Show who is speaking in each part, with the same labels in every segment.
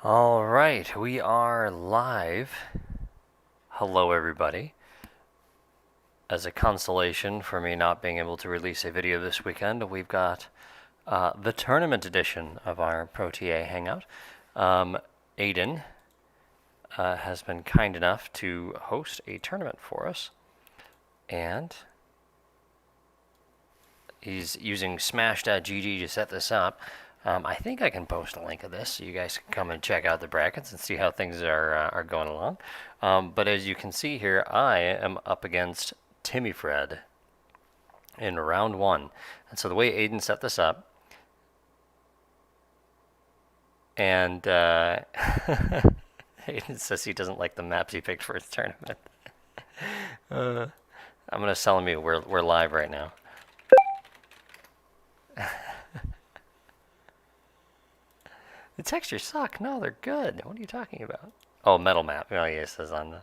Speaker 1: All right, we are live. Hello, everybody. As a consolation for me not being able to release a video this weekend, we've got the tournament edition of our ProTA Hangout. Aiden has been kind enough to host a tournament for us, and he's using Smash.gg to set this up. I think I can post a link of this so you guys can come and check out the brackets and see how things are going along. But as you can see here, I am up against Timmyfred in round one. And so the way Aiden set this up, and Aiden says he doesn't like the maps he picked for his tournament. I'm gonna tell him we're live right now. The textures suck. No, they're good. What are you talking about? Oh, metal map. Oh, yeah, it says on the.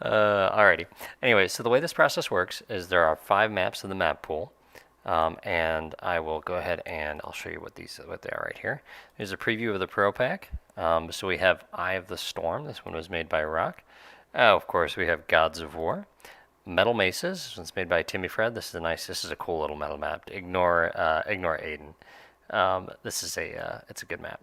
Speaker 1: Alrighty. Anyway, so the way this process works is there are 5 maps in the map pool, and I will go ahead and I'll show you what they are right here. There's a preview of the Pro Pack. So we have Eye of the Storm. This one was made by Rock. Of course, we have Gods of War. Metal Maces. This one's made by Timmyfred. This is a cool little metal map. Ignore Aiden. It's a good map.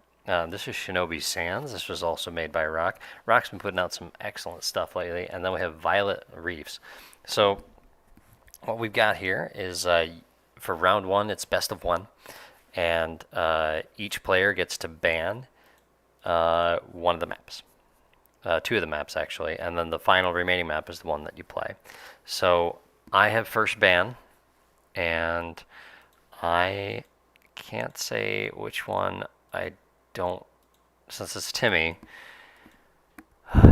Speaker 1: This is Shinobi Sands. This was also made by Rock. Rock's been putting out some excellent stuff lately. And then we have Violet Reefs. So what we've got here is for round one, it's best of one, and each player gets to ban one of the maps. 2 of the maps actually, and then the final remaining map is the one that you play. So I have first ban, and I can't say which one I don't, since it's Timmy.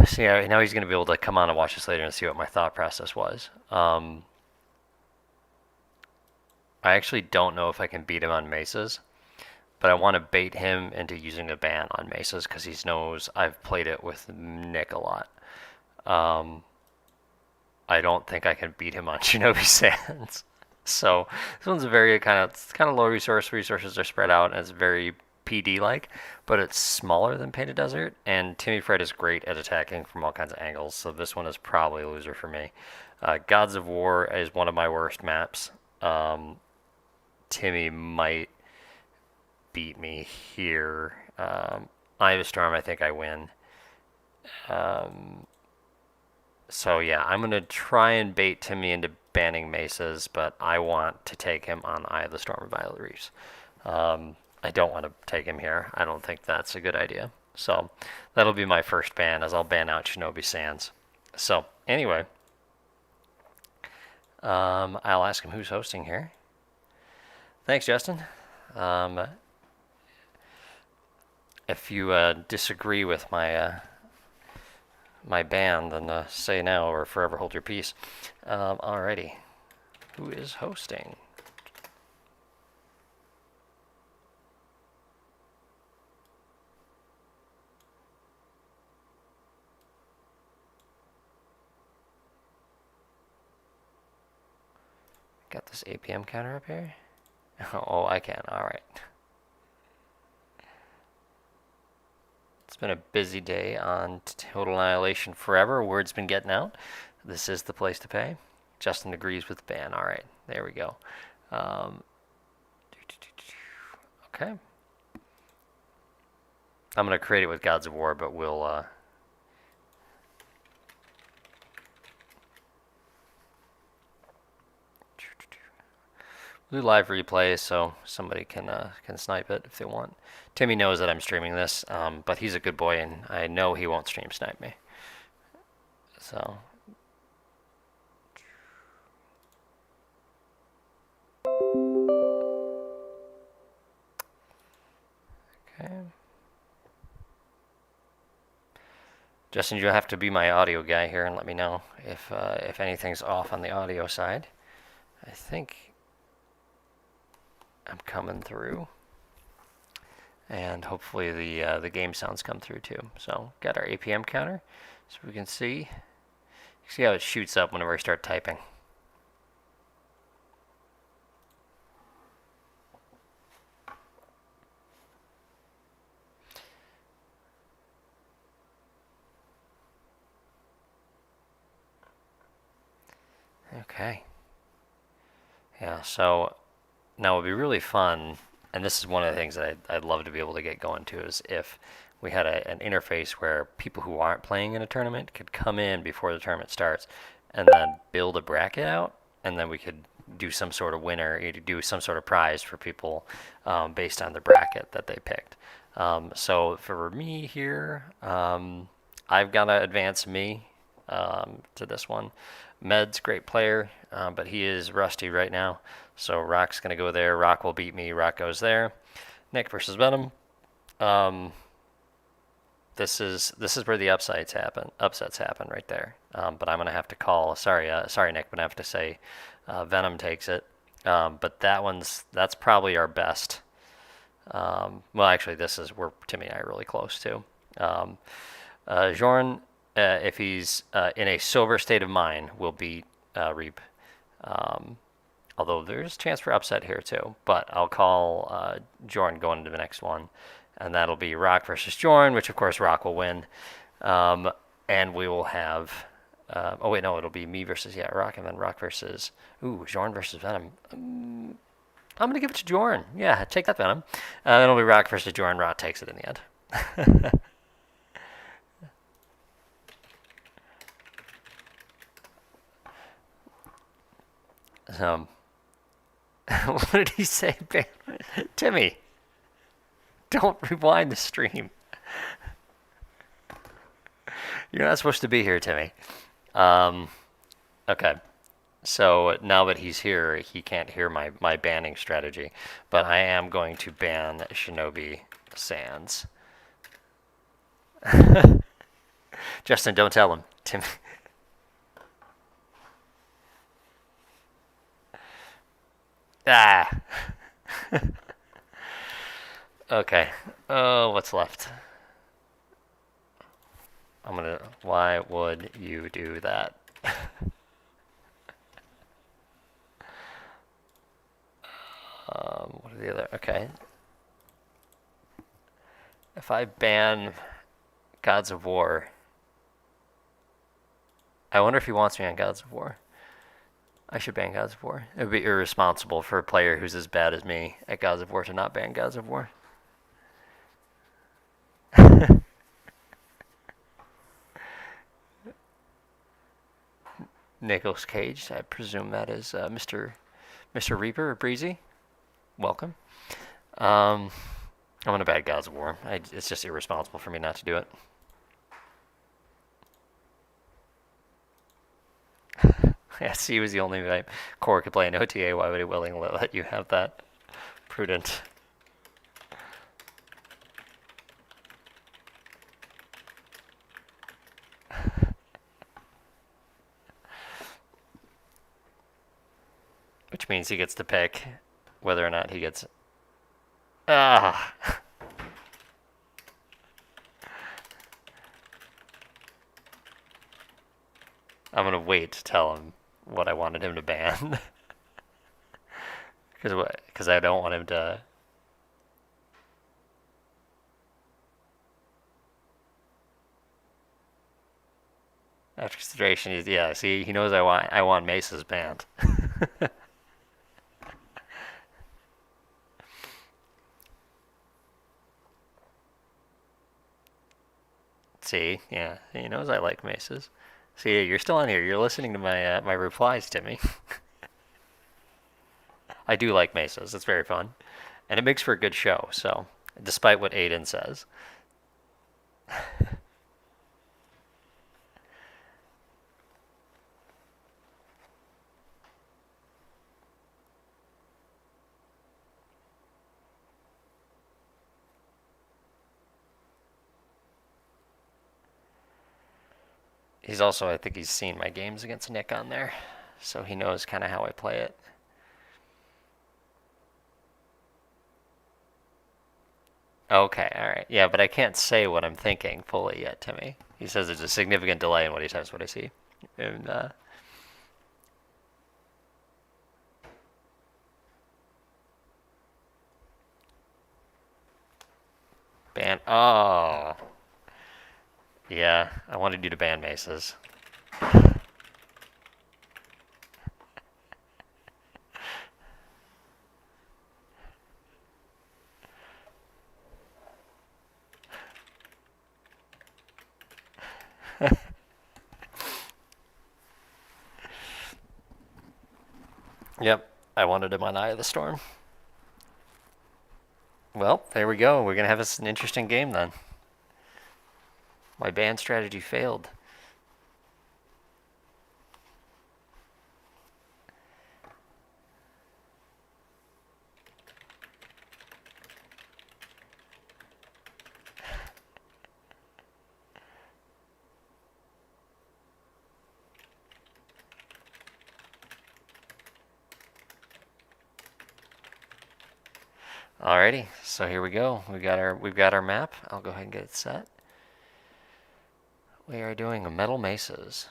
Speaker 1: So yeah, now he's going to be able to come on and watch this later and see what my thought process was. I actually don't know if I can beat him on Maces, but I want to bait him into using a ban on Maces because he knows I've played it with Nick a lot. I don't think I can beat him on Shinobi Sands. So this one's very kind of low resource. Resources are spread out, and it's very PD-like, but it's smaller than Painted Desert, and Timmyfred is great at attacking from all kinds of angles, so this one is probably a loser for me. Gods of War is one of my worst maps. Timmy might beat me here. Eye of the Storm, I think I win. So yeah, I'm going to try and bait Timmy into banning Maces, but I want to take him on Eye of the Storm and Violet Reefs. I don't want to take him here. I don't think that's a good idea. So that'll be my first ban, as I'll ban out Shinobi Sands. So anyway, I'll ask him who's hosting here. Thanks, Justin. If you disagree with my my ban, then say now or forever hold your peace. Alrighty, who is hosting? Got this APM counter up here. Oh, I can. All right. It's been a busy day on Total Annihilation Forever. Word's been getting out. This is the place to pay. Justin agrees with the ban. All right, there we go. Okay. I'm going to create it with Gods of War, but we'll do live replay so somebody can snipe it if they want. Timmy knows that I'm streaming this, but he's a good boy and I know he won't stream snipe me. So okay. Justin, you'll have to be my audio guy here and let me know if anything's off on the audio side. I think I'm coming through, and hopefully the game sounds come through too. So got our APM counter, so we can see how it shoots up whenever I start typing. Okay. Yeah, so now it would be really fun, and this is one of the things that I'd love to be able to get going to, is if we had an interface where people who aren't playing in a tournament could come in before the tournament starts and then build a bracket out, and then we could do some sort of winner, do some sort of prize for people based on the bracket that they picked. So for me here, I've got to advance me to this one. Med's great player, but he is rusty right now. So Rock's going to go there. Rock will beat me. Rock goes there. Nick versus Venom. This is where the upsets happen right there. But I'm going to have to call. Sorry, Nick, but I have to say Venom takes it. But that's probably our best. Well, actually, where Timmy and I are really close too. Jorn, if he's in a sober state of mind, will beat Reap. Although there's a chance for upset here too. But I'll call Jorn going into the next one. And that'll be Rock versus Jorn, which of course Rock will win. And we will have... oh wait, no, it'll be me versus, Rock, and then Rock versus... Jorn versus Venom. I'm going to give it to Jorn. Yeah, take that, Venom. Then it'll be Rock versus Jorn. Rock takes it in the end. What did he say? Timmy, don't rewind the stream. You're not supposed to be here, Timmy. Okay. So now that he's here, he can't hear my banning strategy. But I am going to ban Shinobi Sans. Justin, don't tell him. Tim. Ah. Okay. Oh, what's left? Why would you do that? What are the other? Okay. If I ban Gods of War, I wonder if he wants me on Gods of War. I should ban Gods of War. It would be irresponsible for a player who's as bad as me at Gods of War to not ban Gods of War. Nicolas Cage, I presume that is Mr. Reaper or Breezy. Welcome. I'm going to ban Gods of War. It's just irresponsible for me not to do it. Yes, he was the only way Core could play an OTA. Why would he willingly let you have that? Prudent. Which means he gets to pick whether or not he gets... Ah! I'm going to wait to tell him what I wanted him to ban. Because I don't want him to... After consideration, yeah, see, he knows I want Mesa's banned. See, yeah, he knows I like Mesa's. See, you're still on here. You're listening to my replies, Timmy. I do like Mesa's. It's very fun. And it makes for a good show, so, despite what Aiden says. He's also, I think he's seen my games against Nick on there, so he knows kind of how I play it. Okay, alright. Yeah, but I can't say what I'm thinking fully yet, Timmy. He says there's a significant delay in what he types, what I see. And, ban... Oh! Yeah, I wanted you to ban Mesas. Yep, I wanted him on Eye of the Storm. Well, there we go. We're going to have us an interesting game then. My band strategy failed. Alrighty, so here we go. We've got our map. I'll go ahead and get it set. We are doing metal mesas.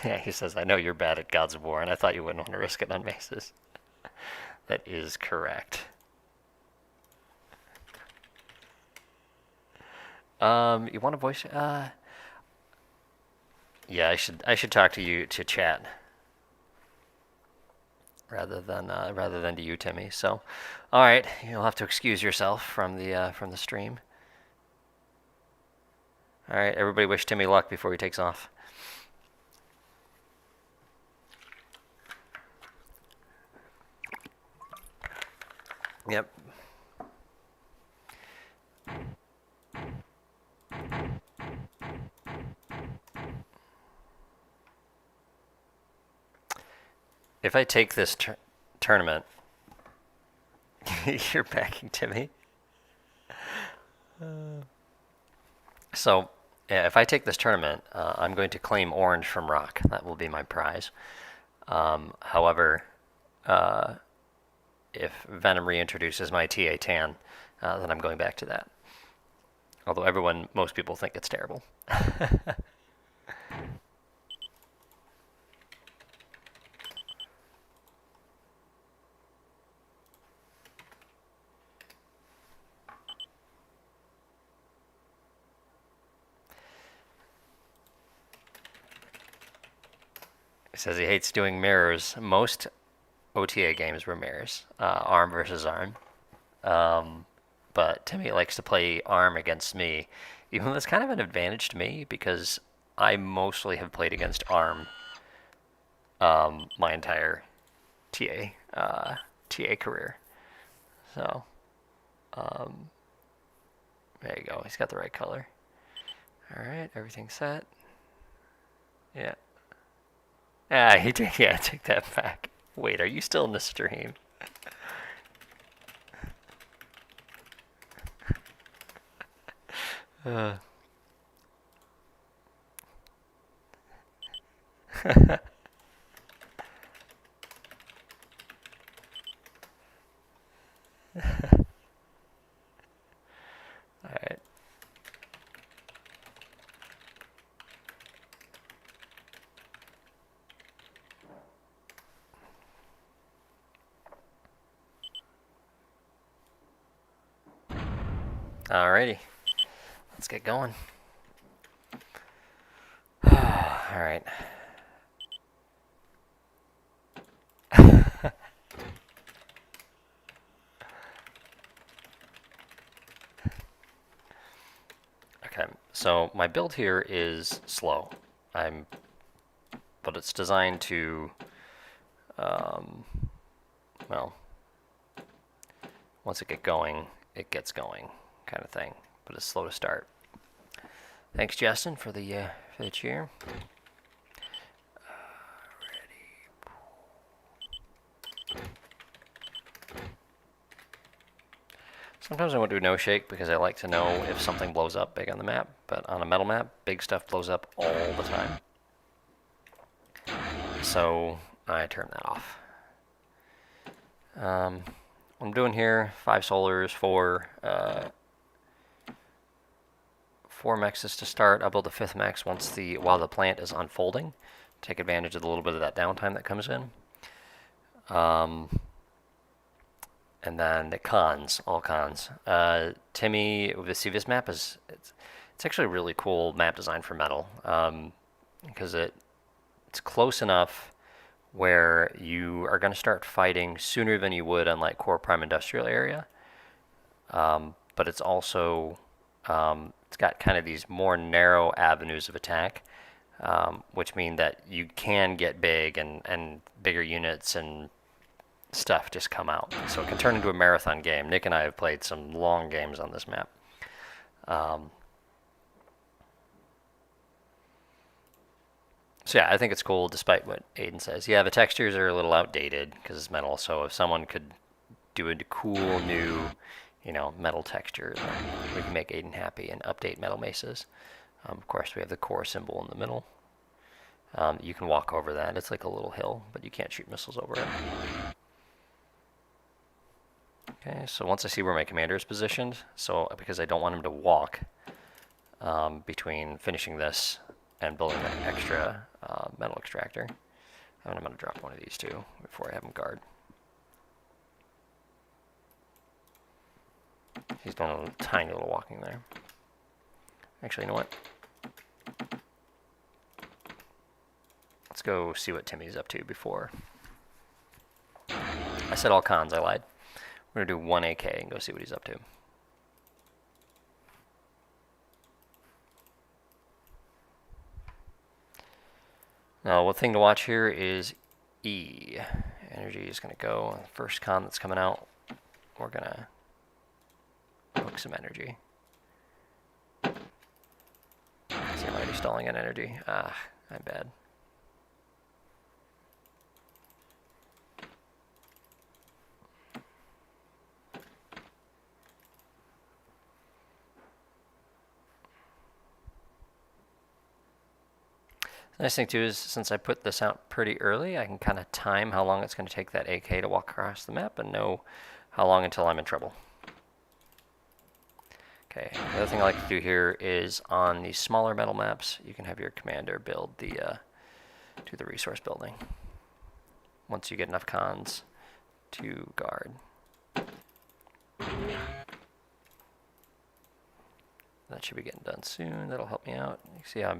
Speaker 1: Yeah, he says, I know you're bad at Gods of War, and I thought you wouldn't want to risk it on mesas. That is correct. You want to voice? Yeah, I should talk to you to chat rather than to you, Timmy. So, all right, you'll have to excuse yourself from the stream. All right, everybody, wish Timmy luck before he takes off. Yep. If I take this tournament, you're backing Timmy. So, yeah, if I take this tournament, I'm going to claim orange from Rock. That will be my prize. However, if Venom reintroduces my TA tan, then I'm going back to that. Although most people think it's terrible. He says he hates doing mirrors. Most OTA games were mirrors, ARM versus ARM. But Timmy likes to play ARM against me, even though that's kind of an advantage to me because I mostly have played against ARM my entire TA career. So there you go. He's got the right color. All right, everything's set. Yeah. Take that back. Wait, are you still in the stream? Alright. Alrighty. Let's get going. Alright. Okay, so my build here is slow. But it's designed to, well, once it gets going, kind of thing. But it's slow to start. Thanks, Justin, for the cheer. Sometimes I won't do no shake because I like to know if something blows up big on the map, but on a metal map, big stuff blows up all the time. So I turn that off. What I'm doing here, 5 solars, 4 mexes to start. I'll build a 5th mex while the plant is unfolding. Take advantage of a little bit of that downtime that comes in. And then the cons, all cons. Timmy, see this map It's actually a really cool map design for metal, because it's close enough where you are going to start fighting sooner than you would on like core prime industrial area. But it's also it's got kind of these more narrow avenues of attack, which mean that you can get big and bigger units and stuff just come out. So it can turn into a marathon game. Nick and I have played some long games on this map. So yeah, I think it's cool despite what Aiden says. Yeah, the textures are a little outdated because it's metal, so if someone could do a cool new, metal texture, then we can make Aiden happy and update metal maces. Of course, we have the core symbol in the middle. You can walk over that. It's like a little hill, but you can't shoot missiles over it. Okay, so once I see where my commander is positioned, so because I don't want him to walk between finishing this and building an extra metal extractor, and I'm going to drop one of these too before I have him guard. He's doing a tiny little walking there. Actually, you know what? Let's go see what Timmy's up to before. I said all cons, I lied. We're going to do one AK and go see what he's up to. Now, one thing to watch here is E. Energy is going to go. First con that's coming out, we're going to hook some energy. See, I'm already stalling on energy. Ah, I'm bad. The nice thing too is since I put this out pretty early, I can kind of time how long it's going to take that AK to walk across the map and know how long until I'm in trouble. Okay, the other thing I like to do here is on these smaller metal maps, you can have your commander build the do the resource building once you get enough cons to guard. That should be getting done soon. That'll help me out. You can see how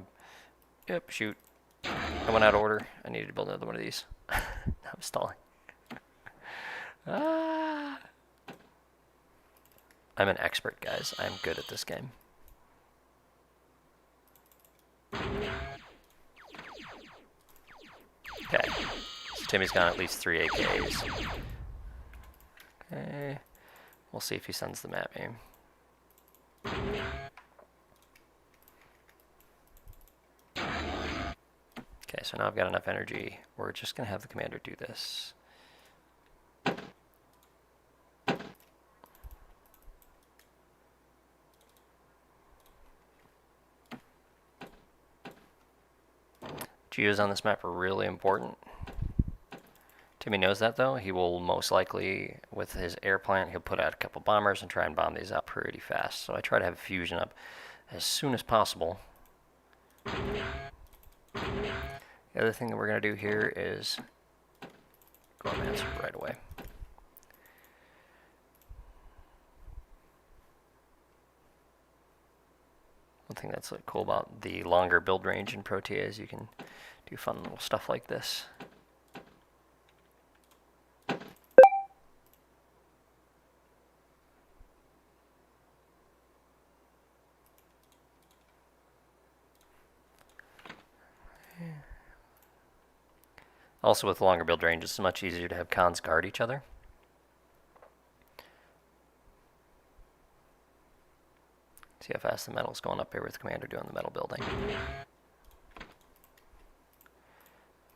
Speaker 1: yep, shoot. I went out of order. I needed to build another one of these. I'm stalling. Ah. I'm an expert, guys. I'm good at this game. Okay. So Timmy's got at least 3 AKs. Okay. We'll see if he sends the map name. Okay, so now I've got enough energy. We're just going to have the commander do this. Geos on this map are really important. Timmy knows that though. He will most likely, with his air plant, he'll put out a couple bombers and try and bomb these out pretty fast. So I try to have fusion up as soon as possible. The other thing that we're going to do here is go advance right away. One thing that's cool about the longer build range in ProTA is you can do fun little stuff like this. Also, with longer build range, it's much easier to have cons guard each other. See how fast the metal's going up here with the commander doing the metal building.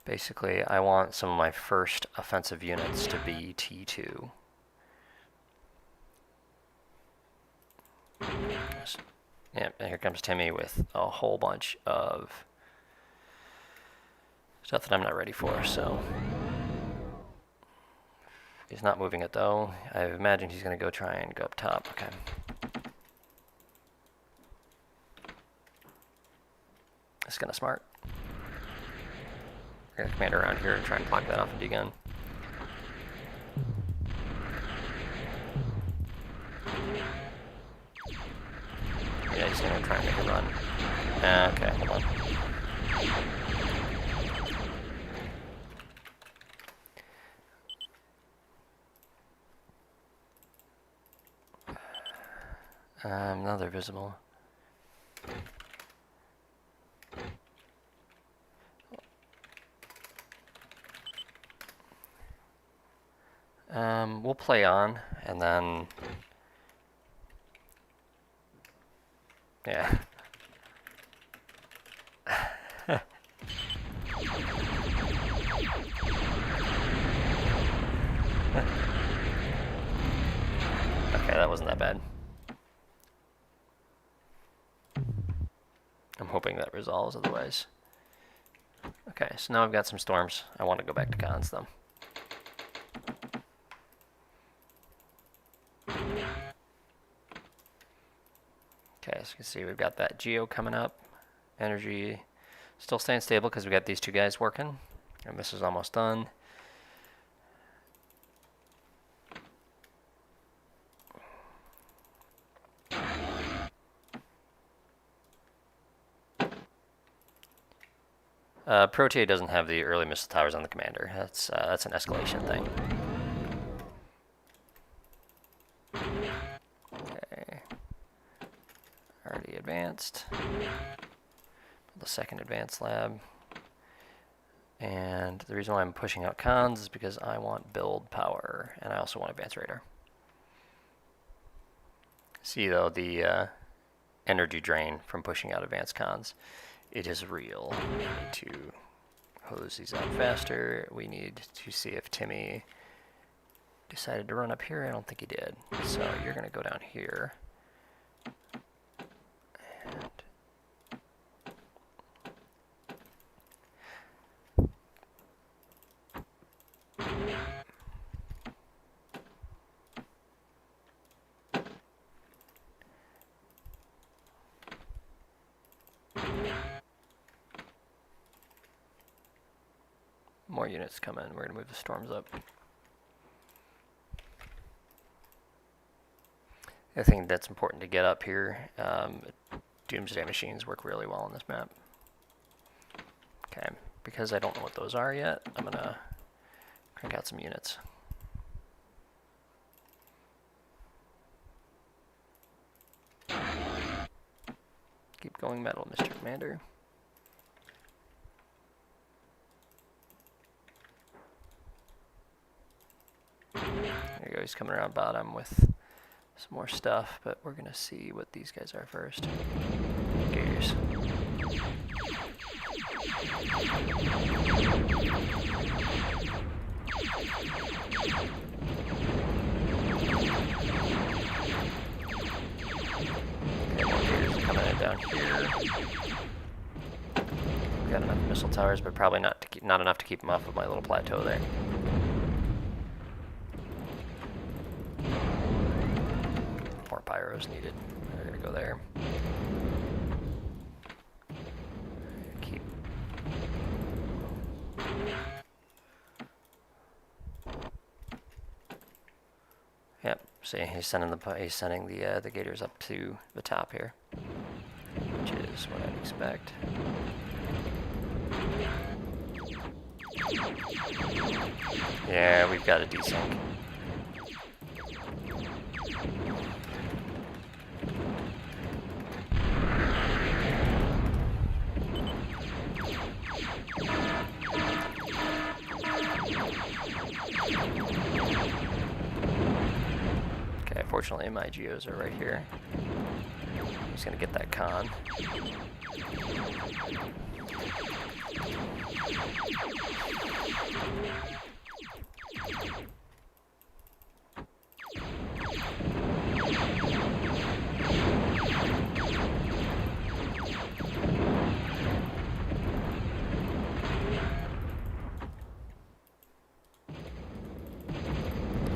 Speaker 1: Basically, I want some of my first offensive units to be T2. Yeah, and here comes Timmy with a whole bunch of stuff that I'm not ready for, so he's not moving it though. I imagine he's going to go try and go up top. Okay. That's kind of smart. We're going to command around here and try and block that off and D-gun. Yeah, he's He's gonna try and make a run. Okay, hold on. Now they're visible. We'll play on, and then... Yeah. Okay, that wasn't that bad. I'm hoping that resolves otherwise. Okay, so now I've got some storms. I want to go back to cons, though. Okay, so you can see we've got that geo coming up. Energy still staying stable because we got these two guys working. And this is almost done. ProTA doesn't have the early missile towers on the commander. That's an escalation thing. Okay. Already advanced. The second advanced lab. And the reason why I'm pushing out cons is because I want build power, and I also want advanced radar. See though, the energy drain from pushing out advanced cons. It is real. We need to hose these out faster. We need to see if Timmy decided to run up here. I don't think he did. So you're going to go down here. More units come in. We're going to move the storms up. The thing that's important to get up here, Doomsday machines work really well on this map. Okay, because I don't know what those are yet, I'm going to crank out some units. Keep going metal, Mr. Commander. There you go, he's coming around bottom with some more stuff, but we're going to see what these guys are first. Gators. Okay, more gators are coming in down here. We've got enough missile towers, but probably not enough to keep them off of my little plateau there. Pyros needed. We're gonna go there. Keep. Yep. See, he's sending the gators up to the top here, which is what I'd expect. Yeah, we've got a desync. Okay, fortunately my geos are right here. I'm just gonna get that con.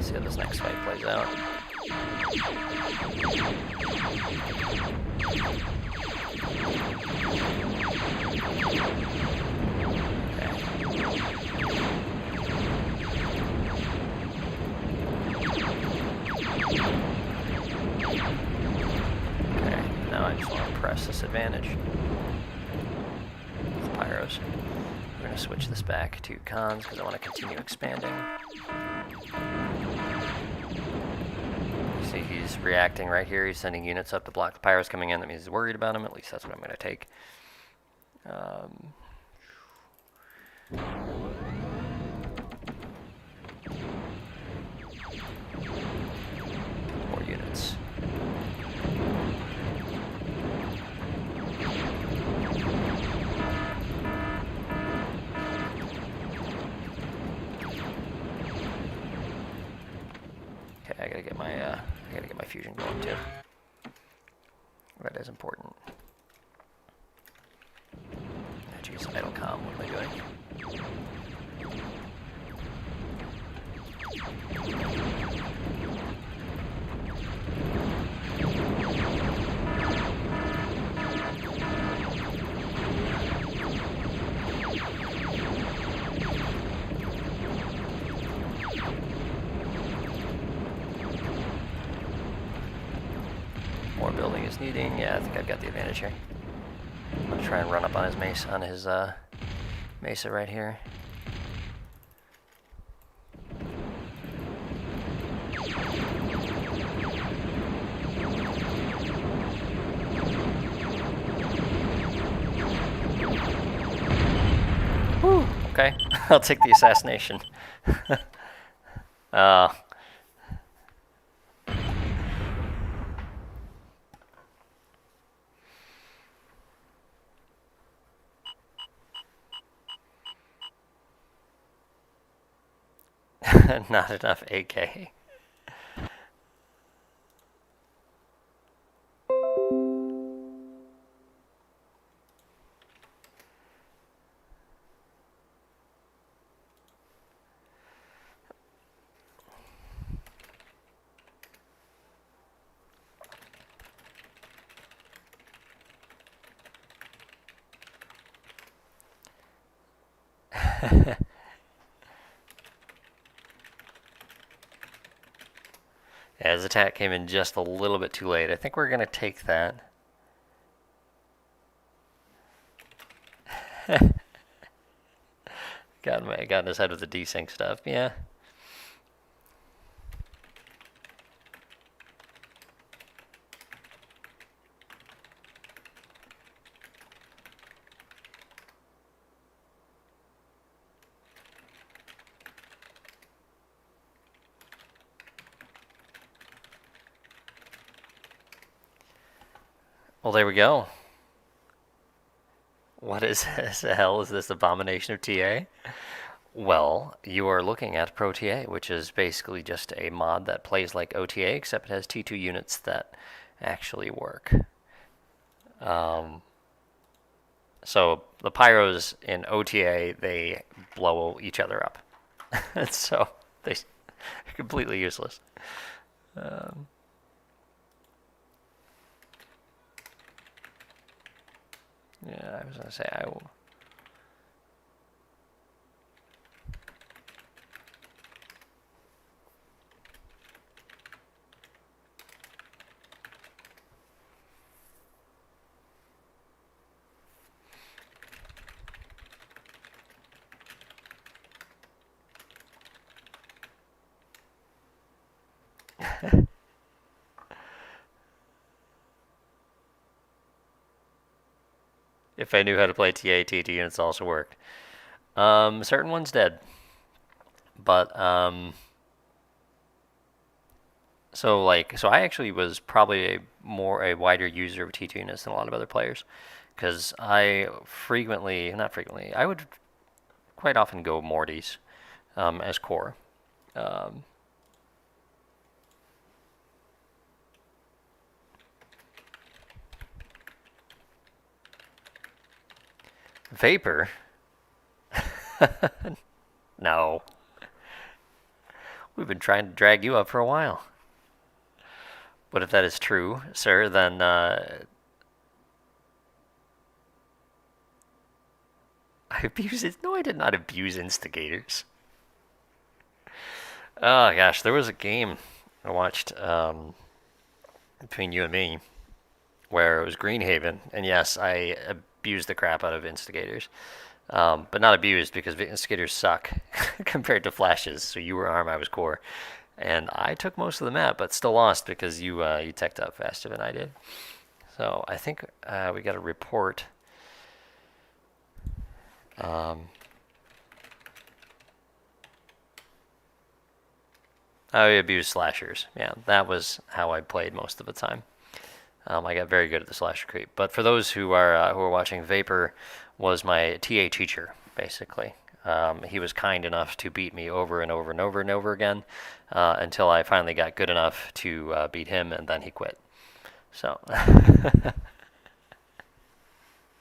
Speaker 1: See how this next fight plays out. Okay, now I just want to advantage with pyros. We're going to switch this back to cons because I want to continue expanding. See, he's reacting right here. He's sending units up to block the pyros coming in. That means he's worried about him. At least that's what I'm going to take. More units. Okay, I gotta get my fusion going too. That is important. Oh, geez, idle comm. What am I doing? More building is needing. Yeah, I think I've got the advantage here. I'm gonna try and run up on his mesa right here. Whew, okay, I'll take the assassination. Not enough AK. Yeah, his attack came in just a little bit too late. I think we're gonna take that. got in his head with the desync stuff. Yeah. Well, there we go. What is this? The hell is this abomination of TA? Well, you are looking at ProTA, which is basically just a mod that plays like OTA, except it has T2 units that actually work. So the pyros in OTA, they blow each other up. So they're completely useless. Yeah, I was going to say I will. If I knew how to play TA, TT units also worked. Certain ones dead. But, so I actually was probably a wider user of T2 units than a lot of other players. Because I I would quite often go Mortys as core. Vapor? No. We've been trying to drag you up for a while. But if that is true, sir, then I abuse it. No, I did not abuse instigators. Oh gosh, there was a game I watched between you and me where it was Greenhaven, and yes, I abused the crap out of instigators. But not abused because instigators suck compared to flashes. So you were arm, I was core, and I took most of the map, but still lost because you teched up faster than I did. So I think we got a report. I abused slashers. Yeah, that was how I played most of the time. I got very good at the slasher creep. But for those who are watching, Vapor was my TA teacher, basically. He was kind enough to beat me over and over and over and over again until I finally got good enough to beat him, and then he quit. So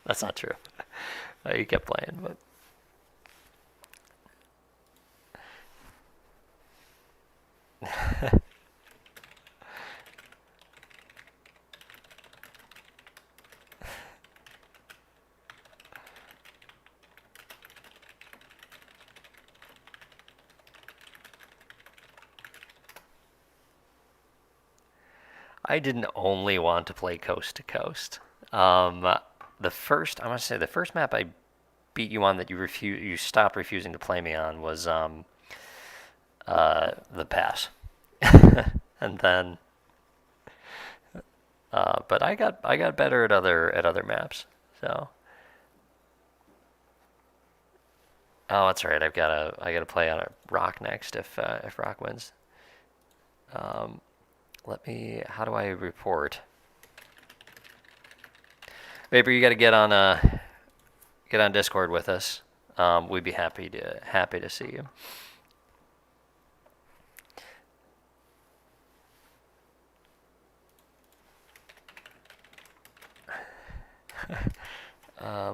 Speaker 1: that's not true. He kept playing, but. I didn't only want to play Coast to Coast. The first, I want to say, the first map I beat you on that you stopped refusing to play me on was the pass, and then, but I got better at other maps. So, oh, that's right. I gotta play on a Rock next if Rock wins. How do I report? Vapor, you got to get on Discord with us. We'd be happy to see you.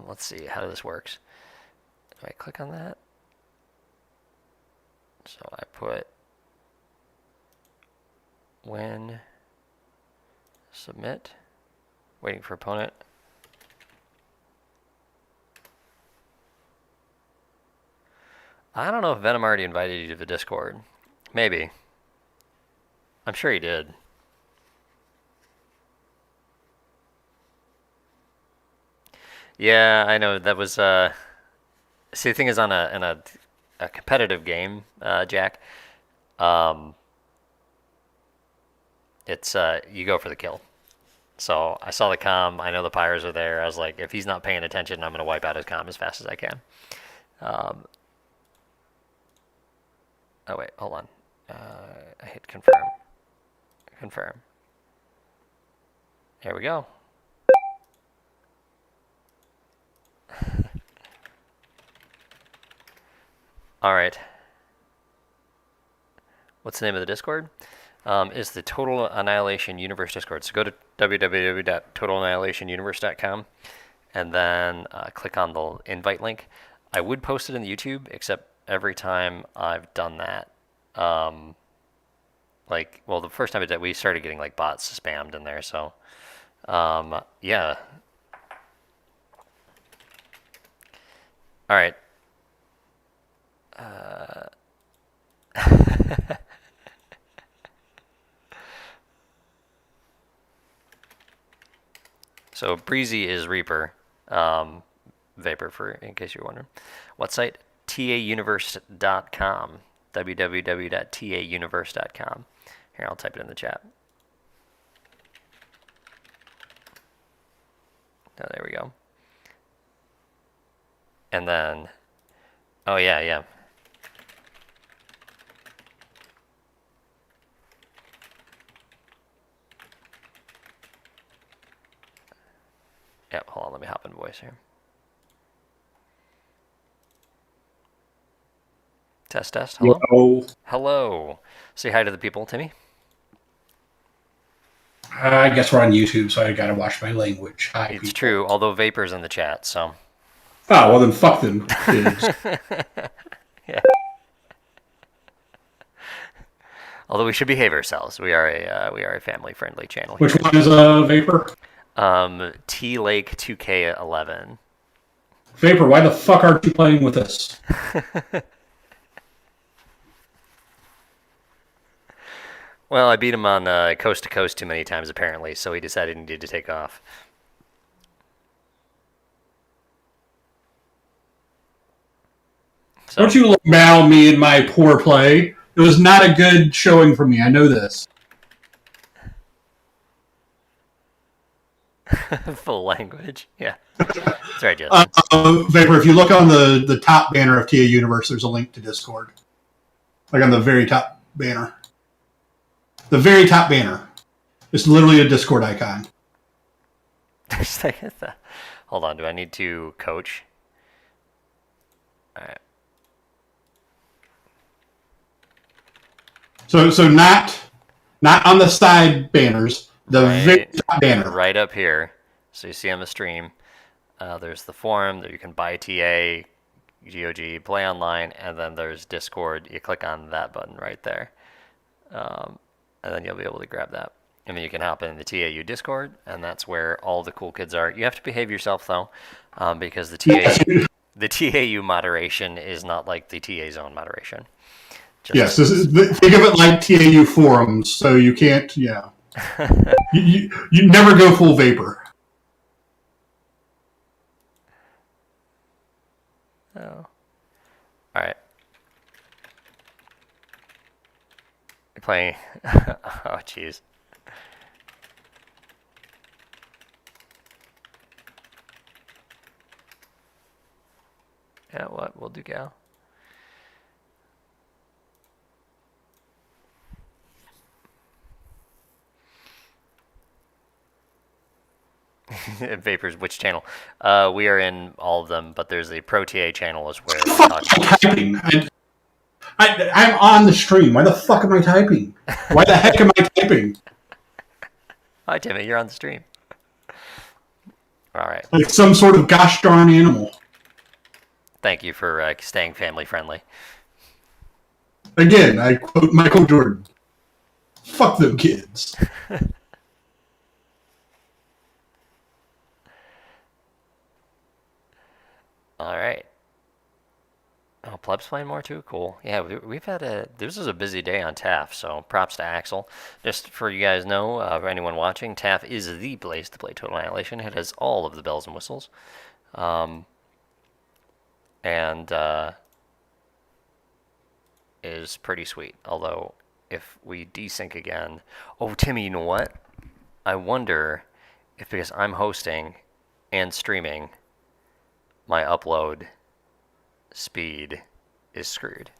Speaker 1: Let's see how this works. Do I click on that? So I put when submit, waiting for opponent. I don't know if Venom already invited you to the Discord. Maybe. I'm sure he did. Yeah, I know that was. See, the thing is, on a competitive game, Jack, it's you go for the kill. So I saw the comm. I know the pyres are there. I was like, if he's not paying attention, I'm gonna wipe out his comm as fast as I can. Oh wait, hold on. I hit confirm. Confirm. There we go. All right. What's the name of the Discord? Is the Total Annihilation Universe Discord. So go to www.totalannihilationuniverse.com and then click on the invite link. I would post it in the YouTube, except every time I've done that, well, the first time I did, we started getting like bots spammed in there. So, yeah. All right. So Breezy is Reaper, Vapor, in case you're wondering. What site? tauniverse.com. www.tauniverse.com. Here, I'll type it in the chat. Oh, there we go. And then, oh yeah. Yep, hold on, let me hop in voice here. Test. Hello?
Speaker 2: Hello.
Speaker 1: Hello. Say hi to the people, Timmy.
Speaker 2: I guess we're on YouTube, so I gotta watch my language. Hi,
Speaker 1: It's
Speaker 2: people.
Speaker 1: true, although Vapor's in the chat, so.
Speaker 2: Oh, well then fuck them, kids.
Speaker 1: Yeah. Although we should behave ourselves. We are a family-friendly channel here.
Speaker 2: Which one is Vapor?
Speaker 1: T Lake 2K11.
Speaker 2: Vapor, why the fuck aren't you playing with us?
Speaker 1: Well, I beat him on coast to coast too many times apparently, so he decided he needed to take off. So
Speaker 2: Don't you look down me in my poor play. It was not a good showing for me. I know this.
Speaker 1: full language. Yeah, that's right, Justin.
Speaker 2: Vapor, if you look on the top banner of TA Universe, there's a link to Discord. Like on the very top banner. The very top banner. It's literally a Discord icon.
Speaker 1: Hold on, do I need to coach? All right.
Speaker 2: So not on the side banners. The very top banner.
Speaker 1: Right up here. So you see on the stream, there's the forum that you can buy TA, GOG, play online, and then there's Discord. You click on that button right there. And then you'll be able to grab that. And then you can hop in the TAU Discord, and that's where all the cool kids are. You have to behave yourself, though, because the TAU moderation is not like the TA Zone moderation.
Speaker 2: Yes, think of it like TAU forums, so you can't, yeah. you never go full Vapor.
Speaker 1: Oh. All right. You're playing. Oh, jeez. Yeah, what? We'll do Gal. Vapors, which channel? We are in all of them, but there's the ProTA channel as where we're talking.
Speaker 2: Typing. I'm on the stream. Why the fuck am I typing? Why the heck am I typing?
Speaker 1: Hi, Timmy. You're on the stream. All right.
Speaker 2: Like some sort of gosh darn animal.
Speaker 1: Thank you for staying family friendly.
Speaker 2: Again, I quote Michael Jordan. Fuck them kids.
Speaker 1: All right. Oh, Pleb's playing more too? Cool. Yeah, we've had this is a busy day on TAF, so props to Axel. Just for you guys know, for anyone watching, TAF is the place to play Total Annihilation. It has all of the bells and whistles. And is pretty sweet. Although, if we desync again... Oh, Timmy, you know what? I wonder if because I'm hosting and streaming, my upload speed is screwed.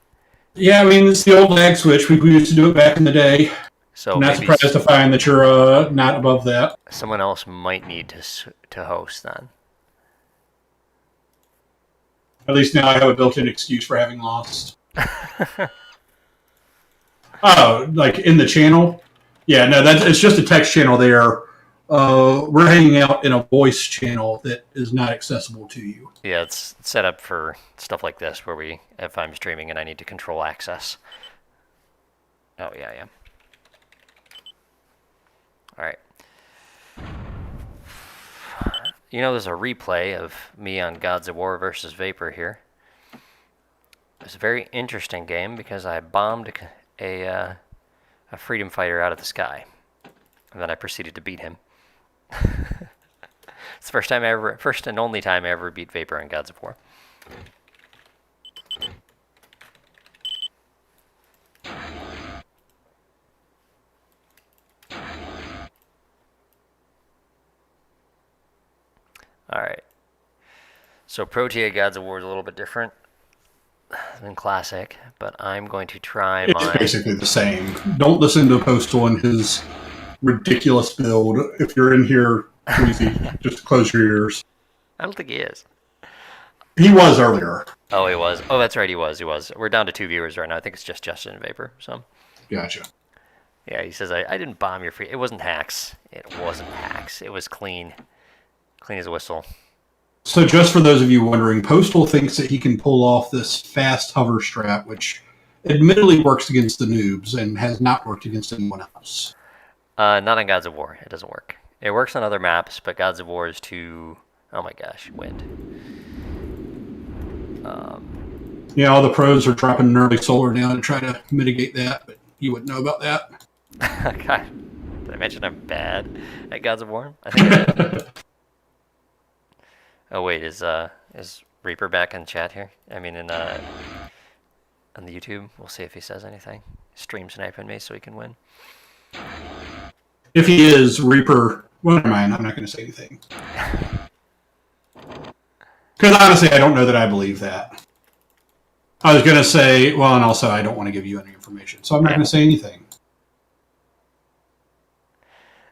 Speaker 2: Yeah, I mean, it's the old lag switch. We used to do it back in the day.
Speaker 1: So
Speaker 2: I'm not surprised to find that you're not above that.
Speaker 1: Someone else might need to host then.
Speaker 2: At least now I have a built-in excuse for having lost. Oh, like in the channel? Yeah, no, it's just a text channel there. We're hanging out in a voice channel that is not accessible to you.
Speaker 1: Yeah, it's set up for stuff like this where if I'm streaming and I need to control access. Oh, yeah. All right. You know, there's a replay of me on Gods of War versus Vapor here. It's a very interesting game because I bombed a freedom fighter out of the sky, and then I proceeded to beat him. It's the first and only time I ever beat Vapor in Gods of War. Alright. So ProTA Gods of War is a little bit different than Classic, but I'm going to try
Speaker 2: It's basically the same. Don't listen to Postal and his ridiculous build. If you're in here, just close your ears.
Speaker 1: I don't think he is.
Speaker 2: He was earlier.
Speaker 1: Oh, he was. Oh, that's right, he was. We're down to 2 viewers right now. I think it's just Justin and Vapor. So.
Speaker 2: Gotcha.
Speaker 1: Yeah, he says, I didn't bomb your free... It wasn't hacks. It wasn't hacks. It was clean. Clean as a whistle.
Speaker 2: So just for those of you wondering, Postal thinks that he can pull off this fast hover strat, which admittedly works against the noobs and has not worked against anyone else.
Speaker 1: Not on Gods of War. It doesn't work. It works on other maps, but Gods of War is too... Oh my gosh, wind.
Speaker 2: Yeah, all the pros are dropping an early solar now to try to mitigate that, but you wouldn't know about that.
Speaker 1: God, did I mention I'm bad at Gods of War? I think I did. Oh wait, is Reaper back in chat here? I mean, in on the YouTube. We'll see if he says anything. Stream sniping me so he can win.
Speaker 2: If he is, Reaper. Well, never mind. I'm not going to say anything. Because honestly, I don't know that I believe that. I was going to say, well, and also I don't want to give you any information, so I'm not going to say anything.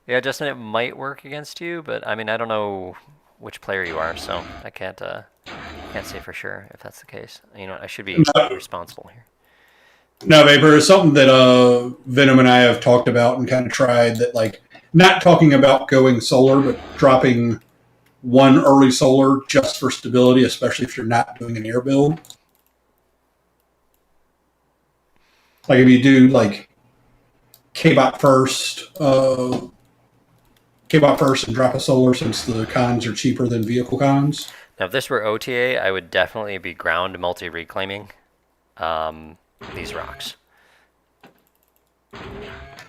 Speaker 1: Yeah, Justin, it might work against you, but I mean, I don't know which player you are, so I can't say for sure if that's the case. You know, I should be responsible here.
Speaker 2: No, Vapor, is something that Venom and I have talked about and kind of tried. That like not talking about going solar, but dropping one early solar just for stability, especially if you're not doing an air build. Like if you do like K-Bot first and drop a solar since the cons are cheaper than vehicle cons.
Speaker 1: Now, if this were OTA, I would definitely be ground multi-reclaiming these rocks.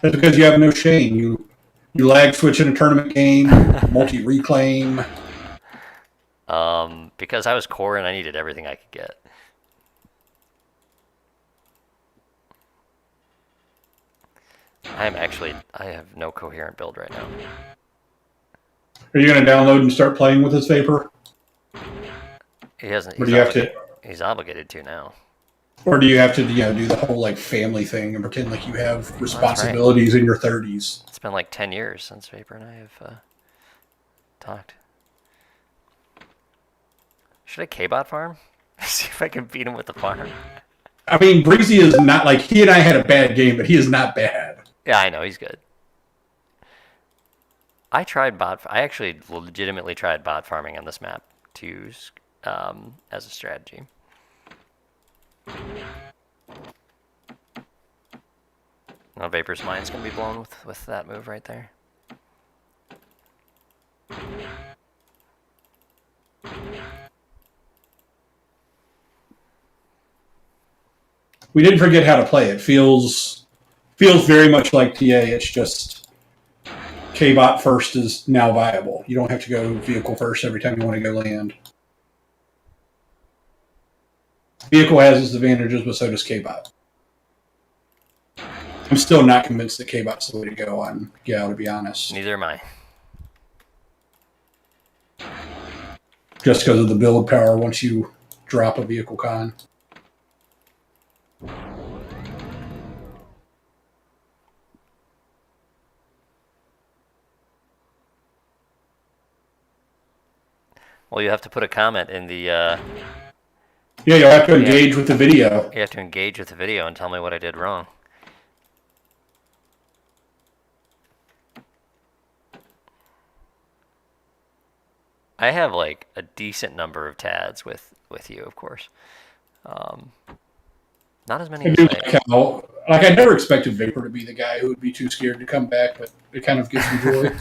Speaker 2: That's because you have no shame. You lag switch in a tournament game, multi-reclaim.
Speaker 1: Because I was core and I needed everything I could get. I have no coherent build right now.
Speaker 2: Are you going to download and start playing with this Vapor?
Speaker 1: He hasn't.
Speaker 2: Or do you have to?
Speaker 1: He's obligated to now.
Speaker 2: Or do you have to, do the whole like family thing and pretend like you have responsibilities in your 30s?
Speaker 1: It's been like 10 years since Vapor and I have talked. Should I K-Bot farm? See if I can beat him with the farm.
Speaker 2: I mean, Breezy is not like, he and I had a bad game, but he is not bad.
Speaker 1: Yeah, I know, he's good. I actually legitimately tried bot farming on this map to use as a strategy. Now Vapor's mind's gonna be blown with that move right there.
Speaker 2: We didn't forget how to play. It feels very much like TA. It's just K-Bot first is now viable. You don't have to go vehicle first every time you want to go land. Vehicle has its advantages, but so does K-Bot. I'm still not convinced that K-Bot's the way to go on Gal, to be honest.
Speaker 1: Neither am I.
Speaker 2: Just because of the build power once you drop a vehicle con.
Speaker 1: Well, you have to put a comment in the...
Speaker 2: Yeah, you'll have to engage with the video.
Speaker 1: You have to engage with the video and tell me what I did wrong. I have like a decent number of TADs with you, of course. Not as many as
Speaker 2: I never expected Vapor to be the guy who would be too scared to come back, but it kind of gives me joy.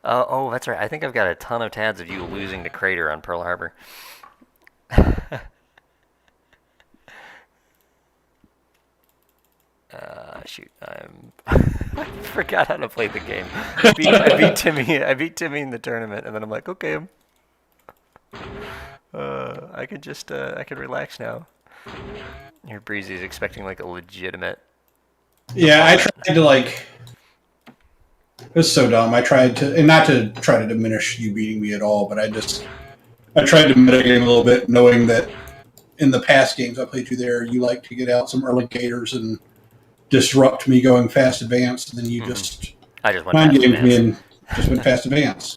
Speaker 1: Oh, that's right. I think I've got a ton of TADs of you losing to Crater on Pearl Harbor. Shoot, I forgot how to play the game. I beat Timmy in the tournament, and then I'm like, okay, I could relax now. Your Breezy's expecting like a legitimate.
Speaker 2: Yeah, I tried to like. It was so dumb. I tried to, and not to try to diminish you beating me at all, but I tried to metagame a little bit, knowing that in the past games I played you there, you like to get out some early gators and disrupt me going fast advance, and then you
Speaker 1: I just went mind gamed me
Speaker 2: and just went fast advance.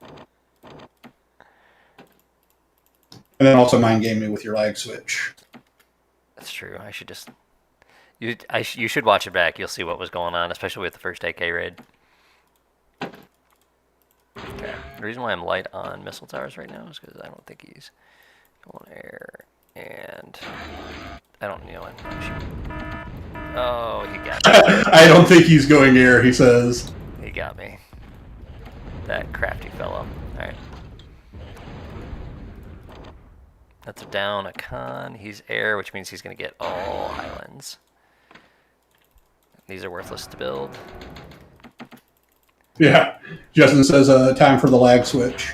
Speaker 2: And then also mind game me with your lag switch.
Speaker 1: That's true. I should just you should watch it back. You'll see what was going on, especially with the first AK raid. Okay. The reason why I'm light on missile towers right now is because I don't think he's going air, and I don't know. Oh, he got me.
Speaker 2: I don't think he's going air, he says.
Speaker 1: He got me. That crafty fellow. Alright. That's a down, a con. He's air, which means he's going to get all islands. These are worthless to build.
Speaker 2: Yeah. Justin says, time for the lag switch.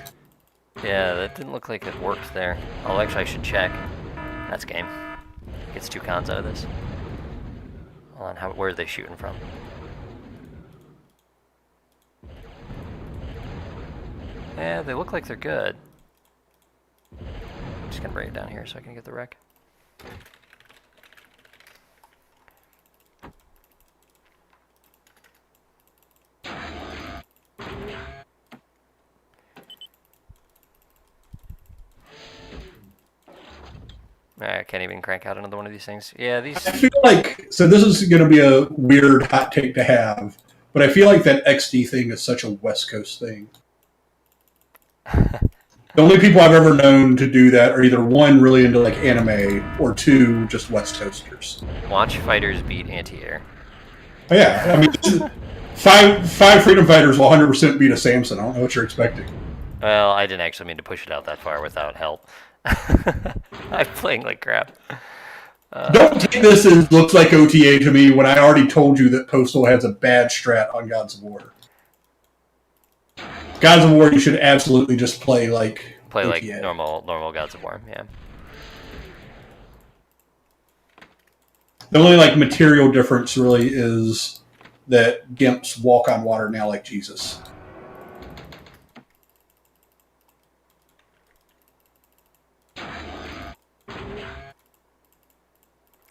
Speaker 1: Yeah, that didn't look like it worked there. Oh, actually, I should check. That's game. Gets 2 cons out of this. Hold on, where are they shooting from? Yeah, they look like they're good. I'm just gonna bring it down here so I can get the wreck. I can't even crank out another one of these things. Yeah, these.
Speaker 2: I feel like, so this is going to be a weird hot take to have, but I feel like that XD thing is such a West Coast thing. The only people I've ever known to do that are either one, really into like anime, or two, just West Coasters.
Speaker 1: Watch fighters beat anti-air.
Speaker 2: Oh, yeah, I mean, five freedom fighters will 100% beat a Samson. I don't know what you're expecting.
Speaker 1: Well, I didn't actually mean to push it out that far without help. I'm playing like crap.
Speaker 2: Don't take this as looks like OTA to me when I already told you that Postal has a bad strat on Gods of War. Gods of War, you should absolutely just play like
Speaker 1: Play
Speaker 2: OTA.
Speaker 1: like normal Gods of War, yeah.
Speaker 2: The only like material difference really is that Gimps walk on water now like Jesus.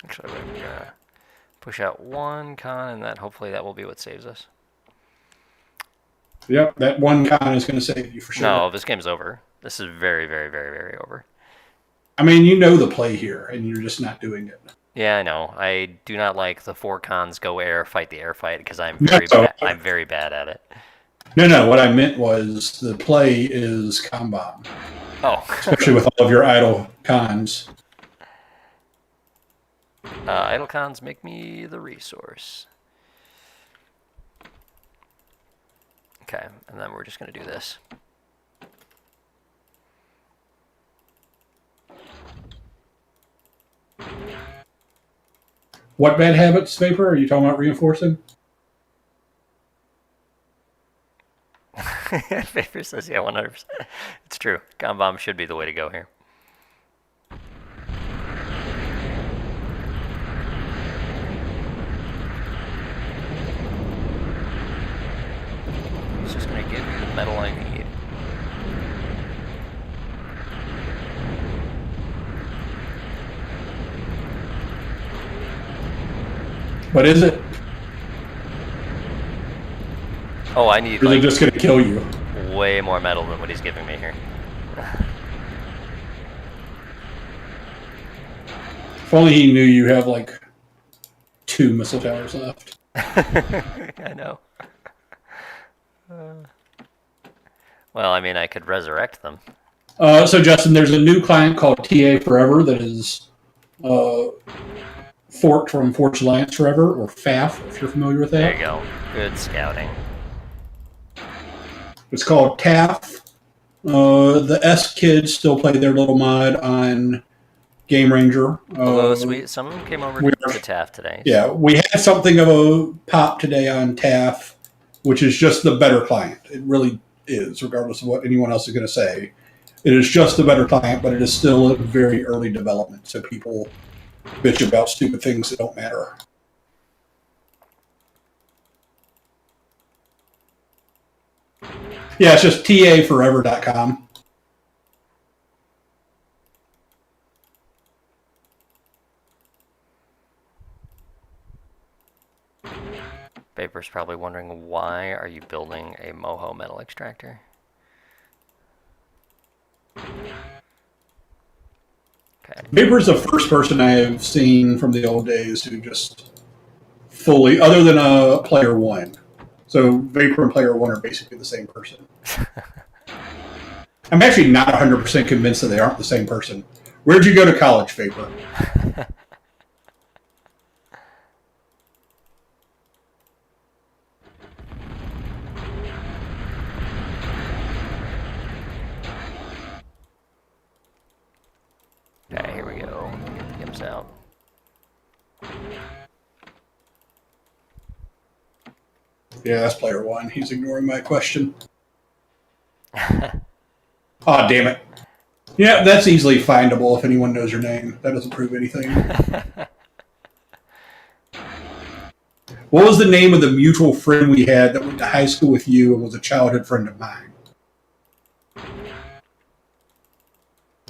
Speaker 1: Actually, we're gonna push out 1 con, and that hopefully that will be what saves us.
Speaker 2: Yep, that one con is going to save you for sure.
Speaker 1: No, this game's over. This is very, very, very, very over.
Speaker 2: I mean, you know the play here, and you're just not doing it.
Speaker 1: Yeah, I know. I do not like the 4 cons go air, fight the air fight, because I'm very bad at it.
Speaker 2: No. What I meant was the play is Kanban.
Speaker 1: Oh.
Speaker 2: Especially with all of your idle cons.
Speaker 1: Idle cons make me the resource. Okay, and then we're just going to do this.
Speaker 2: What bad habits, Vapor? Are you talking about reinforcing?
Speaker 1: Vapor says, yeah, 100%. It's true. Gun bomb should be the way to go here. It's just going to give you the metal I need.
Speaker 2: What is it?
Speaker 1: Oh, I need
Speaker 2: Or is it just going to kill you?
Speaker 1: way more metal than what he's giving me here.
Speaker 2: If only he knew you have like 2 missile towers left.
Speaker 1: I know. Well, I mean, I could resurrect them.
Speaker 2: So, Justin, there's a new client called TA Forever that is forked from Forge Alliance Forever, or FAF, if you're familiar with that.
Speaker 1: There you go. Good scouting.
Speaker 2: It's called TAF. The S kids still play their little mod on Game Ranger.
Speaker 1: Although some of them came over to TAF today.
Speaker 2: Yeah, we had something of a pop today on TAF, which is just the better client. It really is, regardless of what anyone else is going to say. It is just the better client, but it is still a very early development, so people bitch about stupid things that don't matter. Yeah, it's just taforever.com.
Speaker 1: Vapor's probably wondering, why are you building a Moho metal extractor? Okay.
Speaker 2: Vapor's the first person I have seen from the old days who just fully, other than Player One. So Vapor and Player One are basically the same person. I'm actually not 100% convinced that they aren't the same person. Where'd you go to college, Vapor?
Speaker 1: Okay, here we go. Get the gimps out.
Speaker 2: Yeah, that's player one. He's ignoring my question. Oh, damn it. Yeah, that's easily findable if anyone knows your name. That doesn't prove anything. What was the name of the mutual friend we had that went to high school with you and was a childhood friend of mine?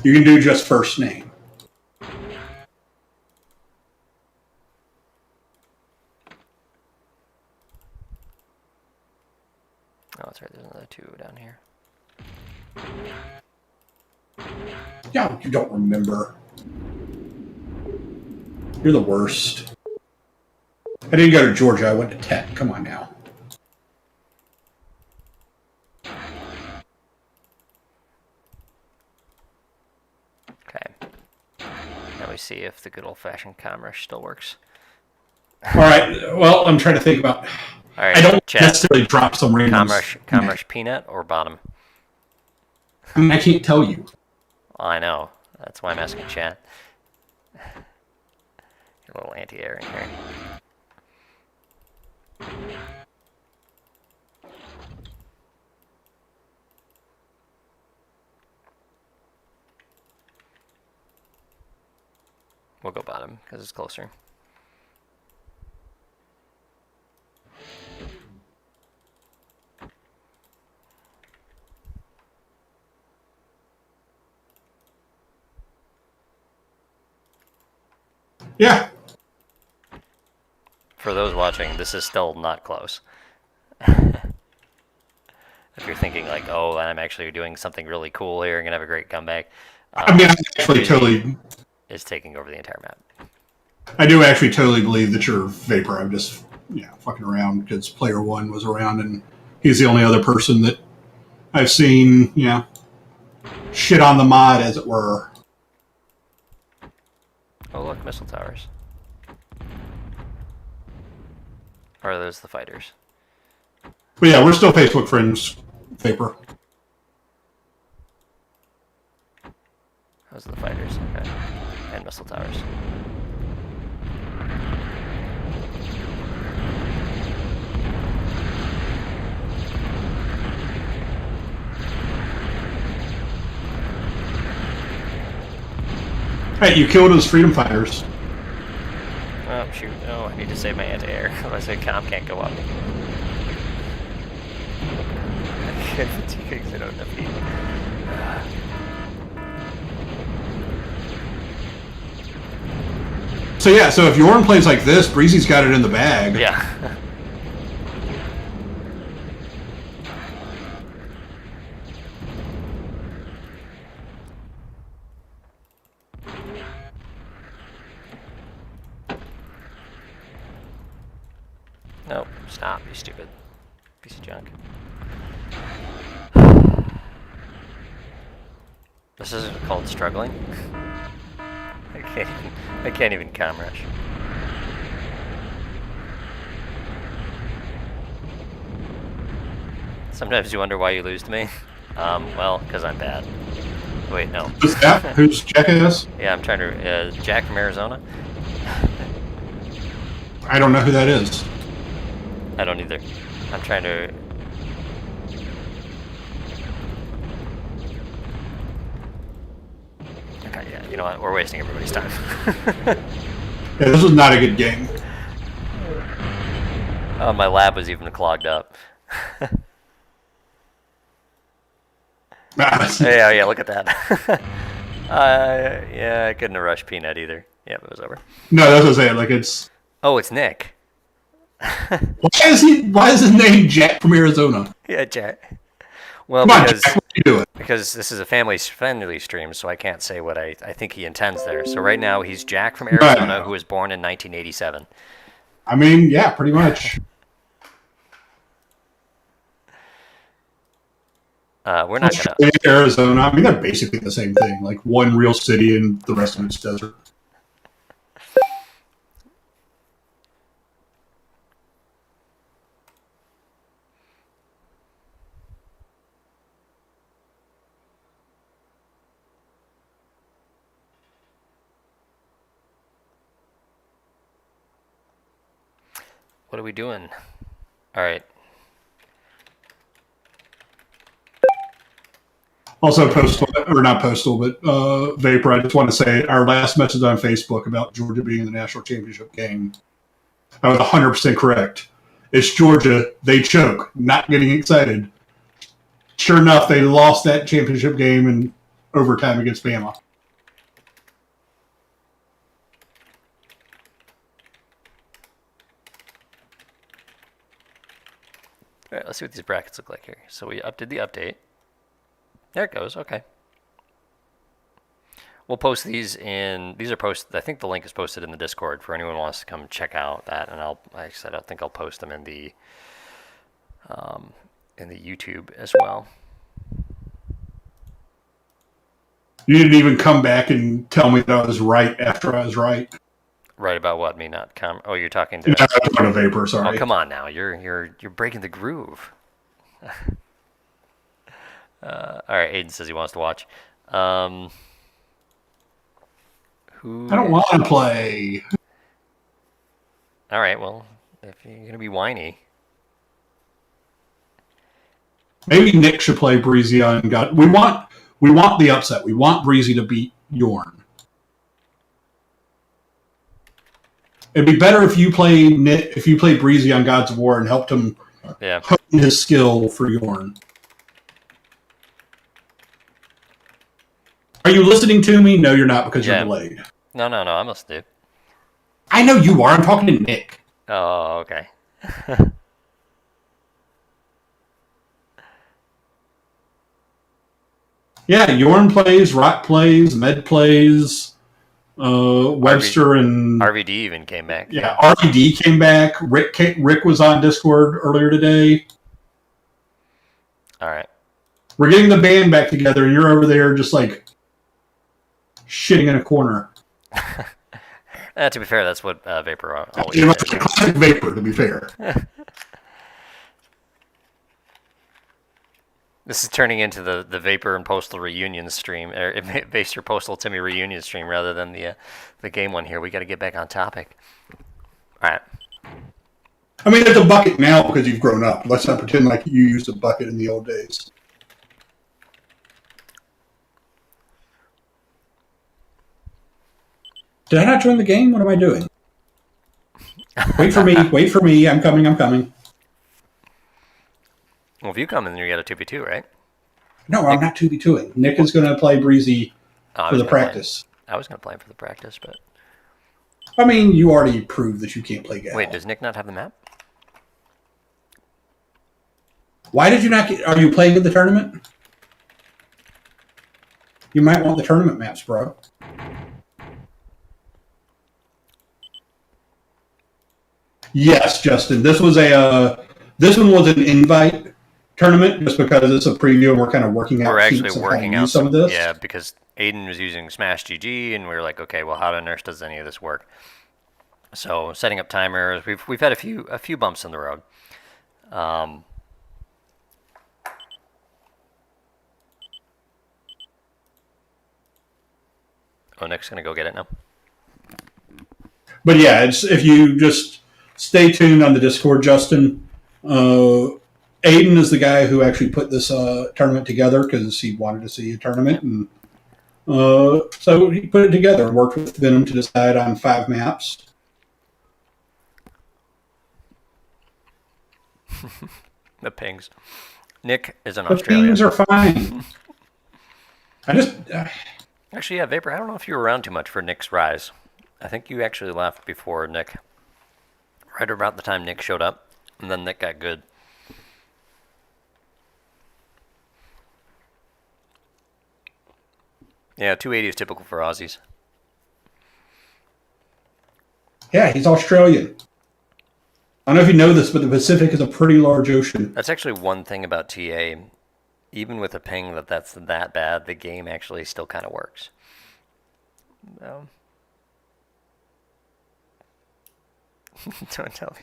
Speaker 2: You can do just first name.
Speaker 1: Oh, that's right. There's another 2 down here.
Speaker 2: Yeah, you don't remember. You're the worst. I didn't go to Georgia. I went to Tech. Come on now.
Speaker 1: Okay. Now we see if the good old-fashioned commerce still works.
Speaker 2: All right. Well, I'm trying to think about.
Speaker 1: All right.
Speaker 2: I don't
Speaker 1: chat.
Speaker 2: necessarily drop some random.
Speaker 1: Commerce peanut or bottom?
Speaker 2: I mean, I can't tell you.
Speaker 1: Well, I know. That's why I'm asking chat. A little anti-air in here. We'll go bottom because it's closer.
Speaker 2: Yeah.
Speaker 1: For those watching, this is still not close. If you're thinking like, oh, I'm actually doing something really cool here and gonna have a great comeback,
Speaker 2: I mean, I actually
Speaker 1: Breezy
Speaker 2: totally.
Speaker 1: is taking over the entire map.
Speaker 2: I do actually totally believe that you're Vapor. I'm just, fucking around because player one was around and he's the only other person that I've seen, shit on the mod, as it were.
Speaker 1: Oh, look, missile towers. Or are those the fighters?
Speaker 2: But yeah, we're still Facebook friends, Vapor.
Speaker 1: Those are the fighters, okay. And missile towers.
Speaker 2: Hey, you killed those freedom fighters.
Speaker 1: Oh, shoot. Oh, I need to save my anti-air. Otherwise my comm can't go up. I can't fatigue because I don't have heat.
Speaker 2: So yeah, so if Yorn plays like this, Breezy's got it in the bag.
Speaker 1: Yeah. Nope, stop, you stupid piece of junk. This isn't called struggling. I can't even comm rush. Sometimes you wonder why you lose to me. Well, because I'm bad. Wait, no.
Speaker 2: Who's that? Who's Jackass?
Speaker 1: Yeah, I'm trying to. Jack from Arizona?
Speaker 2: I don't know who that is.
Speaker 1: I don't either. I'm trying to. Okay, yeah, you know what? We're wasting everybody's time.
Speaker 2: Yeah, this was not a good game.
Speaker 1: My lab was even clogged up. Yeah, look at that. Yeah, I couldn't have rushed Peanut either. Yep, it was over.
Speaker 2: No, that's what I'm saying. Like, it's.
Speaker 1: Oh, it's Nick.
Speaker 2: Why is his name Jack from Arizona?
Speaker 1: Yeah, Jack. Well,
Speaker 2: Come on, Jack, what are you doing?
Speaker 1: because this is a family-friendly stream, so I can't say what I think he intends there. So right now, he's Jack from Arizona, who was born in 1987.
Speaker 2: I mean, yeah, pretty much.
Speaker 1: We're not gonna.
Speaker 2: Arizona. I mean, they're basically the same thing. Like one real city and the rest of it's desert.
Speaker 1: What are we doing? All right,
Speaker 2: Also, postal or not postal, but Vapor. I just want to say our last message on Facebook about Georgia being in the national championship game. I was 100% correct. It's Georgia. They choke. Not getting excited. Sure enough, they lost that championship game in overtime against Bama.
Speaker 1: All right, let's see what these brackets look like here. So we did the update. There it goes. Okay. We'll post these in. These are posted. I think the link is posted in the Discord for anyone who wants to come check out that. And like I said, I think I'll post them in the YouTube as well.
Speaker 2: You didn't even come back and tell me that I was right after I was right.
Speaker 1: Right about what? Me not come? Oh, you're talking to.
Speaker 2: No, I was on a Vapor. Sorry.
Speaker 1: Oh, come on now. You're breaking the groove. All right. Aiden says he wants to watch. Who?
Speaker 2: I don't want to play.
Speaker 1: All right. Well, if you're gonna be whiny.
Speaker 2: Maybe Nick should play Breezy on God. We want the upset. We want Breezy to beat Yorn. It'd be better if you play Breezy on Gods of War and helped him hone his skill for Yorn. Are you listening to me? No, you're not because you're delayed.
Speaker 1: No, I'm listening.
Speaker 2: I know you are. I'm talking to Nick.
Speaker 1: Oh, okay.
Speaker 2: Yeah, Yorn plays, Rock plays, Med plays, Webster and
Speaker 1: RVD even came back.
Speaker 2: Yeah, RVD came back. Rick was on Discord earlier today.
Speaker 1: All right.
Speaker 2: We're getting the band back together, and you're over there just like shitting in a corner.
Speaker 1: To be fair, that's what Vapor always
Speaker 2: does. Classic Vapor, to be fair.
Speaker 1: This is turning into the Vapor and Postal reunion stream, or Base Your Postal Timmy reunion stream, rather than the game one here. We got to get back on topic. All right.
Speaker 2: I mean, it's a bucket now because you've grown up. Let's not pretend like you used a bucket in the old days. Did I not join the game? What am I doing? Wait for me. Wait for me. I'm coming.
Speaker 1: Well, if you come in, then you got a 2v2, right?
Speaker 2: No, I'm not 2v2ing. Nick is going to play Breezy for the practice.
Speaker 1: I was going to play him for the practice, but...
Speaker 2: I mean, you already proved that you can't play Gal.
Speaker 1: Wait, does Nick not have the map?
Speaker 2: Why did you not get... Are you playing in the tournament? You might want the tournament maps, bro. Yes, Justin. This was this one was an invite tournament just because it's a preview and we're kind of working out.
Speaker 1: We're actually working out
Speaker 2: some of this.
Speaker 1: Yeah, because Aiden was using Smash GG, and we were like, okay, well, how on earth does any of this work? So setting up timers, we've had a few bumps in the road. Oh, Nick's gonna go get it now.
Speaker 2: But yeah, if you just stay tuned on the Discord, Justin. Aiden is the guy who actually put this tournament together because he wanted to see a tournament, and so he put it together and worked with Venom to decide on 5 maps.
Speaker 1: The pings. Nick is in
Speaker 2: The
Speaker 1: Australia.
Speaker 2: pings are fine.
Speaker 1: Actually, yeah, Vapor, I don't know if you were around too much for Nick's rise. I think you actually left before Nick. Right about the time Nick showed up, and then Nick got good. Yeah, 280 is typical for Aussies.
Speaker 2: Yeah, he's Australian. I don't know if you know this, but the Pacific is a pretty large ocean.
Speaker 1: That's actually one thing about TA. Even with a ping that's that bad, the game actually still kind of works. Don't tell me.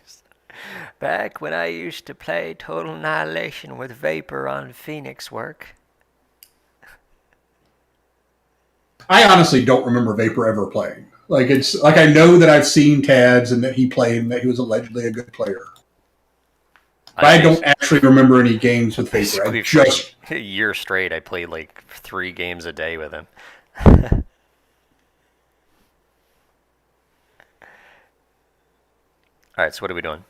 Speaker 1: Back when I used to play Total Annihilation with Vapor on Phoenix work.
Speaker 2: I honestly don't remember Vapor ever playing. It's like I know that I've seen Tads and that he played and that he was allegedly a good player. But I don't actually remember any games with Vapor.
Speaker 1: a year straight, I played like 3 games a day with him. All right, so what are we doing?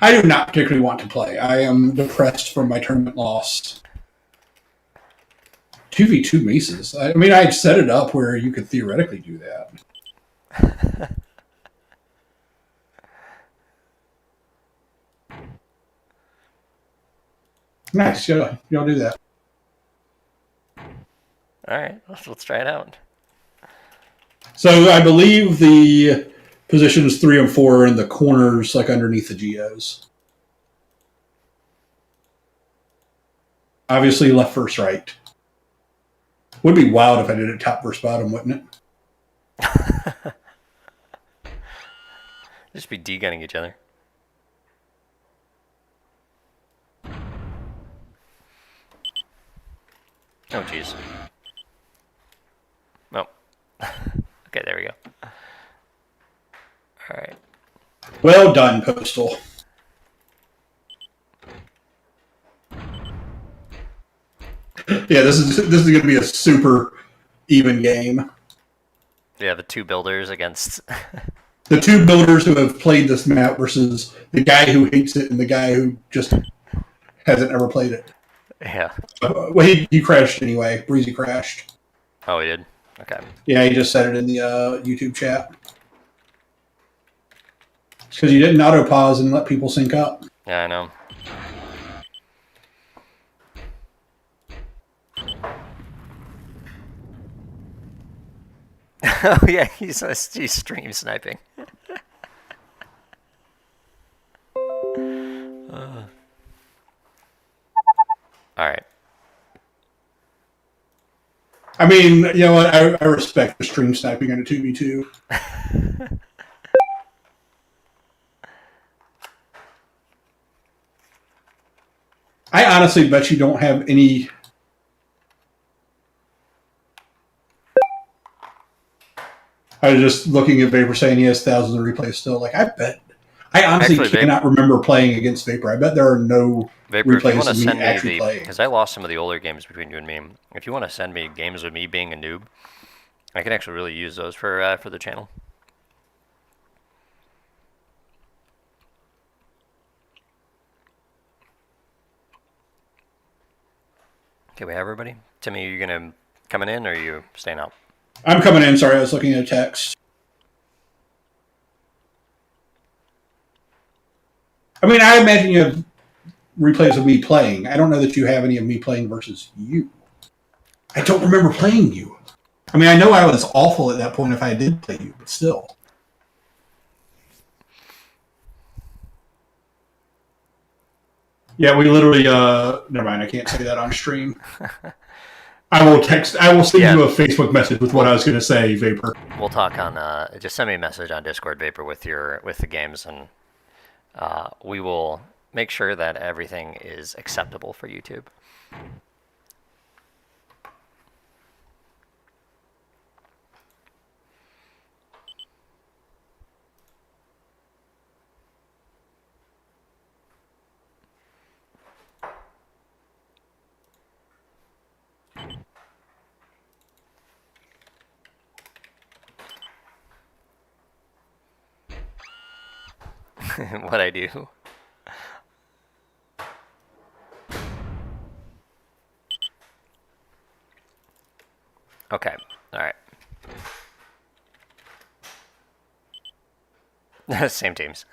Speaker 2: I do not particularly want to play. I am depressed from my tournament loss. 2v2 Maces. I mean, I set it up where you could theoretically do that. Nice. Yeah, y'all do that.
Speaker 1: All right, let's try it out.
Speaker 2: So I believe the positions 3 and 4 are in the corners, like underneath the geos. Obviously, left versus right. Would be wild if I did it top versus bottom, wouldn't it?
Speaker 1: Just be D-gunning each other. Oh, jeez. Oh. Okay, there we go. All right.
Speaker 2: Well done, Postal. Yeah, this is going to be a super even game.
Speaker 1: Yeah, the 2 builders against
Speaker 2: The 2 builders who have played this map versus the guy who hates it and the guy who just hasn't ever played it.
Speaker 1: yeah.
Speaker 2: Well, he crashed anyway. Breezy crashed.
Speaker 1: Oh, he did. Okay.
Speaker 2: Yeah, he just said it in the YouTube chat. It's because you didn't auto pause and let people sync up.
Speaker 1: Yeah, I know. Oh yeah, he's stream sniping. All right.
Speaker 2: I mean, you know what? I respect the stream sniping on a 2v2. I honestly bet you don't have any. I was just looking at Vapor saying he has thousands of replays still. Like, I bet. I honestly
Speaker 1: Actually,
Speaker 2: cannot remember playing against Vapor. I bet there are no
Speaker 1: Vapor, if you want
Speaker 2: replays
Speaker 1: to
Speaker 2: of me
Speaker 1: send me
Speaker 2: actually
Speaker 1: the,
Speaker 2: playing.
Speaker 1: because I lost some of the older games between you and me. If you want to send me games with me being a noob, I can actually really use those for the channel. Okay, we have everybody. Timmy, are you gonna coming in or are you staying out?
Speaker 2: I'm coming in. Sorry, I was looking at a text. I mean, I imagine you have replays of me playing. I don't know that you have any of me playing versus you. I don't remember playing you. I mean, I know I was awful at that point if I did play you, but still. Yeah, we literally. Never mind. I can't say that on stream. I will text. I will send you a Facebook message with what I was going to say, Vapor.
Speaker 1: We'll talk on. Just send me a message on Discord, Vapor, with the games, and we will make sure that everything is acceptable for YouTube. What I do. Okay. All right. Same teams.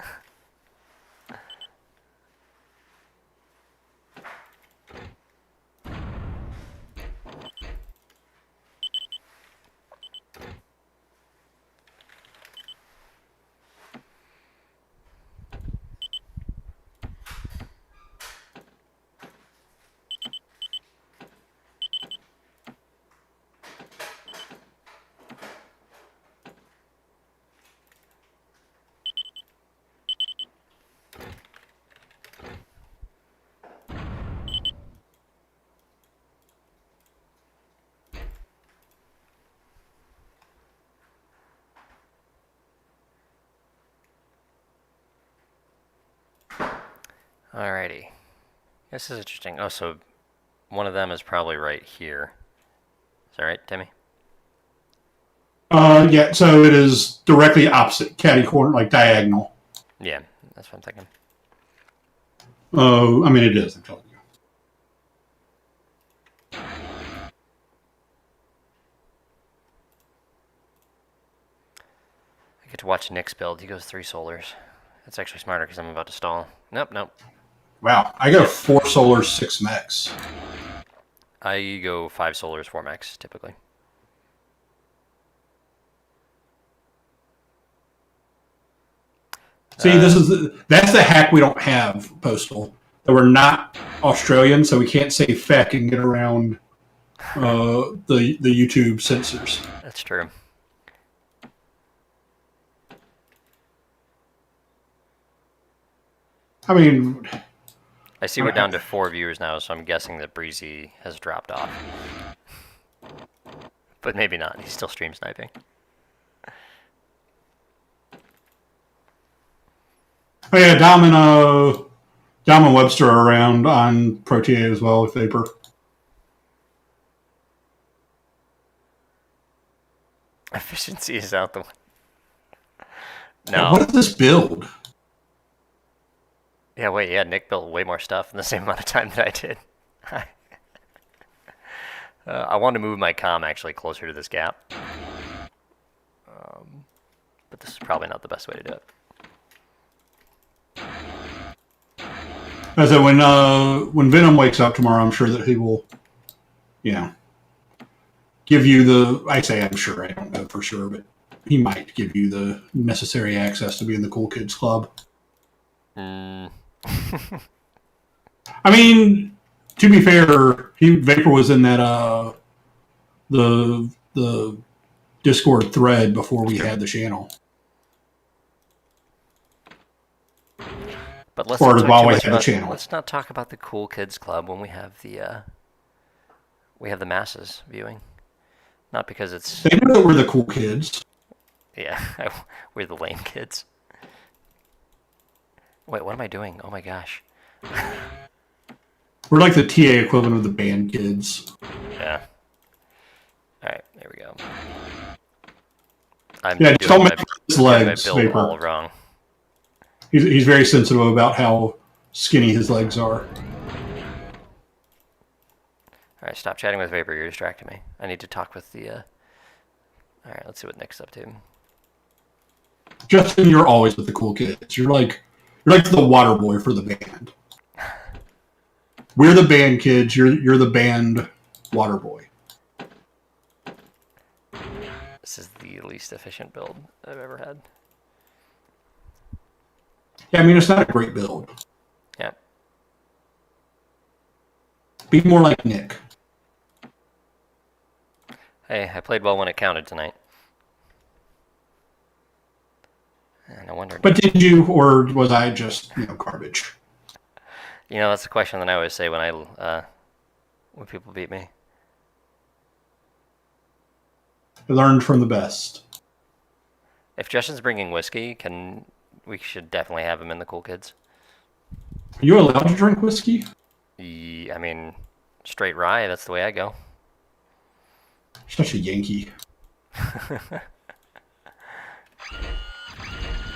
Speaker 1: Alrighty. This is interesting. Oh, so one of them is probably right here. Is that right, Timmy?
Speaker 2: Yeah, so it is directly opposite, catty corner, like diagonal.
Speaker 1: Yeah, that's what I'm thinking.
Speaker 2: I mean, it is, I'm telling you.
Speaker 1: I get to watch Nick's build. He goes 3 solars. That's actually smarter because I'm about to stall. Nope, nope.
Speaker 2: Wow, I go 4 solars, 6 mechs.
Speaker 1: I go 5 solars, 4 mechs, typically.
Speaker 2: See, that's the hack we don't have, Postal. That we're not Australian, so we can't say feck and get around the YouTube censors.
Speaker 1: That's true.
Speaker 2: I mean,
Speaker 1: I see we're down to 4 viewers now, so I'm guessing that Breezy has dropped off. But maybe not. He's still stream sniping.
Speaker 2: oh yeah, Dom and Webster are around on ProTA as well with Vapor.
Speaker 1: Efficiency is out the window. No.
Speaker 2: What is this build?
Speaker 1: Yeah, wait, yeah, Nick built way more stuff in the same amount of time that I did. I wanted to move my comm actually closer to this gap. But this is probably not the best way to do it.
Speaker 2: As when Venom wakes up tomorrow, I'm sure that he will, give you the. I say I'm sure. I don't know for sure, but he might give you the necessary access to be in the Cool Kids Club.
Speaker 1: Mm.
Speaker 2: I mean, to be fair, Vapor was in that the Discord thread before we had the channel.
Speaker 1: But let's
Speaker 2: or
Speaker 1: not
Speaker 2: while
Speaker 1: talk
Speaker 2: we
Speaker 1: too
Speaker 2: had
Speaker 1: much
Speaker 2: the
Speaker 1: about,
Speaker 2: channel.
Speaker 1: let's not talk about the Cool Kids Club when we have the masses viewing. Not because it's
Speaker 2: They know that we're the cool kids.
Speaker 1: yeah, we're the lame kids. Wait, what am I doing? Oh my gosh.
Speaker 2: We're like the TA equivalent of the band kids.
Speaker 1: Yeah. All right, there we go. I'm
Speaker 2: Yeah, just don't make his
Speaker 1: my
Speaker 2: legs,
Speaker 1: build
Speaker 2: Vapor.
Speaker 1: all wrong.
Speaker 2: He's very sensitive about how skinny his legs are.
Speaker 1: Alright, stop chatting with Vapor, you're distracting me. I need to talk with the, Alright, let's see what Nick's up to.
Speaker 2: Justin, you're always with the cool kids. You're like the water boy for the band. We're the band kids. You're the band water boy.
Speaker 1: This is the least efficient build I've ever had.
Speaker 2: Yeah, I mean, it's not a great build.
Speaker 1: Yeah.
Speaker 2: Be more like Nick.
Speaker 1: Hey, I played well when it counted tonight. No wonder.
Speaker 2: But did you, or was I just, garbage?
Speaker 1: You know, that's the question that I always say when when people beat me.
Speaker 2: I learned from the best.
Speaker 1: If Justin's bringing whiskey, we should definitely have him in the Cool Kids.
Speaker 2: Are you allowed to drink whiskey?
Speaker 1: I mean, straight rye, that's the way I go.
Speaker 2: Such a Yankee.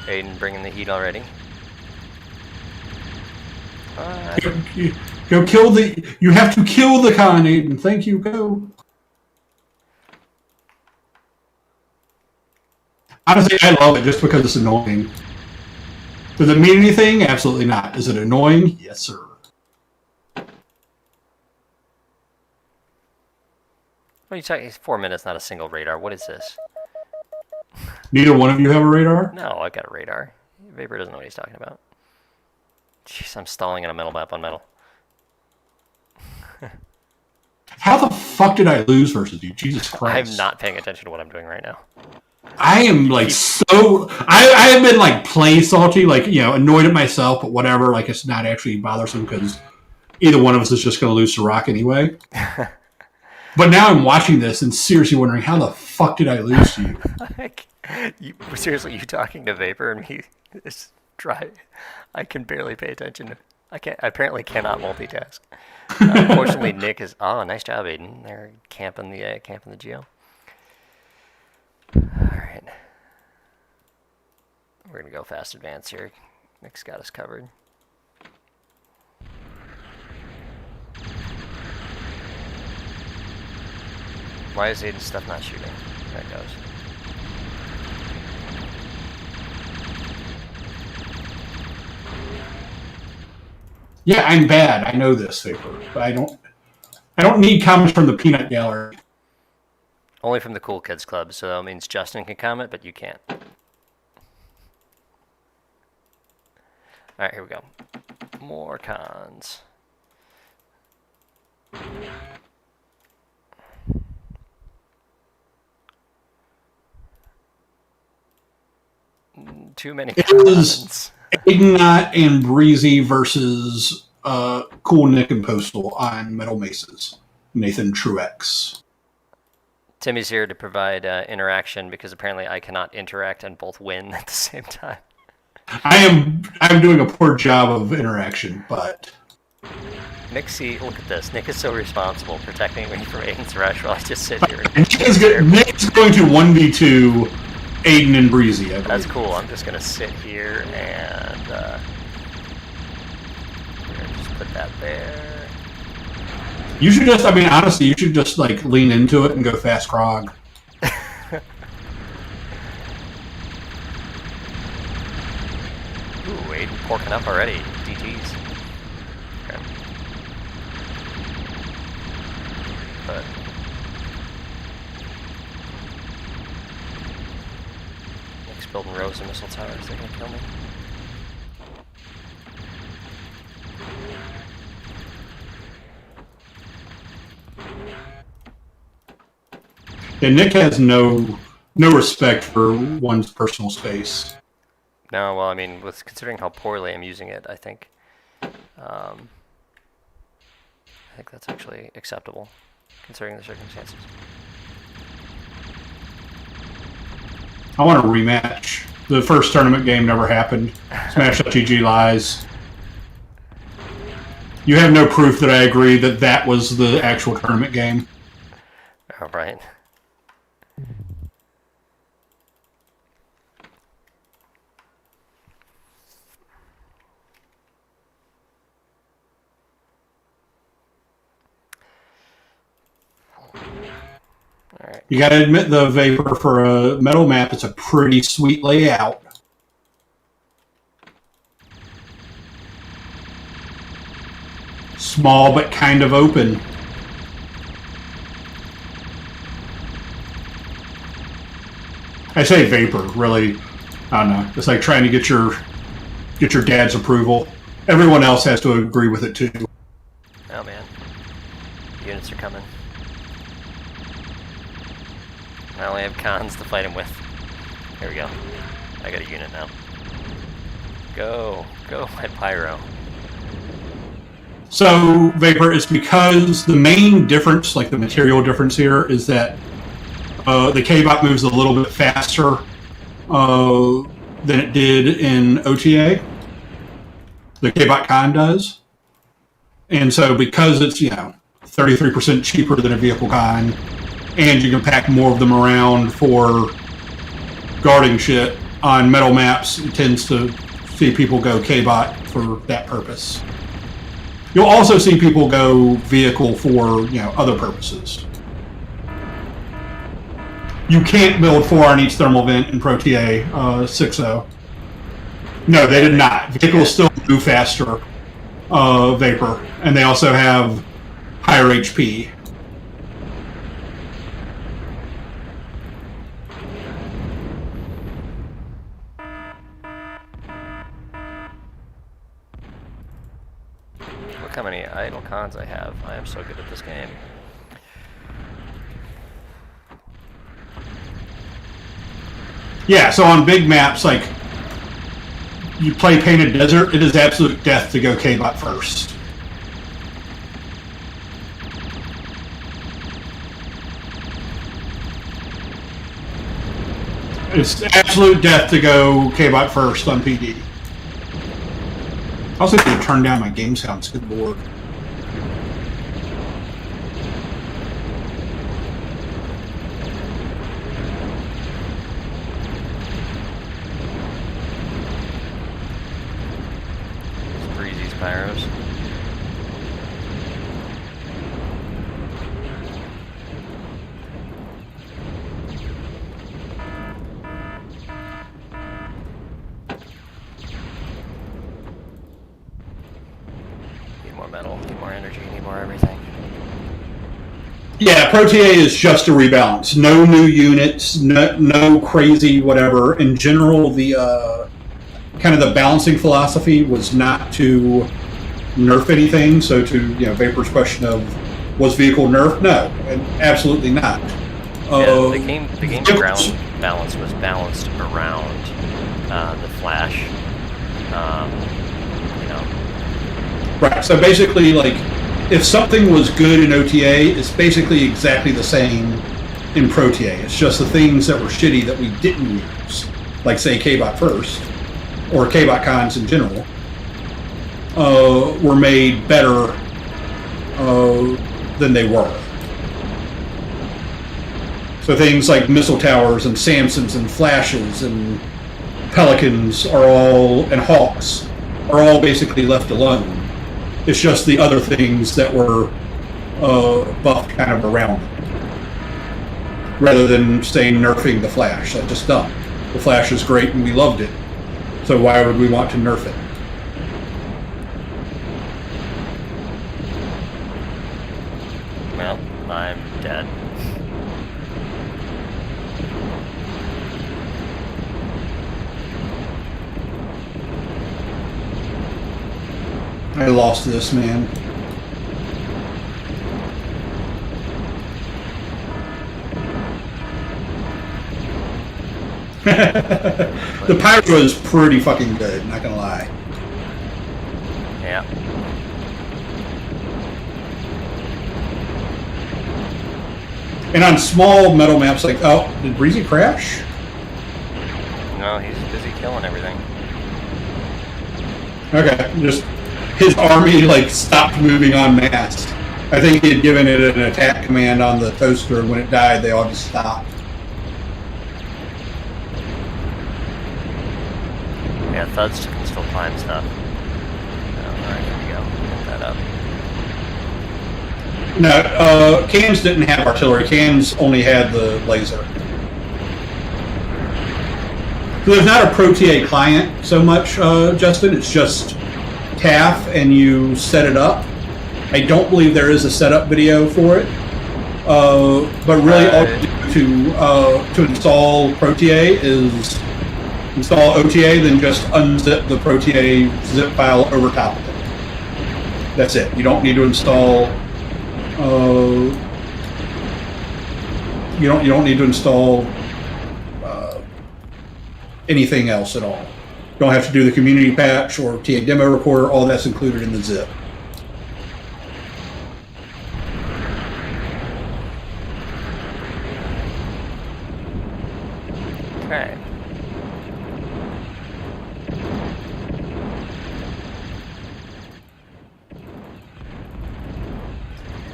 Speaker 1: Aiden bringing the heat already.
Speaker 2: Go kill the. You have to kill the con, Aiden. Thank you. Go. Honestly, I love it just because it's annoying. Does it mean anything? Absolutely not. Is it annoying? Yes, sir.
Speaker 1: What are you talking? It's 4 minutes, not a single radar. What is this?
Speaker 2: Neither one of you have a radar?
Speaker 1: No, I got a radar. Vapor doesn't know what he's talking about. Jeez, I'm stalling in a metal map on metal.
Speaker 2: How the fuck did I lose versus you? Jesus Christ.
Speaker 1: I'm not paying attention to what I'm doing right now.
Speaker 2: I am like so. I have been like play salty, like, annoyed at myself, but whatever. Like, it's not actually bothersome because either one of us is just going to lose to Rock anyway. But now I'm watching this and seriously wondering how the fuck did I lose to you?
Speaker 1: Seriously, you talking to Vapor and me is dry. I can barely pay attention. I apparently cannot multitask. Unfortunately, Nick is. Oh, nice job, Aiden. They're camping the geo. All right, we're gonna go fast advance here. Nick's got us covered. Why is Aiden's stuff not shooting? There it goes.
Speaker 2: Yeah, I'm bad. I know this, Vapor, but I don't need comments from the peanut gallery.
Speaker 1: Only from the Cool Kids Club, so that means Justin can comment, but you can't. Alright, here we go. More cons. Too many
Speaker 2: It
Speaker 1: cons.
Speaker 2: was Ignat and Breezy versus Cool Nick and Postal on Metal Maces. Nathan Truex.
Speaker 1: Timmy's here to provide interaction because apparently I cannot interact and both win at the same time.
Speaker 2: I'm doing a poor job of interaction, but
Speaker 1: Nick, see, look at this. Nick is so responsible protecting me from Aiden's rush while I just sit here.
Speaker 2: Nick's going to 1v2 Aiden and Breezy. I believe.
Speaker 1: That's cool. I'm just going to sit here and we're going to just put that there.
Speaker 2: You should just, honestly, you should just like lean into it and go fast Krog.
Speaker 1: Ooh, Aiden porking up already. DTs. Okay. But Nick's building rows of missile towers. They're gonna kill me.
Speaker 2: Yeah, Nick has no respect for one's personal space.
Speaker 1: No, well, I mean, with considering how poorly I'm using it, I think that's actually acceptable, considering the circumstances.
Speaker 2: I want a rematch. The first tournament game never happened. Smash LTG lies. You have no proof that I agree that that was the actual tournament game.
Speaker 1: All right. Alright.
Speaker 2: You gotta admit, the Vapor, for a metal map, it's a pretty sweet layout. Small but kind of open. I say Vapor, really. I don't know. It's like trying to get your dad's approval. Everyone else has to agree with it too.
Speaker 1: Oh man. Units are coming. I only have cons to fight him with. Here we go. I got a unit now. Go, my pyro.
Speaker 2: So, Vapor, it's because the main difference, like the material difference here, is that the K-Bot moves a little bit faster than it did in OTA. The K-Bot Con does. And so because it's, 33% cheaper than a vehicle con, and you can pack more of them around for guarding shit on metal maps, it tends to see people go K-Bot for that purpose. You'll also see people go vehicle for, other purposes. You can't build 4 on each thermal vent in ProTA 6.0. No, they did not. Vehicles still move faster, Vapor, and they also have higher HP.
Speaker 1: Look how many idle cons I have. I am so good at this game.
Speaker 2: Yeah, so on big maps, like, you play Painted Desert, it is absolute death to go K-Bot first. It's absolute death to go K-Bot first on PD. also need to turn down my game sounds. Good lord.
Speaker 1: Breezy's pyros. Need more metal, need more energy, need more everything.
Speaker 2: Yeah, ProTA is just a rebalance. No new units, no crazy whatever. In general, the kind of the balancing philosophy was not to nerf anything. So to Vapor's question of was vehicle nerfed? No, absolutely not.
Speaker 1: Yeah, the game balance was balanced around the flash.
Speaker 2: Right. So basically, like, if something was good in OTA, it's basically exactly the same in ProTA. It's just the things that were shitty that we didn't use, like say KBot First or KBot cons in general, were made better than they were. So things like missile towers and Samsons and flashes and Pelicans and Hawks are all basically left alone. It's just the other things that were buffed kind of around it, rather than saying nerfing the Flash. That's just dumb. The Flash is great and we loved it, so why would we want to nerf it?
Speaker 1: Well, I'm dead.
Speaker 2: I lost this, man. The pyro is pretty fucking good, not gonna lie.
Speaker 1: Yeah.
Speaker 2: And on small metal maps like, oh, did Breezy crash?
Speaker 1: No, he's busy killing everything.
Speaker 2: Okay, just his army like stopped moving en masse. I think he had given it an attack command on the toaster, and when it died, they all just stopped.
Speaker 1: Yeah, Thuds can still climb stuff. Alright, here we go. Get that up.
Speaker 2: No, cans didn't have artillery. Cans only had the laser. So there's not a ProTA client so much, Justin. It's just TAF, and you set it up. I don't believe there is a setup video for it. But really, all you do to install ProTA is install OTA, then just unzip the ProTA zip file over top of it. That's it. You don't need to install. You don't need to install anything else at all. You don't have to do the community patch or TA demo recorder. All that's included in the zip.
Speaker 1: Okay.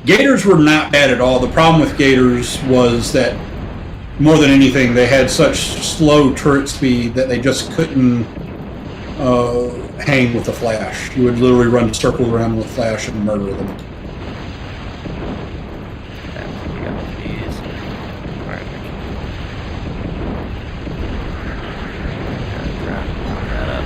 Speaker 2: Gators were not bad at all. The problem with Gators was that, more than anything, they had such slow turret speed that they just couldn't hang with the Flash. You would literally run circles around with Flash and murder them.
Speaker 1: We got these. Alright. Drop that up.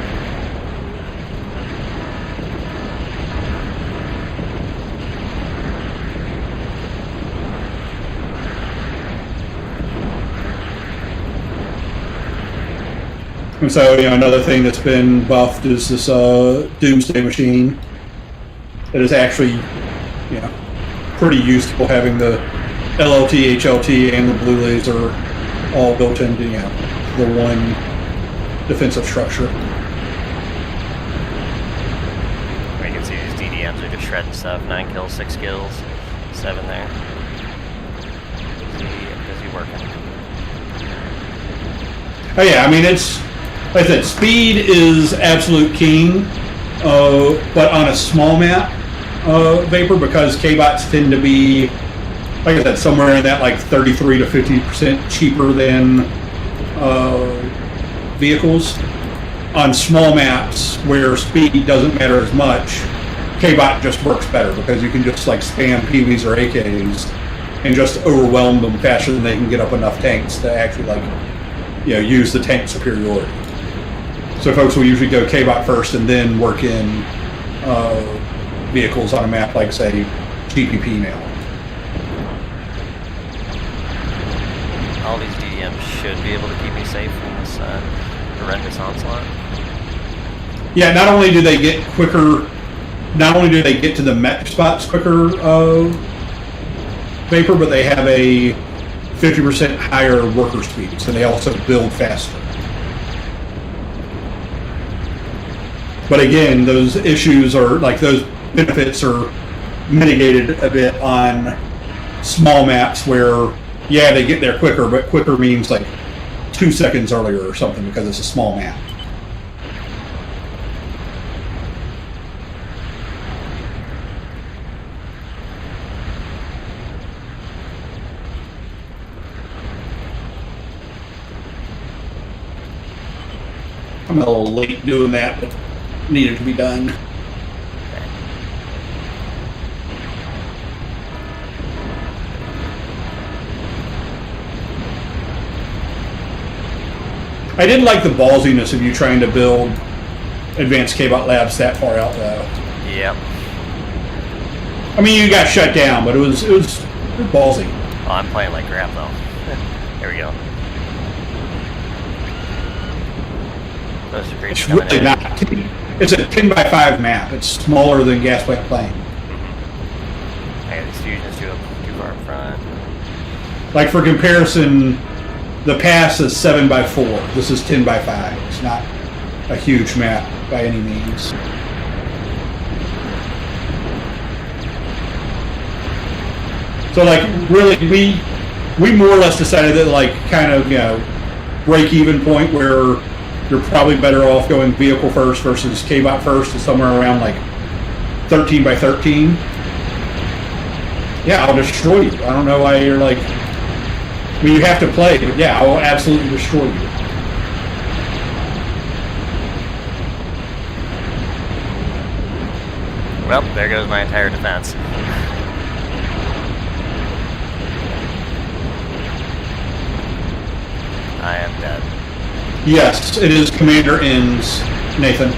Speaker 2: And so, another thing that's been buffed is this Doomsday machine that is actually, pretty useful, having the LLT, HLT, and the blue laser all built into, the one defensive structure.
Speaker 1: You can see these DDMs are just shredding stuff. 9 kills, 6 kills, 7 there. Busy working.
Speaker 2: Oh yeah, I mean, it's, like I said, speed is absolute king. But on a small map, Vapor, because K-bots tend to be, like I said, somewhere in that like 33 to 50% cheaper than vehicles. On small maps where speed doesn't matter as much, K-bot just works better because you can just like spam PVs or AKs and just overwhelm them faster than they can get up enough tanks to actually like, use the tank superiority. So folks will usually go K-bot first and then work in vehicles on a map like, say, GPP now.
Speaker 1: All these DDMs should be able to keep me safe from this horrendous onslaught.
Speaker 2: Yeah, not only do they get quicker, not only do they get to the mech spots quicker, Vapor, but they have a 50% higher worker speed, so they also build faster. But again, those issues are, like, those benefits are mitigated a bit on small maps where, yeah, they get there quicker, but quicker means like 2 seconds earlier or something because it's a small map. I'm a little late doing that, but needed to be done. I did like the ballsiness of you trying to build advanced K-bot labs that far out, though.
Speaker 1: Yep.
Speaker 2: I mean, you got shut down, but it was ballsy.
Speaker 1: Oh, I'm playing like crap though. Here we go. Those are great.
Speaker 2: It's really not. It's a 10 by 5 map. It's smaller than Gas Plant Plain.
Speaker 1: I got these fusions too far up front.
Speaker 2: Like, for comparison, the pass is 7 by 4. This is 10 by 5. It's not a huge map by any means. So, like, really, we more or less decided that, like, kind of, break-even point where you're probably better off going vehicle first versus K-bot first is somewhere around, like, 13 by 13. Yeah, I'll destroy you. I don't know why you're, like... I mean, you have to play, but yeah, I will absolutely destroy you.
Speaker 1: Well, there goes my entire defense. I am dead.
Speaker 2: Yes, it is Commander Ends, Nathan.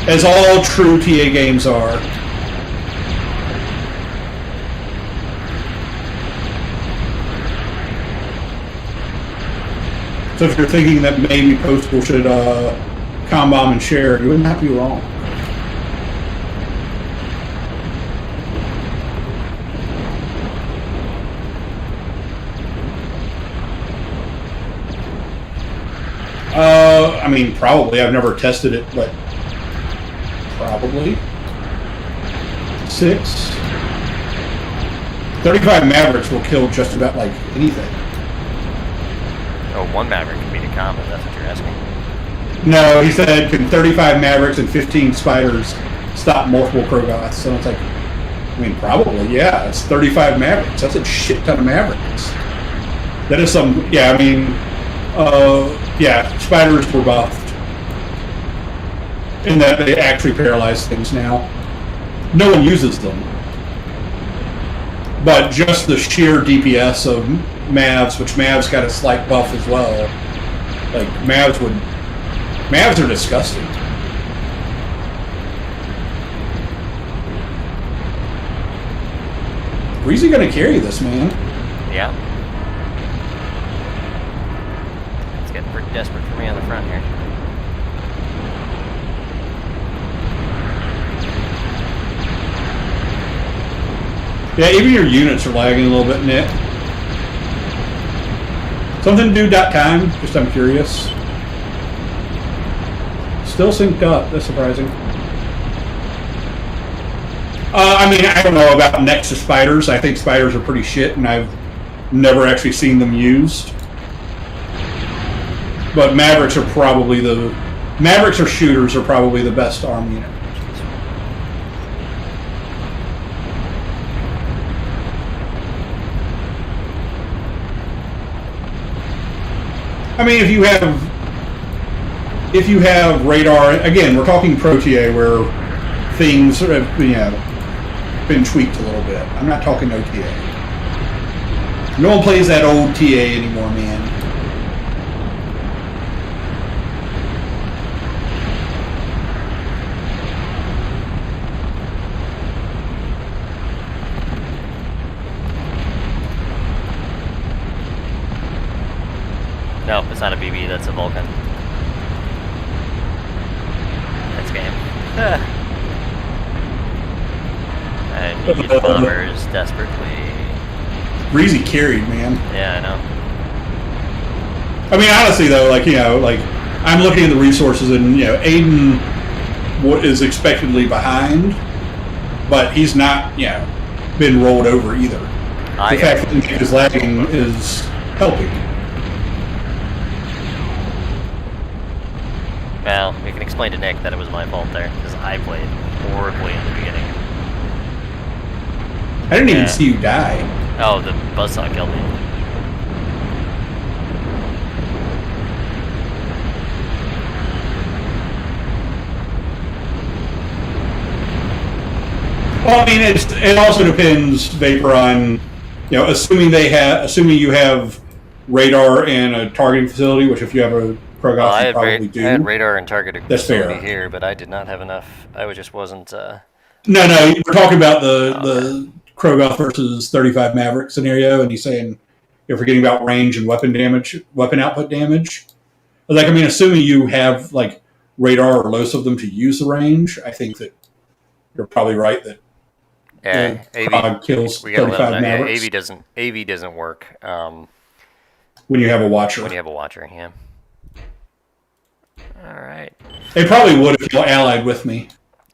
Speaker 2: As all true TA games are. So if you're thinking that maybe Postal should com-bomb and share, you would not be wrong. I mean, probably. I've never tested it, but probably. 6. 35 Mavericks will kill just about, like, anything.
Speaker 1: Oh, one Maverick can beat a combat, that's what you're asking.
Speaker 2: No, he said, can 35 Mavericks and 15 Spiders stop multiple Krogoths? So it's like, I mean, probably, yeah. It's 35 Mavericks. That's a shit ton of Mavericks. That is some, yeah, I mean... yeah, Spiders were buffed. In that they actually paralyze things now. No one uses them. But just the sheer DPS of Mavs, which Mavs got a slight buff as well. Like, Mavs are disgusting. Breezy gonna carry this, man.
Speaker 1: Yeah. Getting pretty desperate for me on the front here.
Speaker 2: Yeah, even your units are lagging a little bit, Nick. Something to do .time, just I'm curious. Still synced up, that's surprising. I mean, I don't know about Nexus Spiders. I think Spiders are pretty shit, and I've never actually seen them used. But Mavericks are probably the Mavericks or shooters are probably the best arm unit. I mean, if you have radar, again, we're talking ProTA where things sort of, been tweaked a little bit. I'm not talking OTA. No one plays that old TA anymore, man.
Speaker 1: No, it's not a BB, that's a Vulcan. That's game. And you need bombers desperately.
Speaker 2: Breezy carried, man.
Speaker 1: Yeah, I know.
Speaker 2: I mean, honestly, though, I'm looking at the resources, and Aiden is expectedly behind, but he's not, been rolled over either. The fact that Nick is lagging is helping.
Speaker 1: Well, we can explain to Nick that it was my fault there, because I played horribly in the beginning.
Speaker 2: I didn't even see you die.
Speaker 1: Oh, the buzzsaw killed me.
Speaker 2: Well, I mean, it also depends, Vapor, on assuming you have radar and a targeting facility, which if you have a Krogoth, you probably do.
Speaker 1: I had radar and targeting
Speaker 2: That's
Speaker 1: facility
Speaker 2: fair.
Speaker 1: here, but I did not have enough. I just wasn't.
Speaker 2: No, we're talking about the Krogoth versus 35 Maverick scenario, and he's saying you're forgetting about range and weapon output damage. Like, I mean, assuming you have radar or most of them to use the range, I think that you're probably right that
Speaker 1: AV
Speaker 2: kills 35 Mavericks.
Speaker 1: AV doesn't work.
Speaker 2: When you have a watcher.
Speaker 1: When you have a watcher, yeah. All right.
Speaker 2: They probably would if you allied with me.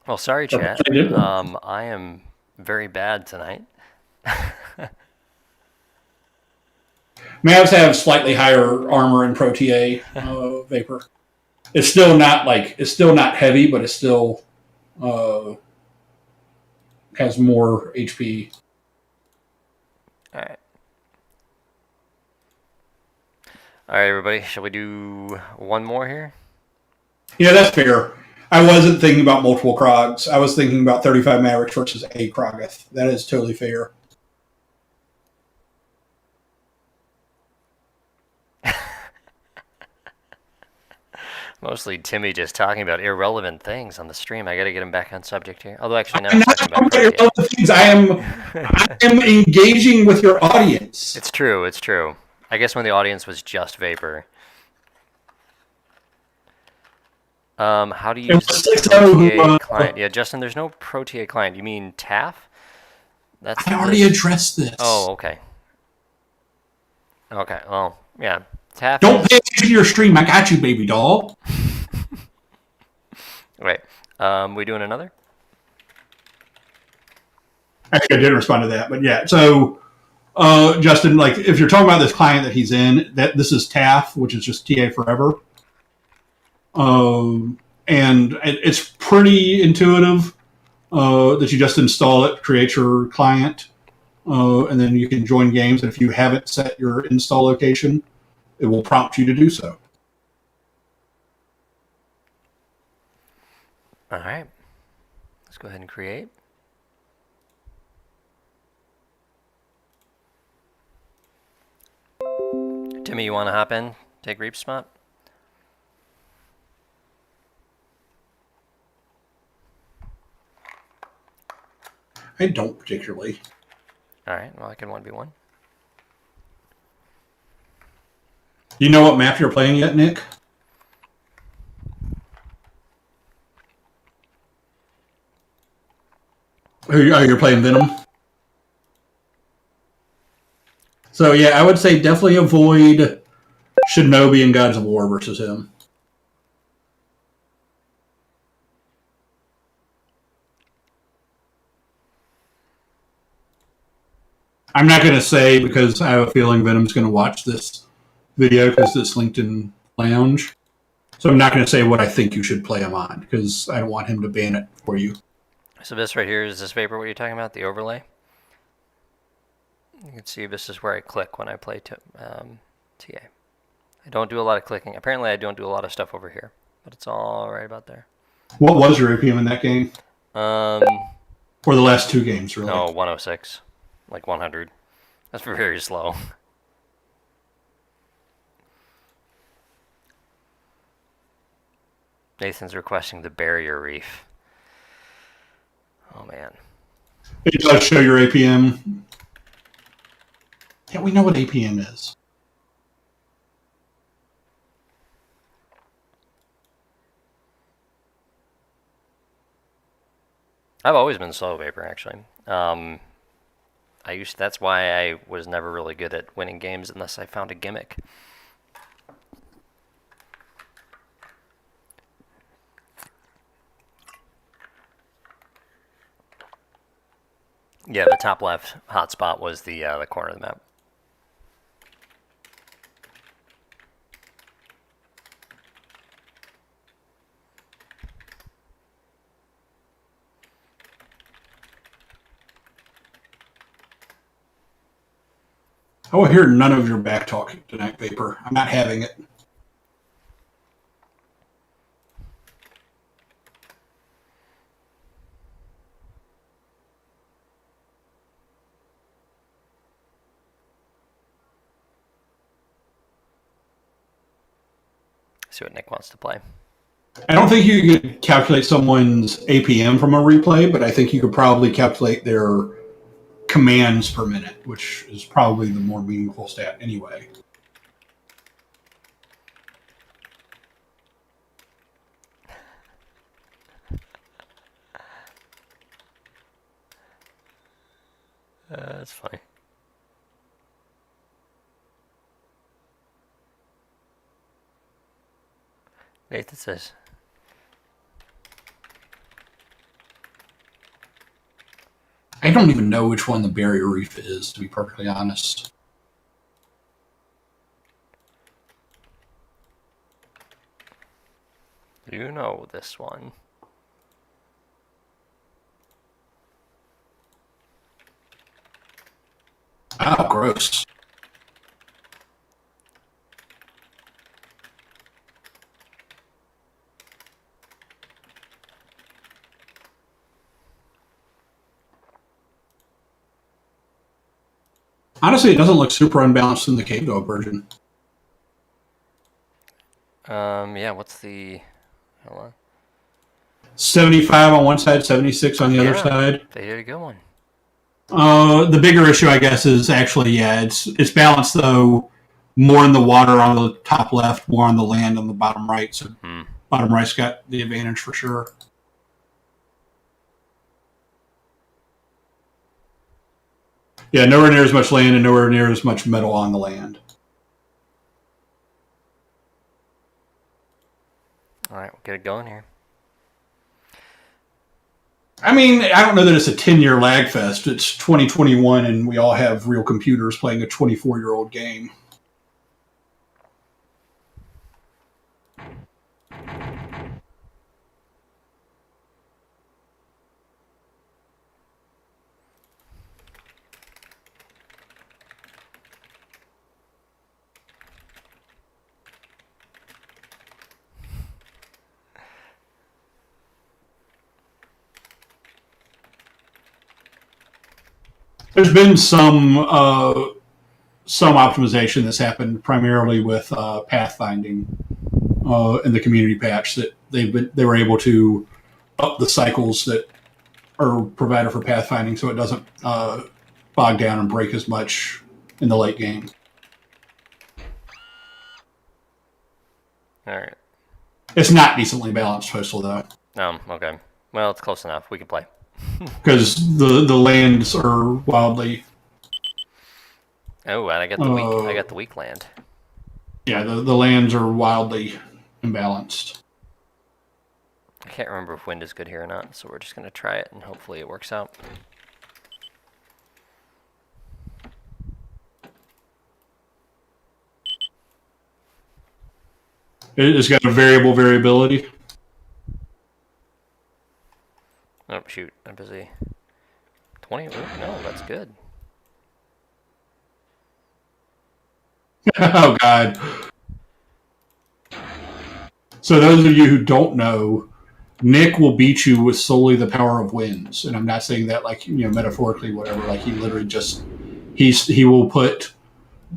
Speaker 1: Well, sorry, chat. I am very bad tonight.
Speaker 2: Mavs have slightly higher armor in ProTA Vapor. It's still not heavy, but it still has more HP.
Speaker 1: All right. All right, everybody. Shall we do one more here?
Speaker 2: Yeah, that's fair. I wasn't thinking about multiple Krogs. I was thinking about 35 Mavericks versus a Krogoth. That is totally fair.
Speaker 1: Mostly Timmy just talking about irrelevant things on the stream. I got to get him back on subject here. Although actually, now I'm not talking about irrelevant
Speaker 2: things. I am engaging with your audience.
Speaker 1: It's true. It's true. I guess when the audience was just Vapor. How do you use the ProTA client? Yeah, Justin, there's no ProTA client. You mean TAF?
Speaker 2: I already addressed this.
Speaker 1: Oh, okay. Okay, well, yeah. TAF.
Speaker 2: Don't pay attention to your stream. I got you, baby doll.
Speaker 1: Wait, we doing another?
Speaker 2: Actually, I didn't respond to that, but yeah. So, Justin, if you're talking about this client that he's in, this is TAF, which is just TA Forever. And it's pretty intuitive that you just install it, create your client, and then you can join games. And if you haven't set your install location, it will prompt you to do so.
Speaker 1: All right. Let's go ahead and create. Timmy, you want to hop in? Take Reap's spot?
Speaker 2: I don't particularly.
Speaker 1: All right. Well, I can 1v1.
Speaker 2: You know what map you're playing yet, Nick? Oh, you're playing Venom? So, yeah, I would say definitely avoid Shinobi and Gods of War versus him. I'm not going to say because I have a feeling Venom's going to watch this video because it's linked in Lounge. So I'm not going to say what I think you should play him on because I don't want him to ban it for you.
Speaker 1: So this right here, is this paper what you're talking about, the overlay? You can see this is where I click when I play TA. I don't do a lot of clicking. Apparently I don't do a lot of stuff over here, but it's all right about there.
Speaker 2: What was your APM in that game?
Speaker 1: Um,
Speaker 2: Or the last two games, really?
Speaker 1: no, 106, like 100. That's very slow. Nathan's requesting the barrier reef. Oh man.
Speaker 2: It does show your APM. Yeah, we know what APM is.
Speaker 1: I've always been slow vapor, actually. That's why I was never really good at winning games unless I found a gimmick. Yeah, the top left hotspot was the corner of the map.
Speaker 2: I will hear none of your back talk tonight, Vapor. I'm not having it.
Speaker 1: See what Nick wants to play.
Speaker 2: I don't think you could calculate someone's APM from a replay, but I think you could probably calculate their commands per minute, which is probably the more meaningful stat anyway.
Speaker 1: That's funny. Nathan says,
Speaker 2: I don't even know which one the barrier reef is, to be perfectly honest.
Speaker 1: you know this one.
Speaker 2: Oh, gross. Honestly, it doesn't look super unbalanced in the Kango version.
Speaker 1: Yeah, what's the... Hold on.
Speaker 2: 75 on one side, 76 on the other side.
Speaker 1: They did a good one.
Speaker 2: The bigger issue, I guess, is actually, yeah, it's balanced, though, more in the water on the top left, more on the land on the bottom right. So bottom right's got the advantage for sure. Yeah, nowhere near as much land and nowhere near as much metal on the land.
Speaker 1: All right, we'll get it going here.
Speaker 2: I mean, I don't know that it's a 10-year lag fest. It's 2021, and we all have real computers playing a 24-year-old game. There's been some optimization that's happened primarily with pathfinding in the community patch that they were able to up the cycles that are provided for pathfinding so it doesn't bog down and break as much in the late game.
Speaker 1: All right.
Speaker 2: It's not decently balanced postal though.
Speaker 1: Okay. Well, it's close enough. We can play.
Speaker 2: Because the lands are wildly.
Speaker 1: Oh, and I got the weak land.
Speaker 2: Yeah, the lands are wildly imbalanced.
Speaker 1: I can't remember if wind is good here or not, so we're just gonna try it and hopefully it works out.
Speaker 2: It's got a variable variability.
Speaker 1: Oh, shoot. I'm busy. 20? Ooh, no, that's good.
Speaker 2: Oh, God. So those of you who don't know, Nick will beat you with solely the power of winds. And I'm not saying that like, metaphorically, whatever. Like he literally just, he will put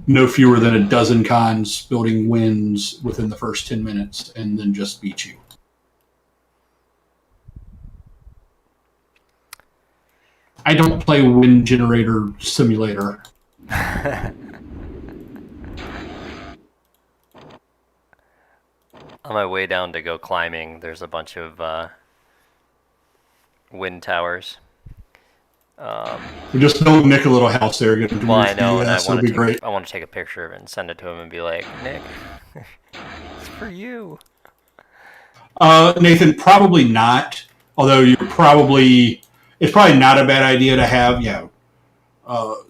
Speaker 2: no fewer than a dozen cons building wins within the first 10 minutes and then just beat you. I don't play wind generator simulator.
Speaker 1: On my way down to go climbing, there's a bunch of wind towers.
Speaker 2: We just build Nick a little house there. Get him to
Speaker 1: Well,
Speaker 2: move
Speaker 1: I
Speaker 2: to the
Speaker 1: know, and
Speaker 2: US. It'll be great.
Speaker 1: I want to take a picture of it and send it to him and be like, Nick, it's for you.
Speaker 2: Nathan, probably not. Although it's probably not a bad idea to have,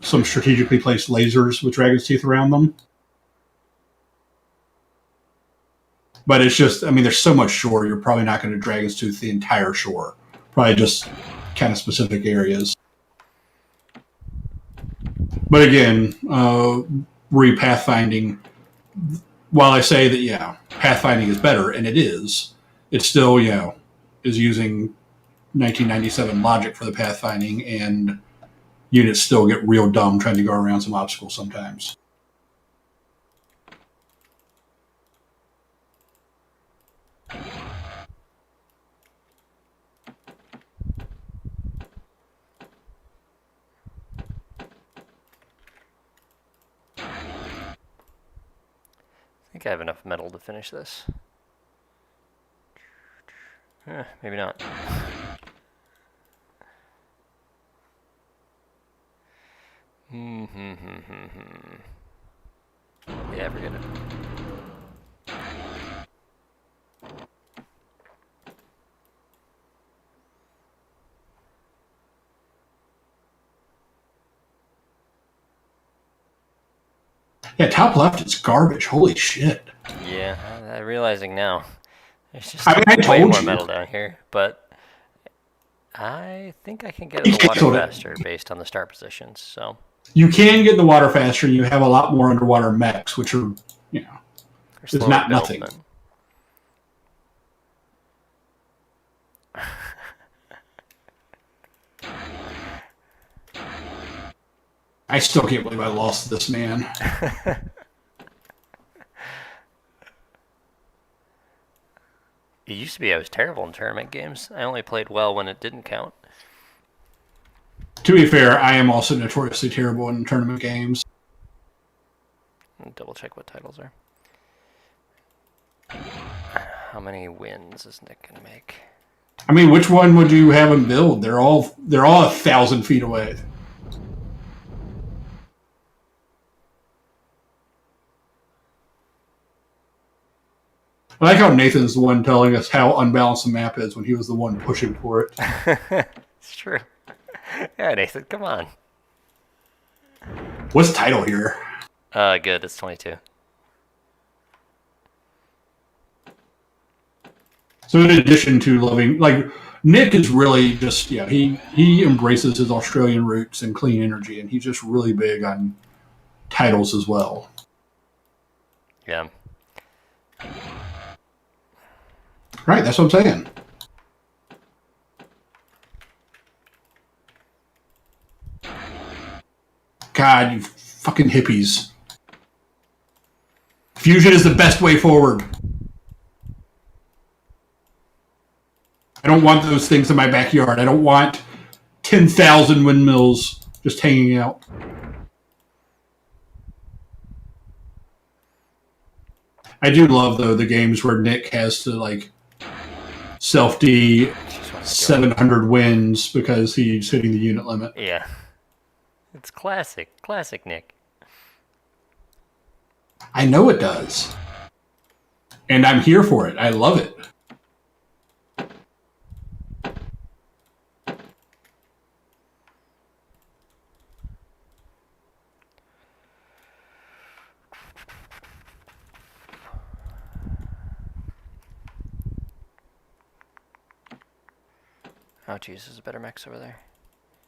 Speaker 2: some strategically placed lasers with dragon's teeth around them. But it's just, there's so much shore. You're probably not going to dragon's tooth the entire shore. Probably just kind of specific areas. But again, re-pathfinding, while I say that, pathfinding is better, and it is, it still, is using 1997 logic for the pathfinding, and units still get real dumb trying to go around some obstacles sometimes.
Speaker 1: I think I have enough metal to finish this. Maybe not. Yeah, forget it.
Speaker 2: Yeah, top left is garbage. Holy shit.
Speaker 1: Yeah, I'm realizing now. There's just
Speaker 2: I
Speaker 1: way
Speaker 2: told
Speaker 1: more
Speaker 2: you.
Speaker 1: metal down here, but I think I can get
Speaker 2: You
Speaker 1: in the water
Speaker 2: canceled it.
Speaker 1: faster based on the start positions, so.
Speaker 2: You can get in the water faster, and you have a lot more underwater mechs, which are,
Speaker 1: Or
Speaker 2: is not nothing.
Speaker 1: but
Speaker 2: I still can't believe I lost this man.
Speaker 1: it used to be I was terrible in tournament games. I only played well when it didn't count.
Speaker 2: To be fair, I am also notoriously terrible in tournament games.
Speaker 1: Double check what titles are. How many wins is Nick gonna make?
Speaker 2: Which one would you have him build? They're all 1,000 feet away. I like how Nathan's the one telling us how unbalanced the map is when he was the one pushing for it.
Speaker 1: It's true. Yeah, Nathan, come on.
Speaker 2: What's title here?
Speaker 1: Good. It's 22.
Speaker 2: So in addition to loving, Nick is really just, he embraces his Australian roots and clean energy, and he's just really big on titles as well.
Speaker 1: Yeah.
Speaker 2: Right, that's what I'm saying. God, you fucking hippies. Fusion is the best way forward. I don't want those things in my backyard. I don't want 10,000 windmills just hanging out. I do love, though, the games where Nick has to, self-D 700 wins because he's hitting the unit limit.
Speaker 1: Yeah. It's classic. Classic Nick.
Speaker 2: I know it does. And I'm here for it. I love it.
Speaker 1: Oh, jeez, there's a better mechs over there.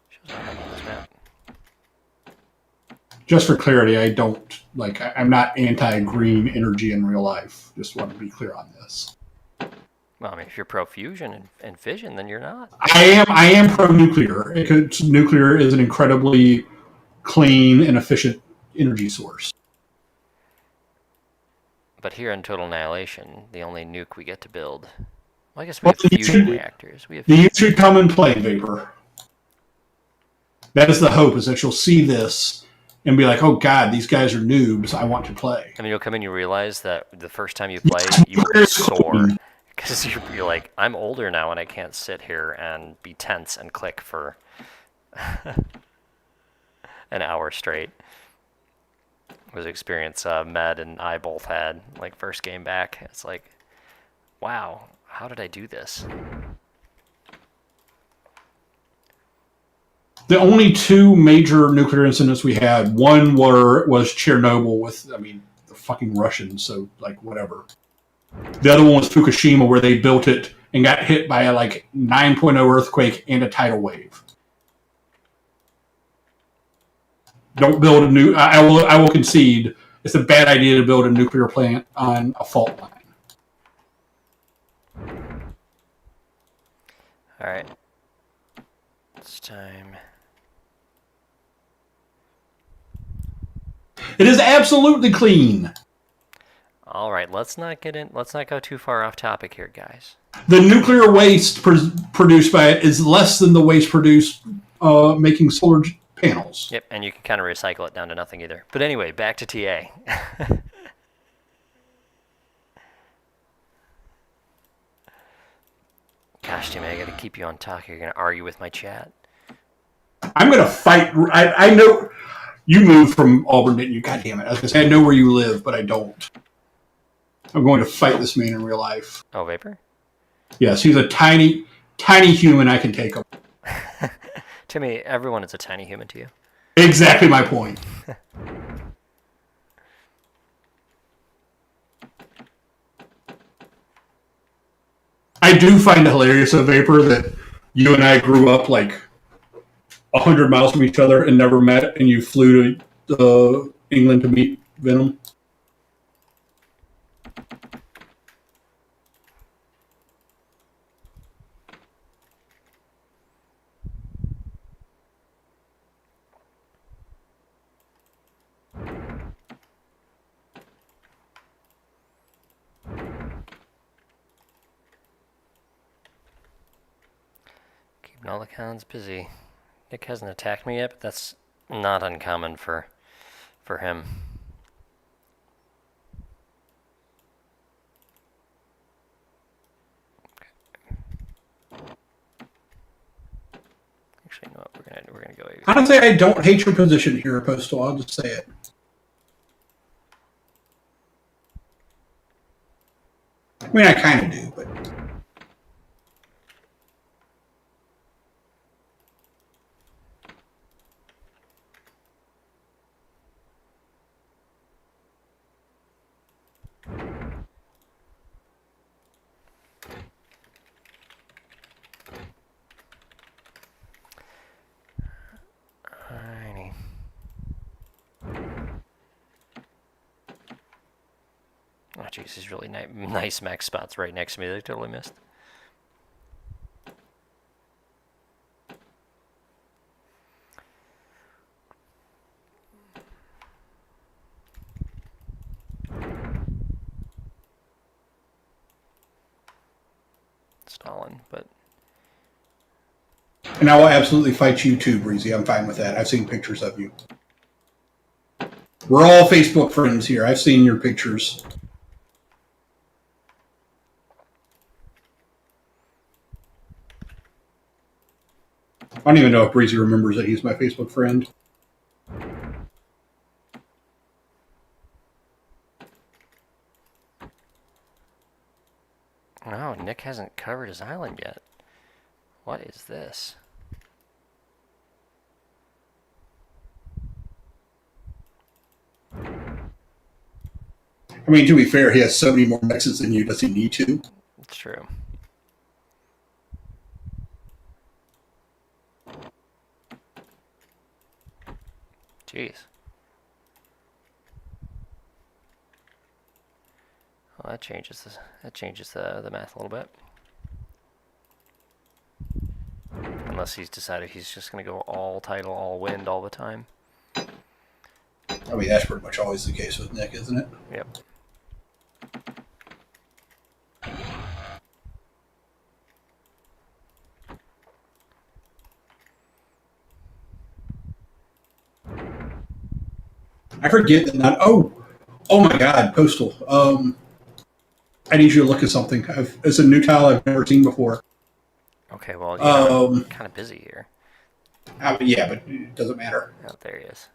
Speaker 1: Shows up on this map.
Speaker 2: Just for clarity, I don't like. I'm not anti-green energy in real life. Just want to be clear on this.
Speaker 1: Well, I mean, if you're pro fusion and fission, then you're not.
Speaker 2: I am pro-nuclear. Nuclear is an incredibly clean and efficient energy source.
Speaker 1: But here in Total Annihilation, the only nuke we get to build. Well, I guess we have fusion reactors. We have.
Speaker 2: The use should come in play, Vapor. That is the hope, is that you'll see this and be like, oh god, these guys are noobs, I want to play.
Speaker 1: I mean, you'll come in, you realize that the first time you play, you will be sore. Because you're like, I'm older now and I can't sit here and be tense and click for an hour straight. It was an experience Med and I both had, like, first game back. It's like, wow, how did I do this?
Speaker 2: The only two major nuclear incidents we had, one was Chernobyl with, I mean, the fucking Russians, so, like, whatever. The other one was Fukushima, where they built it and got hit by a, like, 9.0 earthquake and a tidal wave. Don't build a new... I will concede, it's a bad idea to build a nuclear plant on a fault line.
Speaker 1: Alright. It's time.
Speaker 2: It is absolutely clean.
Speaker 1: All right, let's not go too far off topic here, guys.
Speaker 2: The nuclear waste produced by it is less than the waste produced making solar panels.
Speaker 1: Yep, and you can kind of recycle it down to nothing either. But anyway, back to TA. Gosh, Timmy, I gotta keep you on talk. You're gonna argue with my chat.
Speaker 2: I'm gonna fight. I know you moved from Auburn, didn't you? God damn it! I was gonna say I know where you live, but I don't. I'm going to fight this man in real life.
Speaker 1: Oh, Vapor?
Speaker 2: Yes, he's a tiny, tiny human. I can take him.
Speaker 1: Timmy, everyone is a tiny human to you.
Speaker 2: Exactly my point. I do find it hilarious, though, Vapor, that you and I grew up like 100 miles from each other and never met, and you flew to England to meet Venom.
Speaker 1: Keeping all the cons busy. Nick hasn't attacked me yet, but that's not uncommon for him. Actually, you know what? We're gonna go.
Speaker 2: Honestly, I don't hate your position here, Postal. I'll just say it. I mean, I kind of do, but.
Speaker 1: Alrighty. Oh, jeez, these really nice max spots right next to me that I totally missed. Stalin, but...
Speaker 2: And I will absolutely fight you too, Breezy. I'm fine with that. I've seen pictures of you. We're all Facebook friends here. I've seen your pictures. I don't even know if Breezy remembers that he's my Facebook friend.
Speaker 1: No, Nick hasn't covered his island yet. What is this?
Speaker 2: I mean, to be fair, he has so many more mexes than you. Does he need to?
Speaker 1: It's true. Jeez. Well, that changes the math a little bit. Unless he's decided he's just going to go all title, all wind all the time.
Speaker 2: I mean, that's pretty much always the case with Nick, isn't it?
Speaker 1: Yep.
Speaker 2: I forget that not. Oh my God, Postal. I need you to look at something. It's a new tile I've never seen before.
Speaker 1: Okay, well, I'm kind of busy here.
Speaker 2: Yeah, but it doesn't matter.
Speaker 1: Oh, there he is.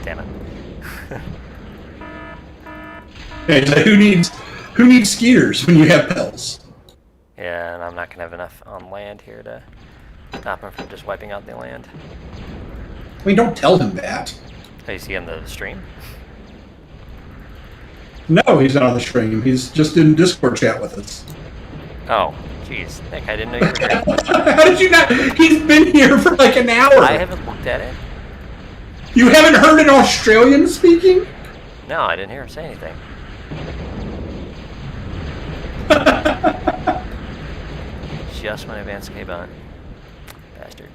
Speaker 1: Damn it.
Speaker 2: Hey, so who needs skeeters when you have pills?
Speaker 1: Yeah, and I'm not going to have enough on land here to stop him from just wiping out the land.
Speaker 2: I mean, don't tell him that.
Speaker 1: Oh, is he on the stream?
Speaker 2: No, he's not on the stream. He's just in Discord chat with us.
Speaker 1: Oh, jeez. Nick, I didn't know you were here.
Speaker 2: How did you not? He's been here for like an hour.
Speaker 1: I haven't looked at it.
Speaker 2: You haven't heard an Australian speaking?
Speaker 1: No, I didn't hear him say anything. Just when I advanced K-Bot. Bastard.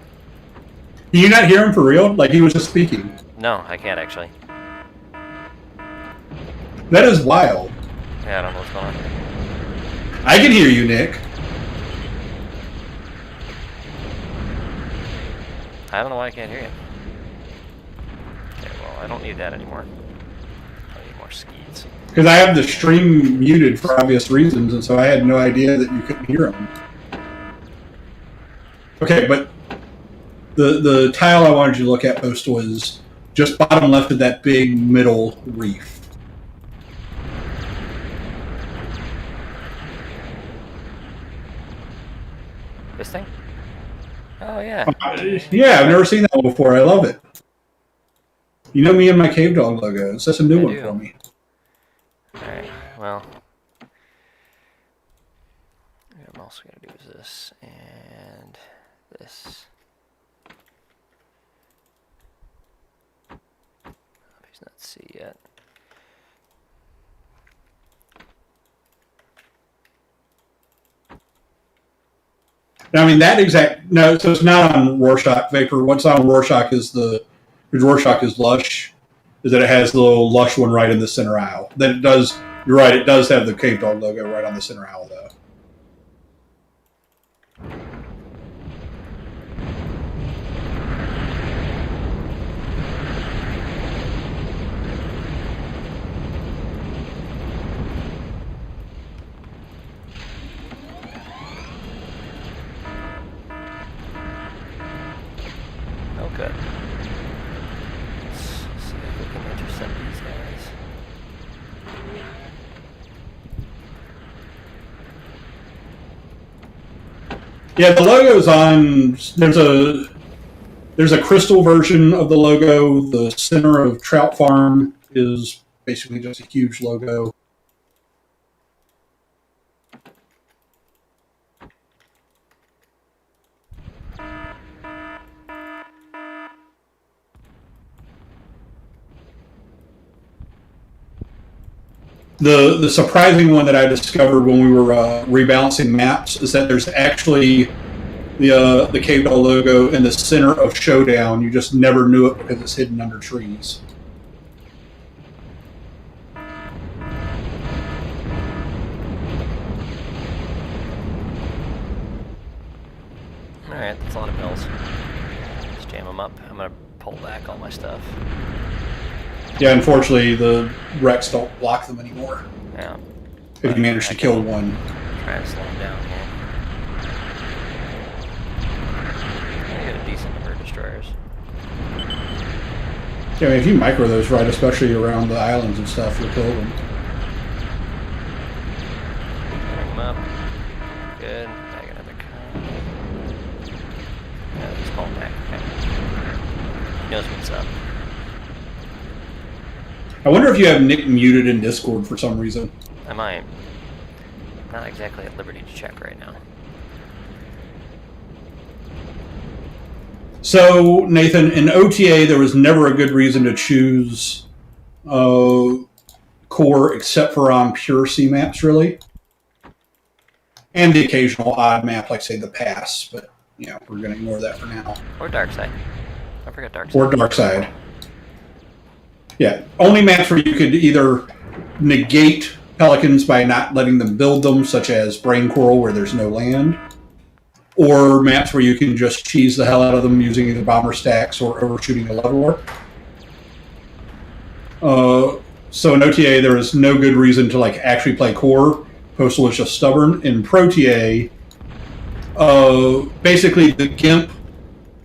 Speaker 2: Can you not hear him for real? Like he was just speaking.
Speaker 1: No, I can't actually.
Speaker 2: That is wild.
Speaker 1: Yeah, I don't know what's going on.
Speaker 2: I can hear you, Nick.
Speaker 1: I don't know why I can't hear you. Okay, well, I don't need that anymore. I need more skeets.
Speaker 2: Because I have the stream muted for obvious reasons, and so I had no idea that you couldn't hear him. Okay, but the tile I wanted you to look at, Post, was just bottom left of that big middle reef.
Speaker 1: This thing? Oh, yeah.
Speaker 2: Yeah, I've never seen that one before. I love it. You know me and my Cave Dog logos. That's a new one for me.
Speaker 1: Alright, well. What I'm also going to do is this and this. He's not C yet.
Speaker 2: I mean, that exact... No, so it's not on Rorschach Vapor. What's on Rorschach is Rorschach is Lush, is that it has the little Lush one right in the center aisle. Then it does... You're right, it does have the Cave Dog logo right on the center aisle, though.
Speaker 1: Oh, good. Let's see if we can intercept these guys.
Speaker 2: Yeah, the logo's on... There's a crystal version of the logo. The center of Trout Farm is basically just a huge logo. The surprising one that I discovered when we were rebalancing maps is that there's actually the Cave Dog logo in the center of Showdown. You just never knew it because it's hidden under trees.
Speaker 1: Alright, that's a lot of pills. Just jam them up. I'm going to pull back all my stuff.
Speaker 2: Yeah, unfortunately, the wrecks don't block them anymore.
Speaker 1: Yeah.
Speaker 2: If you manage to kill one.
Speaker 1: Try to slow them down here. I get a decent number of destroyers.
Speaker 2: Yeah, I mean, if you micro those right, especially around the islands and stuff, you'll kill them.
Speaker 1: Bring them up. Good. I got another con. Yeah, just call him back. Okay. He knows what's up.
Speaker 2: I wonder if you have Nick muted in Discord for some reason.
Speaker 1: I might. Not exactly at liberty to check right now.
Speaker 2: So, Nathan, in OTA, there was never a good reason to choose core except for on pure C maps, really. And the occasional odd map, like, say, the Pass. But, we're going to ignore that for now.
Speaker 1: Or Dark Side. Don't forget Dark Side.
Speaker 2: Or Dark Side. Yeah, only maps where you could either negate pelicans by not letting them build them, such as Brain Coral, where there's no land, or maps where you can just cheese the hell out of them using either bomber stacks or overshooting a leveler. So in OTA, there is no good reason to actually play core. Postal is just stubborn. In ProTA, basically the GIMP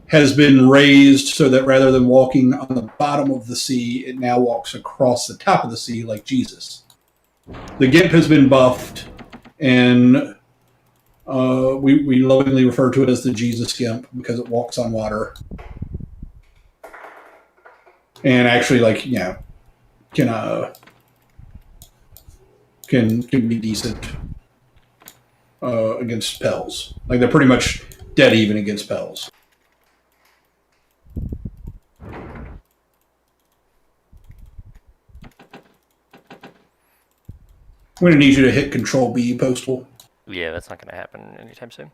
Speaker 2: has been raised so that rather than walking on the bottom of the sea, it now walks across the top of the sea like Jesus. The GIMP has been buffed, and we lovingly refer to it as the Jesus GIMP because it walks on water. And actually, can be decent against Pels. They're pretty much dead even against Pels. I'm going to need you to hit Control B, Postal.
Speaker 1: Yeah, that's not going to happen anytime soon.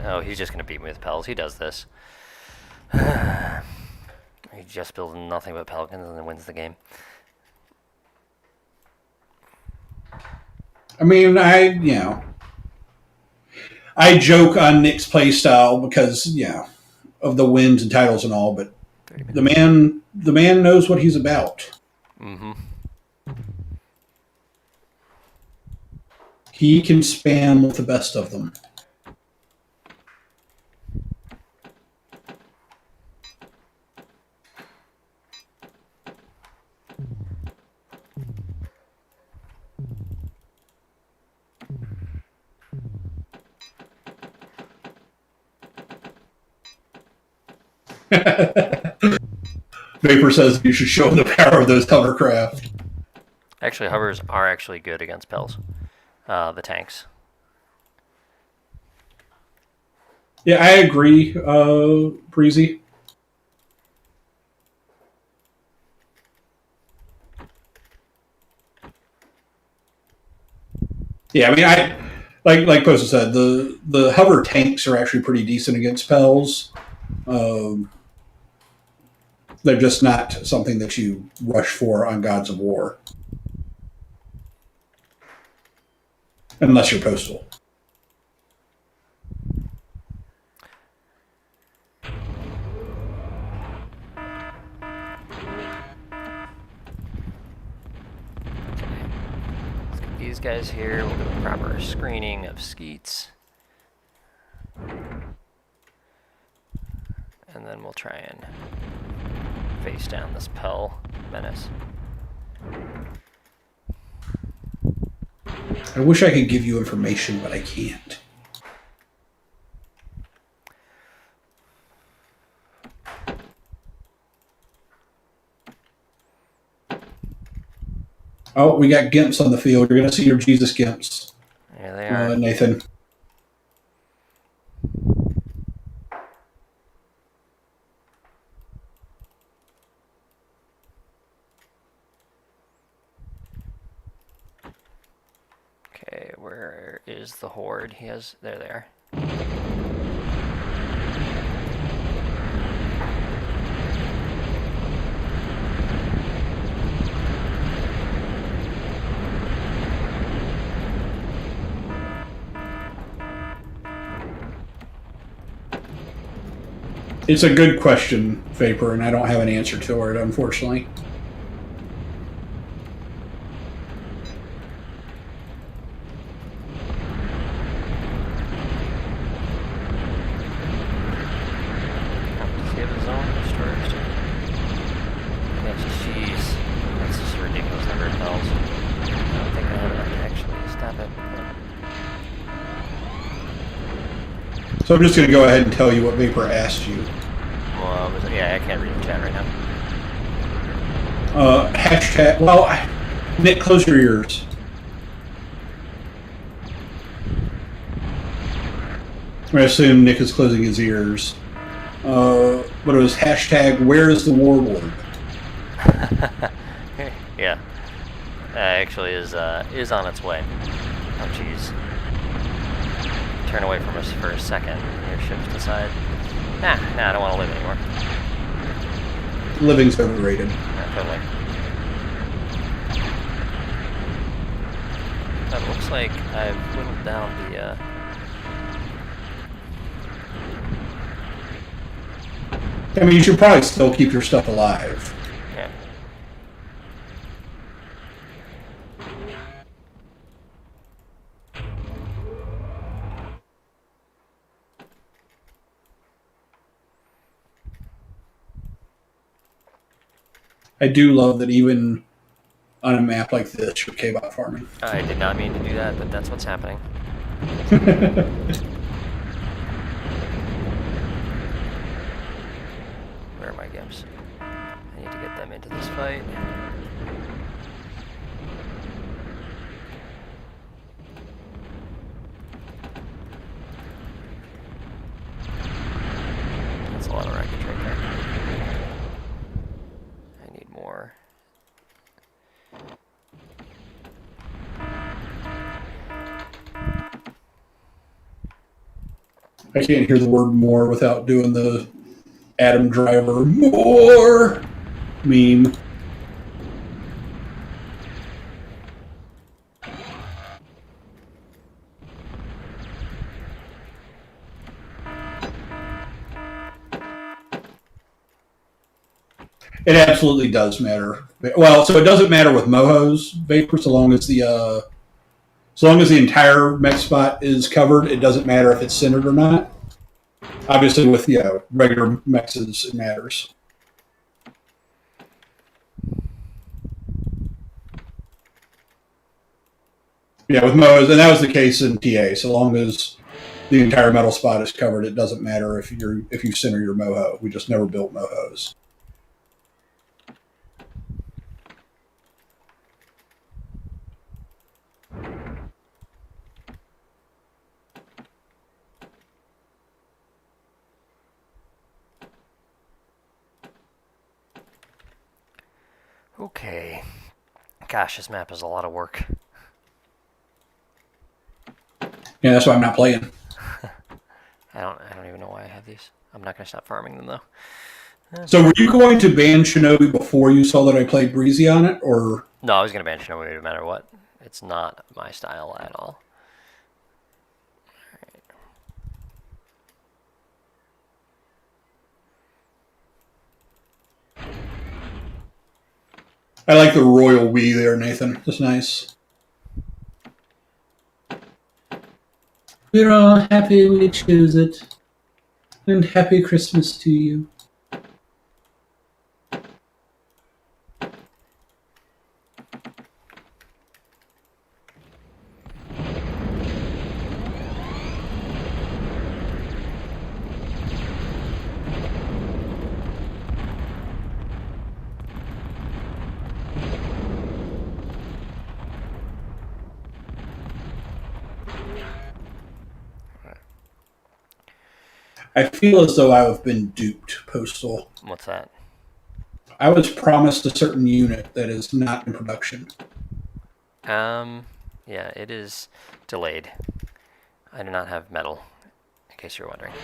Speaker 1: Oh, he's just going to beat me with Pels. He does this. He just builds nothing but Pelicans and then wins the game.
Speaker 2: I mean, I joke on Nick's playstyle because, of the wins and titles and all, but the man knows what he's about.
Speaker 1: Mm-hmm.
Speaker 2: He can spam with the best of them. Vapor says you should show him the power of those hovercraft.
Speaker 1: Actually, hovers are actually good against Pels. The tanks.
Speaker 2: Yeah, I agree, Breezy. Yeah, I mean, like Posta said, the hover tanks are actually pretty decent against Pels. They're just not something that you rush for on Gods of War. Unless you're Postal.
Speaker 1: Let's get these guys here. We'll do a proper screening of skeets. And then we'll try and face down this Pel menace.
Speaker 2: I wish I could give you information, but I can't. Oh, we got Gimps on the field. You're going to see your Jesus Gimps.
Speaker 1: Here they are.
Speaker 2: Nathan.
Speaker 1: Okay, where is the horde? There they are.
Speaker 2: It's a good question, Vapor, and I don't have an answer to it, unfortunately. So I'm just going to go ahead and tell you what Vapor asked you.
Speaker 1: Well, yeah, I can't read the chat right now.
Speaker 2: Hashtag. Well, Nick, close your ears. I assume Nick is closing his ears. But it was hashtag where is the warlord?
Speaker 1: Yeah. Actually is on its way. Oh jeez. Turn away from us for a second. Your ships decide. Nah, I don't want to live anymore.
Speaker 2: Living's overrated.
Speaker 1: Yeah, totally. But it looks like I've whittled down the
Speaker 2: I mean, you should probably still keep your stuff alive.
Speaker 1: yeah.
Speaker 2: I do love that even on a map like this, you're K-bot farming.
Speaker 1: I did not mean to do that, but that's what's happening. Where are my gimps? I need to get them into this fight. That's a lot of wreckage right there. I need more.
Speaker 2: I can't hear the word more without doing the Adam Driver more meme. It absolutely does matter. Well, so it doesn't matter with Mohos Vapor so long as the entire mech spot is covered. It doesn't matter if it's centered or not. Obviously, with regular mechs, it matters. Yeah, with Mohos, and that was the case in TA. So long as the entire metal spot is covered, it doesn't matter if you center your Moho. We just never built Mohos.
Speaker 1: Okay. Gosh, this map is a lot of work.
Speaker 2: Yeah, that's why I'm not playing.
Speaker 1: I don't even know why I have these. I'm not gonna stop farming them though.
Speaker 2: So were you going to ban Shinobi before you saw that I played Breezy on it, or?
Speaker 1: No, I was gonna ban Shinobi no matter what. It's not my style at all.
Speaker 2: I like the royal we there, Nathan. That's nice. We're all happy we choose it. And happy Christmas to you. I feel as though I've been duped, Postal.
Speaker 1: What's that?
Speaker 2: I was promised a certain unit that is not in production.
Speaker 1: Yeah, it is delayed. I do not have metal, in case you're wondering.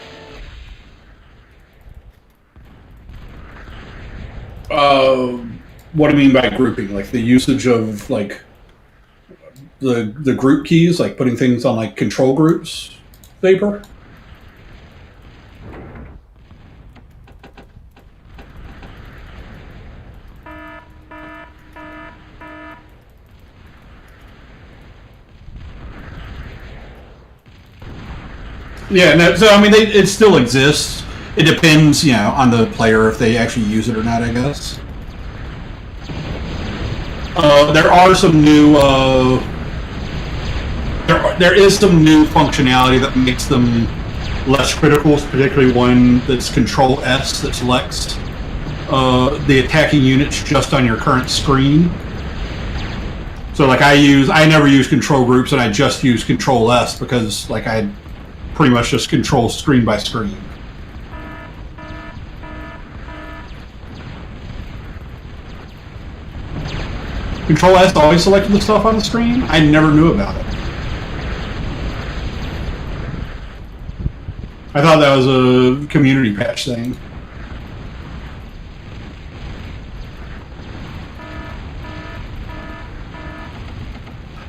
Speaker 2: What do you mean by grouping? Like the usage of like the group keys, like putting things on like control groups, Vapor? Yeah, no, so I mean, it still exists. It depends, on the player if they actually use it or not, I guess. There are some new. There is some new functionality that makes them less criticals, particularly one that's Control S that selects the attacking units just on your current screen. So like I never use control groups, and I just use Control S because like I pretty much just control screen by screen. Control S always selected the stuff on the screen. I never knew about it. I thought that was a community patch thing.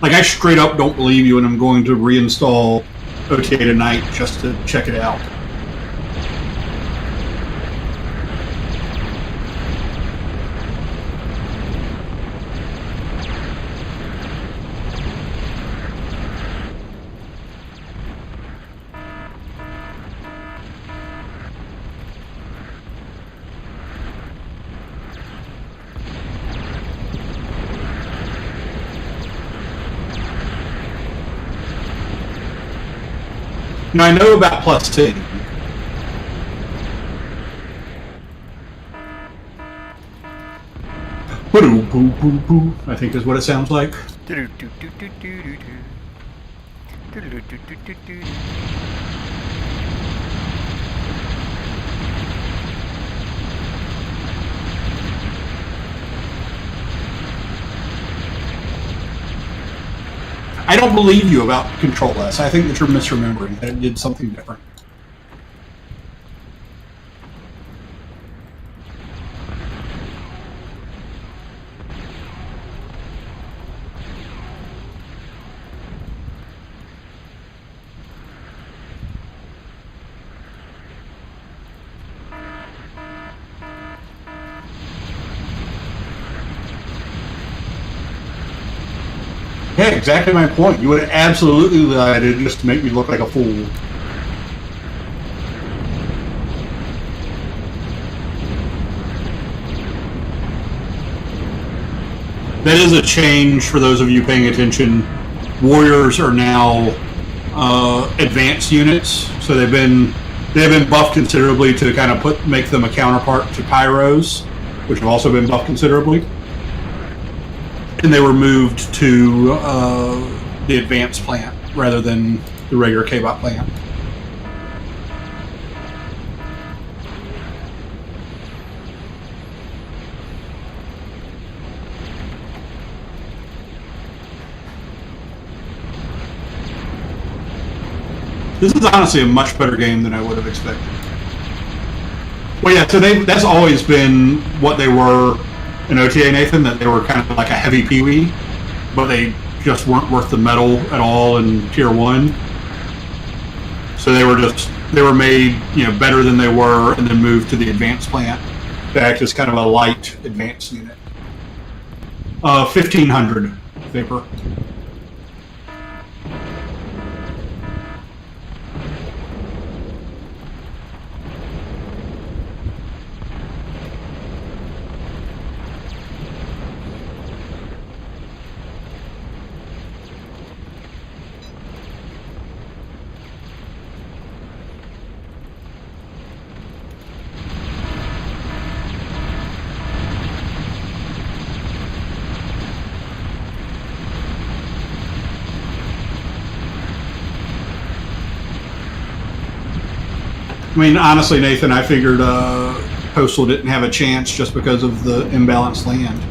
Speaker 2: Like, I straight up don't believe you, and I'm going to reinstall OTA tonight just to check it out. Now, I know about plus 10. I think is what it sounds like. I don't believe you about Control S. I think that you're misremembering that it did something different. Yeah, exactly my point. You would have absolutely lied just to make me look like a fool. That is a change for those of you paying attention. Warriors are now advanced units, so they've been buffed considerably to kind of make them a counterpart to Pyros, which have also been buffed considerably. And they were moved to the advanced plant rather than the regular K-Bot plant. This is honestly a much better game than I would have expected. Well, yeah, so that's always been what they were in OTA, Nathan, that they were kind of like a heavy peewee, but they just weren't worth the metal at all in Tier 1. So they were made, better than they were, and then moved to the advanced plant to act as kind of a light advanced unit. 1,500 Vapor. I mean, honestly, Nathan, I figured Postal didn't have a chance just because of the imbalanced land.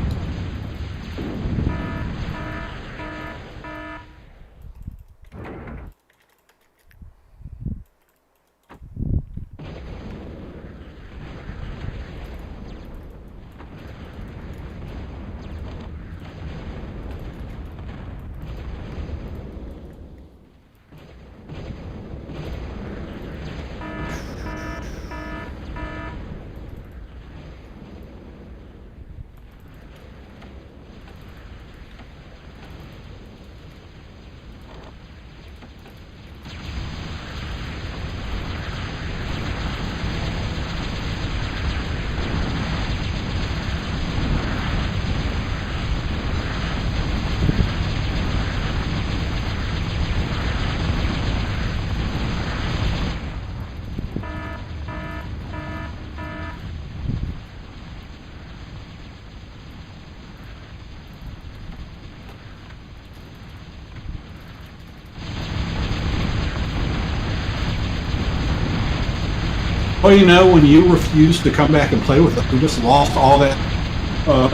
Speaker 2: Well, you know, when you refuse to come back and play with us, we just lost all that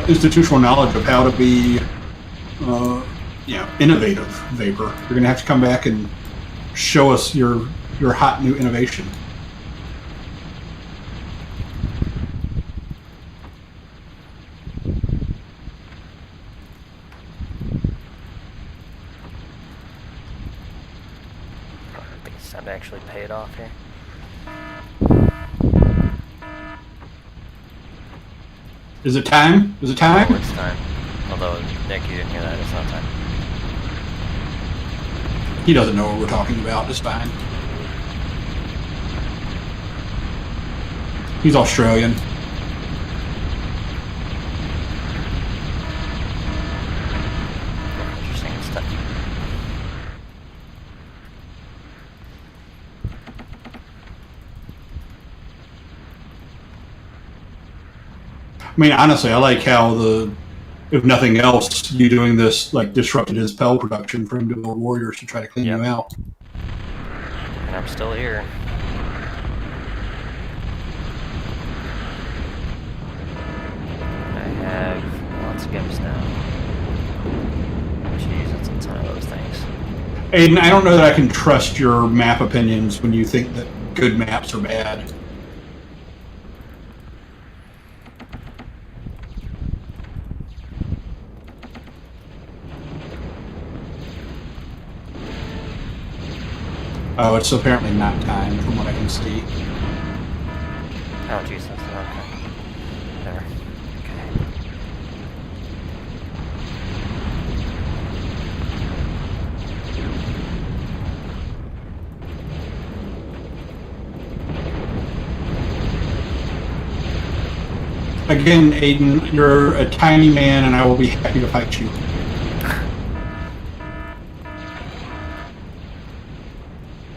Speaker 2: institutional knowledge of how to be, innovative, Vapor. You're going to have to come back and show us your hot new innovation.
Speaker 1: It's time to actually pay it off here.
Speaker 2: Is it time? Is it time?
Speaker 1: Oh, it's time. Although, Nick, you didn't hear that. It's not time.
Speaker 2: He doesn't know what we're talking about. It's fine. He's Australian.
Speaker 1: Interesting stuff.
Speaker 2: I mean, honestly, I like how if nothing else, you doing this like disrupted his Pell production for him to build warriors to try to clean you out.
Speaker 1: And I'm still here. I have lots of gimps now. Jeez, that's a ton of those things.
Speaker 2: Aiden, I don't know that I can trust your map opinions when you think that good maps are bad. Oh, it's apparently not time from what I can see.
Speaker 1: Oh, jeez, that's not okay. There. Okay.
Speaker 2: Again, Aiden, you're a tiny man, and I will be happy to fight you.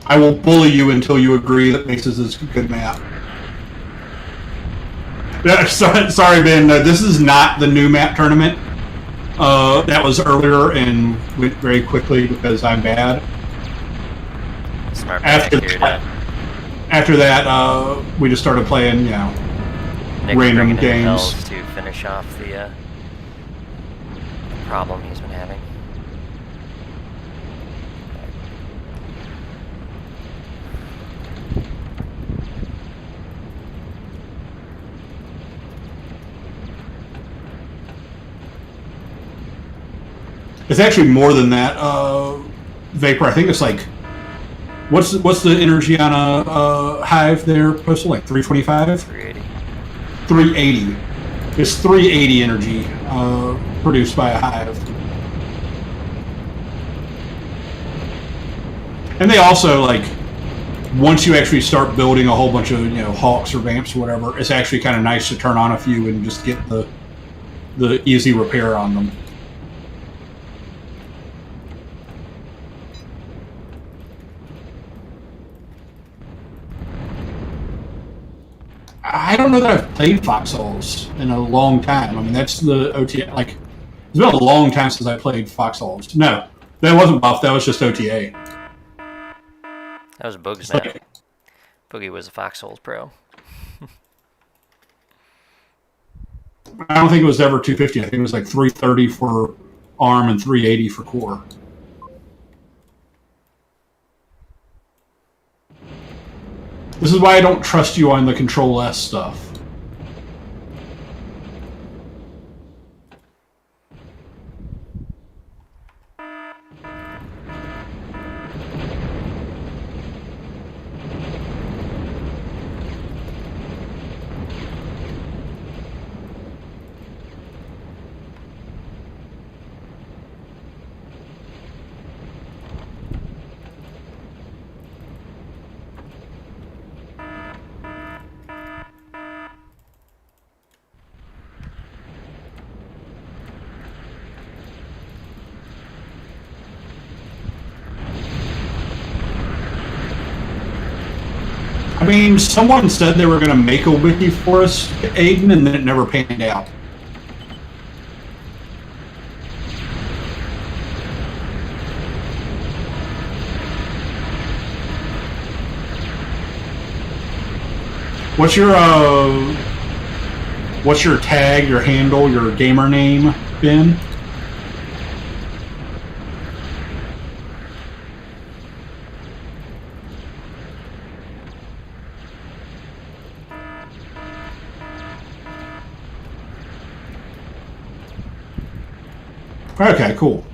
Speaker 2: I will bully you until you agree that Maces is a good map. Sorry, Ben. This is not the new map tournament. That was earlier and went very quickly because I'm bad.
Speaker 1: Smart
Speaker 2: After that, we just started playing,
Speaker 1: Nick's
Speaker 2: random
Speaker 1: bringing in
Speaker 2: games.
Speaker 1: bells to finish off the problem he's been having.
Speaker 2: It's actually more than that. Vapor, I think it's like, what's the energy on a hive there, Postal? Like 325?
Speaker 1: 380.
Speaker 2: 380. It's 380 energy produced by a hive. And they also, like, once you actually start building a whole bunch of, hawks or vamps or whatever, it's actually kind of nice to turn on a few and just get the easy repair on them. I don't know that I've played Foxholes in a long time. I mean, that's the OTA. Like, it's been a long time since I played Foxholes. No, that wasn't buff. That was just OTA.
Speaker 1: That was Boog's map. Boogie was a Foxholes pro.
Speaker 2: I don't think it was ever 250. I think it was like 330 for ARM and 380 for core. This is why I don't trust you on the Control S stuff. I mean, someone said they were going to make a wiki for us, Aiden, and then it never panned out. What's your tag, your handle, your gamer name, Ben? Okay, cool.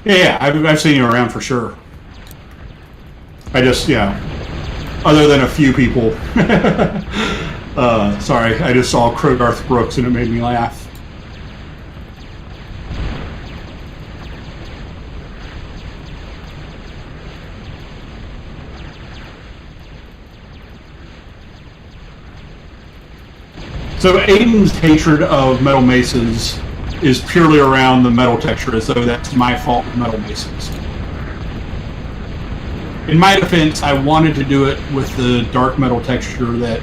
Speaker 2: Yeah, I've seen you around for sure. I just, other than a few people. Sorry, I just saw Crogarth Brooks and it made me laugh. So Aiden's hatred of metal maces is purely around the metal texture, as though that's my fault with metal maces. In my defense, I wanted to do it with the dark metal texture that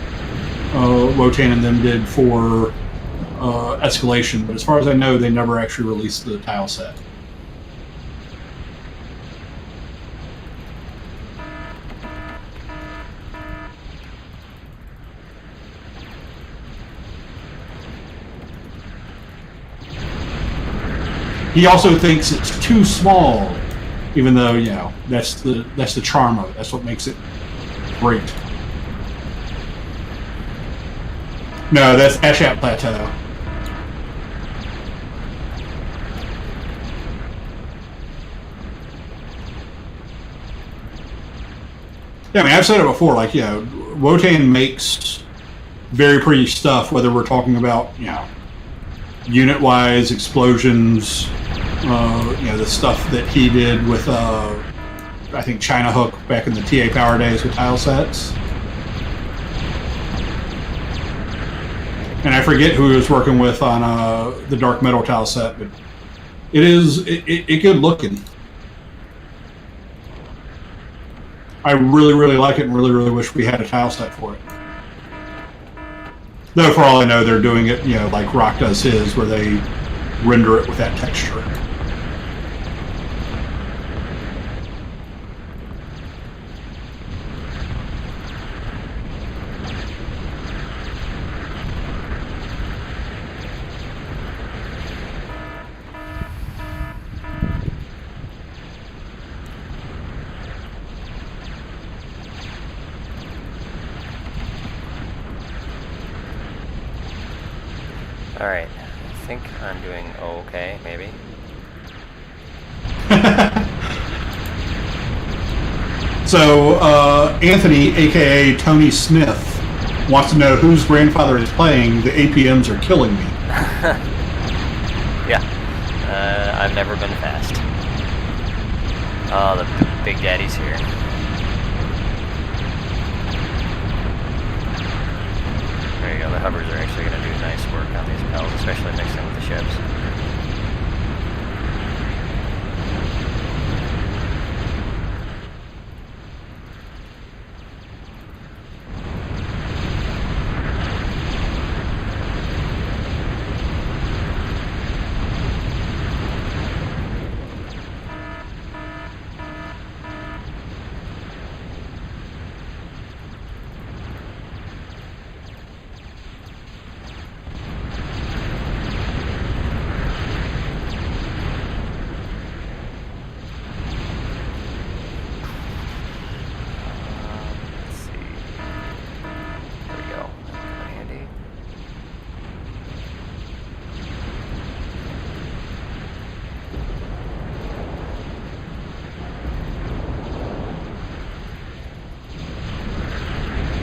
Speaker 2: Wotan and them did for Escalation, but as far as I know, they never actually released the tile set. He also thinks it's too small, even though that's the charm of it. That's what makes it great. No, that's Ashat Plateau. Yeah, I mean, I've said it before. Like, Wotan makes very pretty stuff. Whether we're talking about unit-wise explosions. The stuff that he did with, I think, China Hook back in the TA Power days with tile sets. And I forget who he was working with on the dark metal tile set, but it good looking. I really, really like it and really, really wish we had a tile set for it. Though, for all I know, they're doing it, like Rock does his, where they render it with that texture.
Speaker 1: Alright, I think I'm doing okay, maybe.
Speaker 2: So, Anthony, aka Tony Smith, wants to know whose grandfather is playing The APMs Are Killing Me.
Speaker 1: Yeah, I've never been fast. Oh, the Big Daddy's here. There you go, the hovers are actually going to do nice work on these pals, especially mixing with the ships.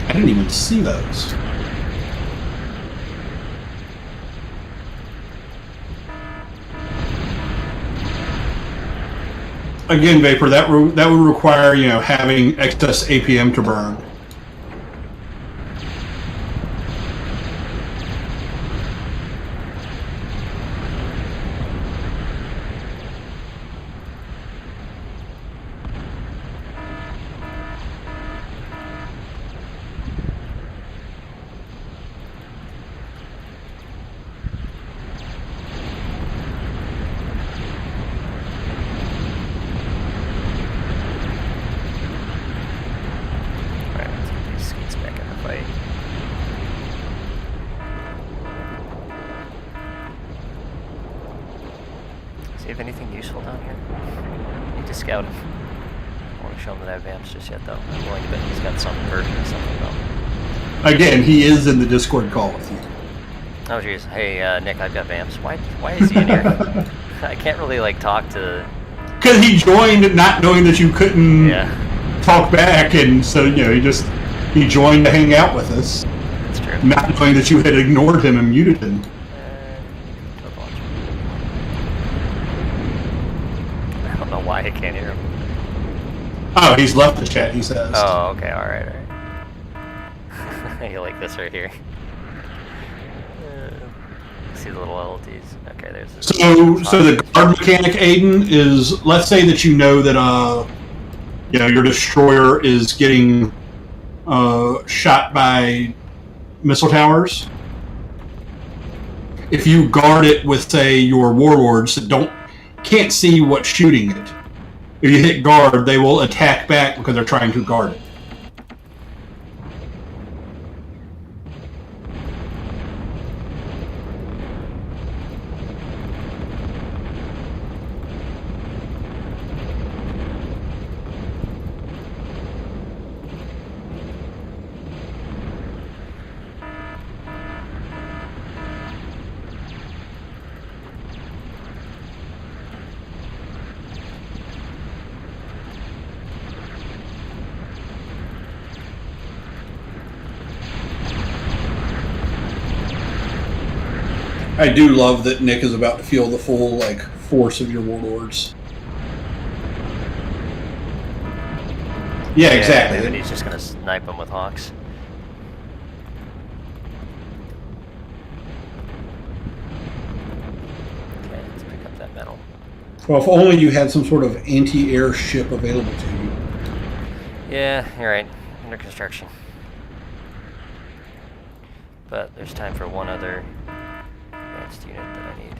Speaker 2: I didn't even see those. Again, Vapor, that would require, having excess APM to burn.
Speaker 1: See if anything useful down here. Need to scout him. I don't want to show him that I have vamps just yet, though. I'm willing to bet he's got some version of something, though.
Speaker 2: Again, he is in the Discord call with you.
Speaker 1: Oh, jeez. Hey, Nick, I've got vamps. Why is he in here? I can't really, like, talk to...
Speaker 2: Because he joined not knowing that you couldn't talk back, and so, he joined to hang out with us.
Speaker 1: That's true.
Speaker 2: Not knowing that you had ignored him and muted him.
Speaker 1: I don't know why I can't hear him.
Speaker 2: Oh, he's left the chat, he says.
Speaker 1: Oh, okay, alright. You like this right here. See the little LLTs. Okay, there's this.
Speaker 2: So the guard mechanic, Aiden, is, let's say that you know that your destroyer is getting shot by missile towers. If you guard it with, say, your warlords that can't see what's shooting it, if you hit guard, they will attack back because they're trying to guard it. I do love that Nick is about to feel the full force of your warlords. Yeah, exactly.
Speaker 1: And he's just gonna snipe them with hawks. Okay, let's pick up that metal.
Speaker 2: Well, if only you had some sort of anti-air ship available to you.
Speaker 1: Yeah, you're right. Under construction. But there's time for one other advanced unit that I need.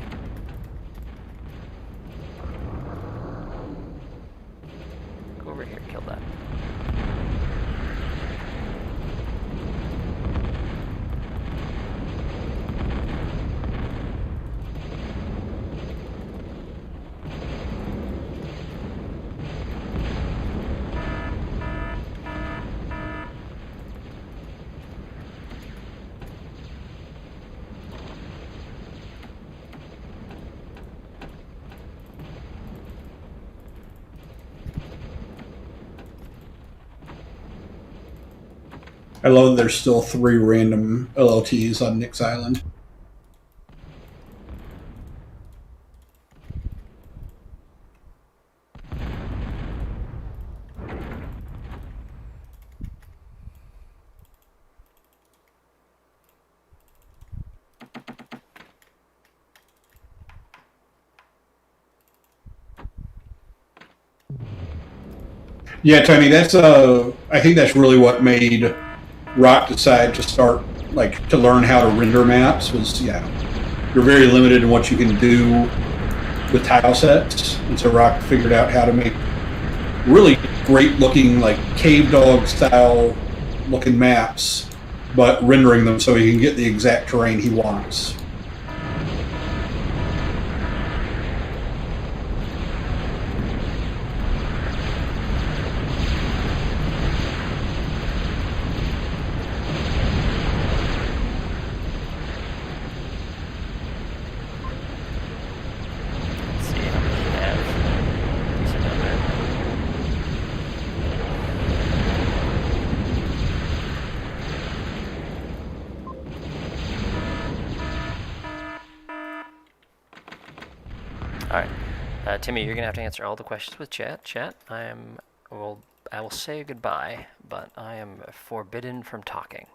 Speaker 1: Go over here, kill that.
Speaker 2: I love that there's still 3 random LLTs on Nick's Island. Yeah, Tony, that's I think that's really what made Rock decide to start to learn how to render maps. Was you're very limited in what you can do with tile sets, and so Rock figured out how to make really great looking cave dog style looking maps, but rendering them so he can get the exact terrain he wants.
Speaker 1: Alright. Timmy, you're going to have to answer all the questions with chat. Chat, I will say goodbye, but I am forbidden from talking.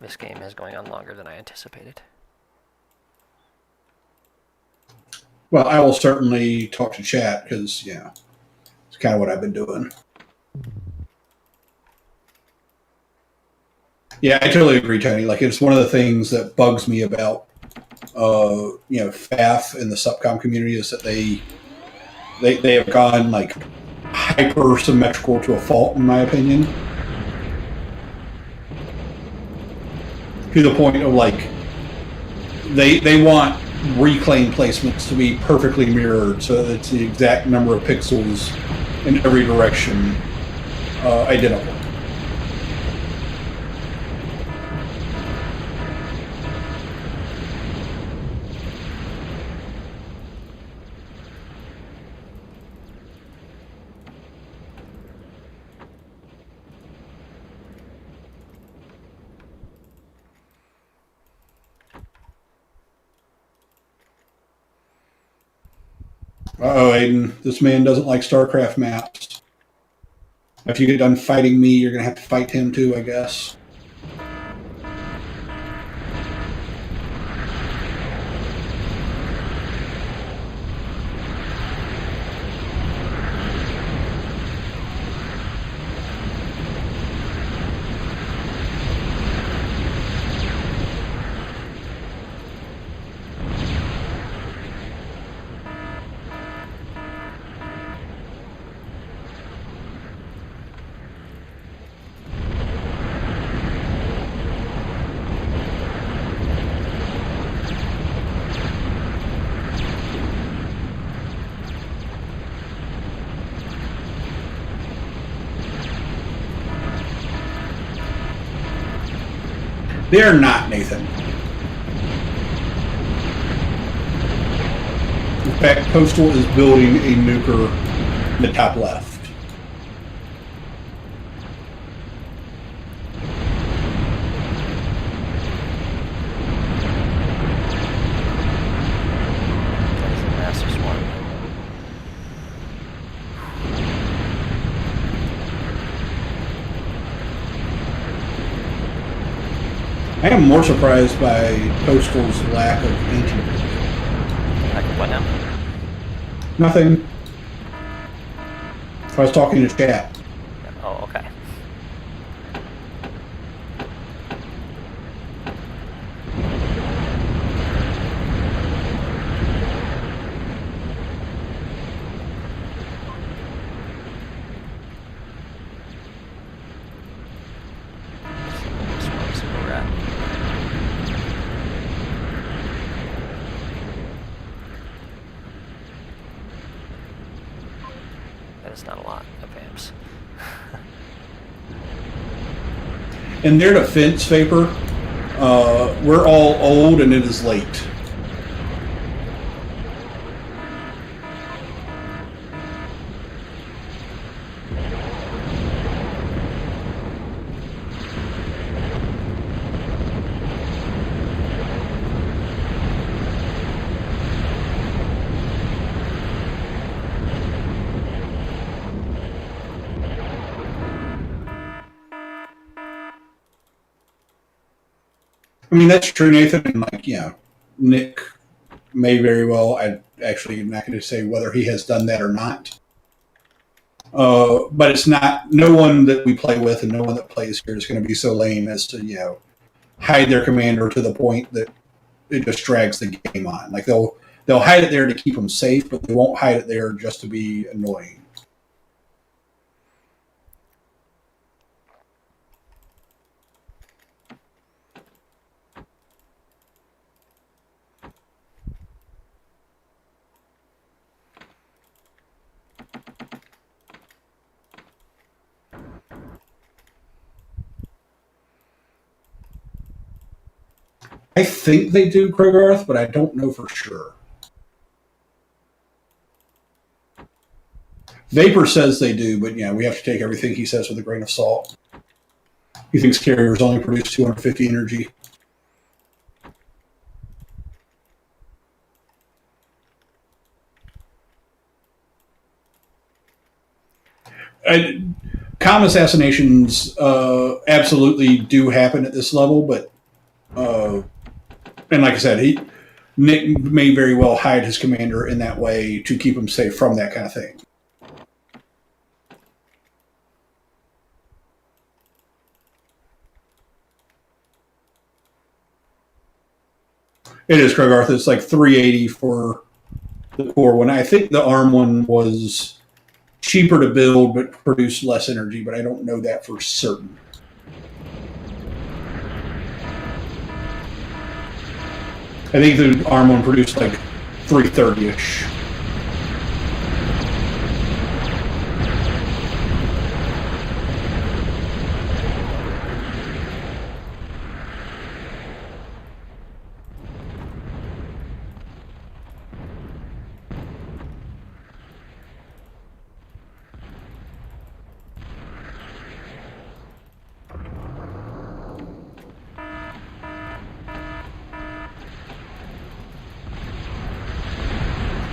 Speaker 1: This game is going on longer than I anticipated.
Speaker 2: Well, I will certainly talk to chat because, it's kind of what I've been doing. Yeah, I totally agree, Tony. It's one of the things that bugs me about FAF in the subcom community is that they have gone hyper symmetrical to a fault, in my opinion, to the point of they want reclaim placements to be perfectly mirrored, so that it's the exact number of pixels in every direction identical. Uh-oh, Aiden, this man doesn't like StarCraft maps. If you get done fighting me, you're going to have to fight him too, I guess. They are not, Nathan. In fact, Postal is building a nuker in the top left.
Speaker 1: That is a massive swarm.
Speaker 2: I am more surprised by Postal's lack of ancient.
Speaker 1: Like what now?
Speaker 2: Nothing. I was talking to chat.
Speaker 1: Oh, okay. Let's see where we're at. That is not a lot of amps.
Speaker 2: In their defense, Vapor, we're all old and it is late. I mean, that's true, Nathan. And like, Nick may very well. I actually am not going to say whether he has done that or not. But it's not. No one that we play with and no one that plays here is going to be so lame as to hide their commander to the point that it just drags the game on. Like they'll hide it there to keep them safe, but they won't hide it there just to be annoying. I think they do Krogarth, but I don't know for sure. Vapor says they do, but we have to take everything he says with a grain of salt. He thinks carriers only produce 250 energy. Comm assassinations absolutely do happen at this level, but and like I said, Nick may very well hide his commander in that way to keep him safe from that kind of thing. It is Krogarth. It's like 380 for the core one. I think the ARM one was cheaper to build but produced less energy, but I don't know that for certain. I think the ARM one produced like 330-ish.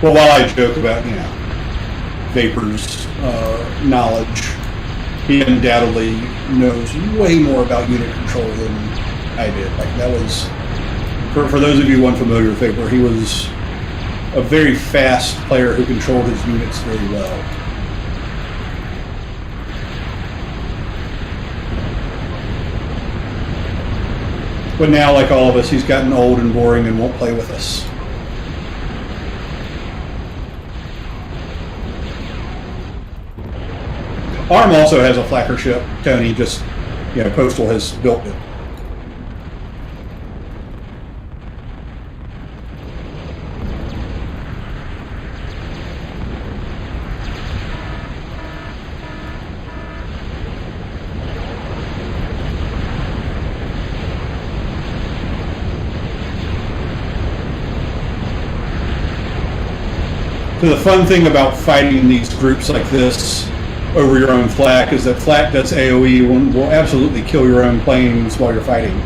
Speaker 2: Well, while I joke about, Vapor's knowledge, he undoubtedly knows way more about unit control than I did. Like, that was, for those of you unfamiliar with Vapor, he was a very fast player who controlled his units very well. But now, like all of us, he's gotten old and boring and won't play with us. ARM also has a flak ship. Tony just, Postal has built it. So the fun thing about fighting these groups like this over your own flak is that flak does AoE will absolutely kill your own planes while you're fighting.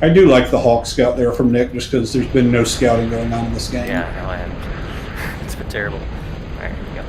Speaker 2: I do like the Hawk Scout there from Nick, just because there's been no scouting going on in this game.
Speaker 1: Yeah, no, I haven't. It's been terrible. All right, here we go.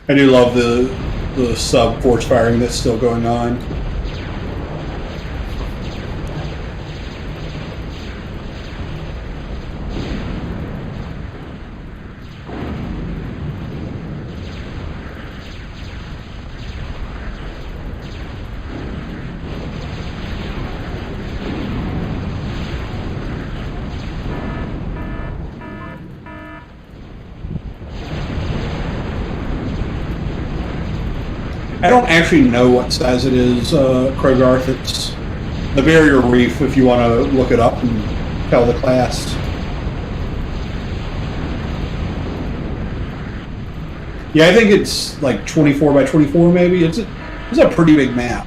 Speaker 2: I do love the sub force firing that's still going on. I don't actually know what size it is, Krogarth. It's the Barrier Reef, if you want to look it up and tell the class. Yeah, I think it's like 24 by 24 maybe. It's a pretty big map.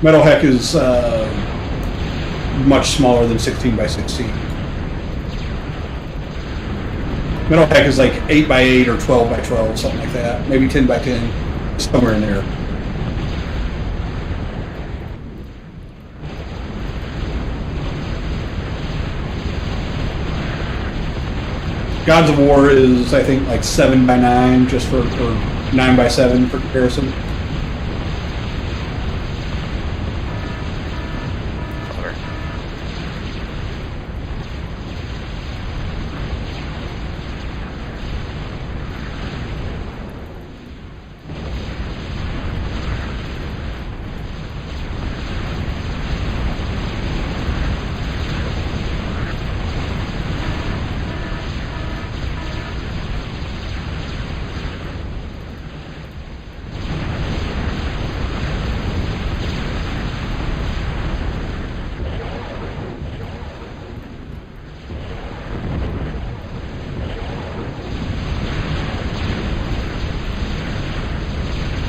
Speaker 2: Metal Heck is much smaller than 16 by 16. Metal Heck is like 8 by 8 or 12 by 12, something like that. Maybe 10 by 10. somewhere in there. Gods of War is, I think, like 7x9, just for or 9x7 for comparison.
Speaker 1: Clever.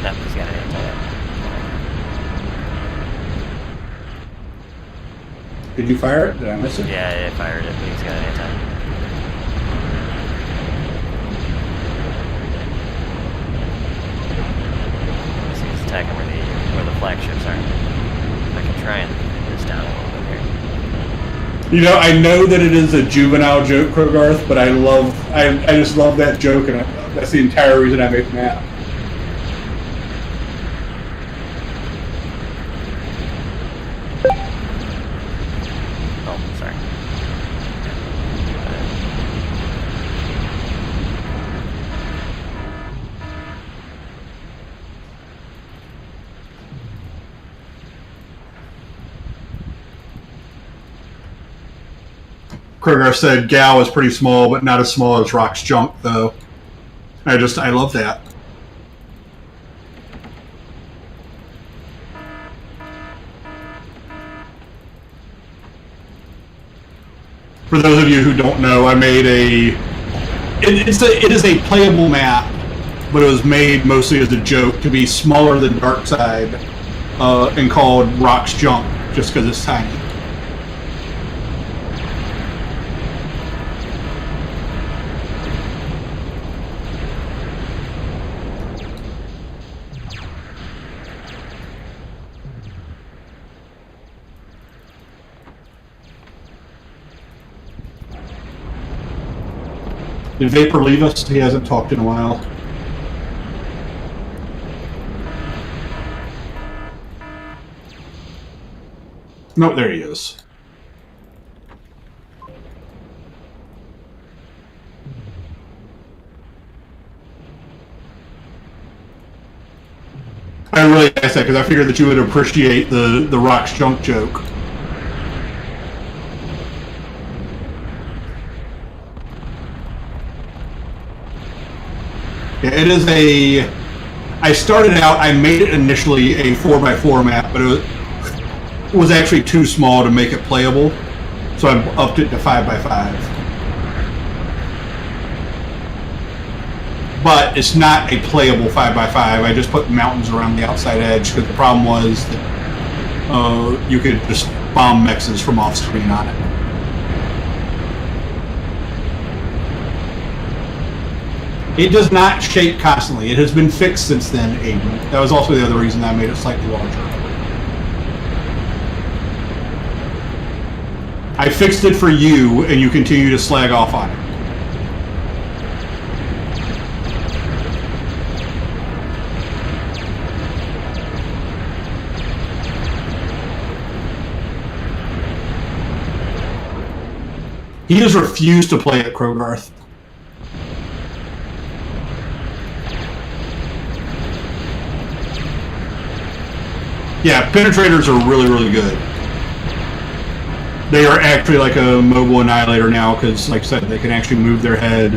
Speaker 1: Nope, he's got an anti.
Speaker 2: Did you fire it? Did I miss it?
Speaker 1: Yeah, I fired it, but he's got an anti. So he's attacking where the flagships are. I can try and pin this down a little bit here.
Speaker 2: You know, I know that it is a juvenile joke, Krogarth, but I just love that joke, and that's the entire reason I make the map.
Speaker 1: Oh, sorry.
Speaker 2: Krogar said Gal is pretty small, but not as small as Rock's junk, though. I love that. For those of you who don't know, I made it is a playable map, but it was made mostly as a joke to be smaller than Darkside, and called Rock's Junk, just because it's tiny. Did Vapor leave us? He hasn't talked in a while. No, there he is. I really asked that because I figured that you would appreciate the Rock's junk joke. Yeah, it is a... I started out, I made it initially a 4x4 map, but it was actually too small to make it playable, so I upped it to 5x5. But it's not a playable 5x5, I just put mountains around the outside edge, because the problem was that you could just bomb mexes from off screen on it. It does not shake constantly. It has been fixed since then, Aiden. That was also the other reason I made it slightly larger. I fixed it for you, and you continue to slag off on it. He has refused to play at Krogarth. Yeah, penetrators are really, really good. They are actually like a mobile annihilator now because, like I said, they can actually move their head.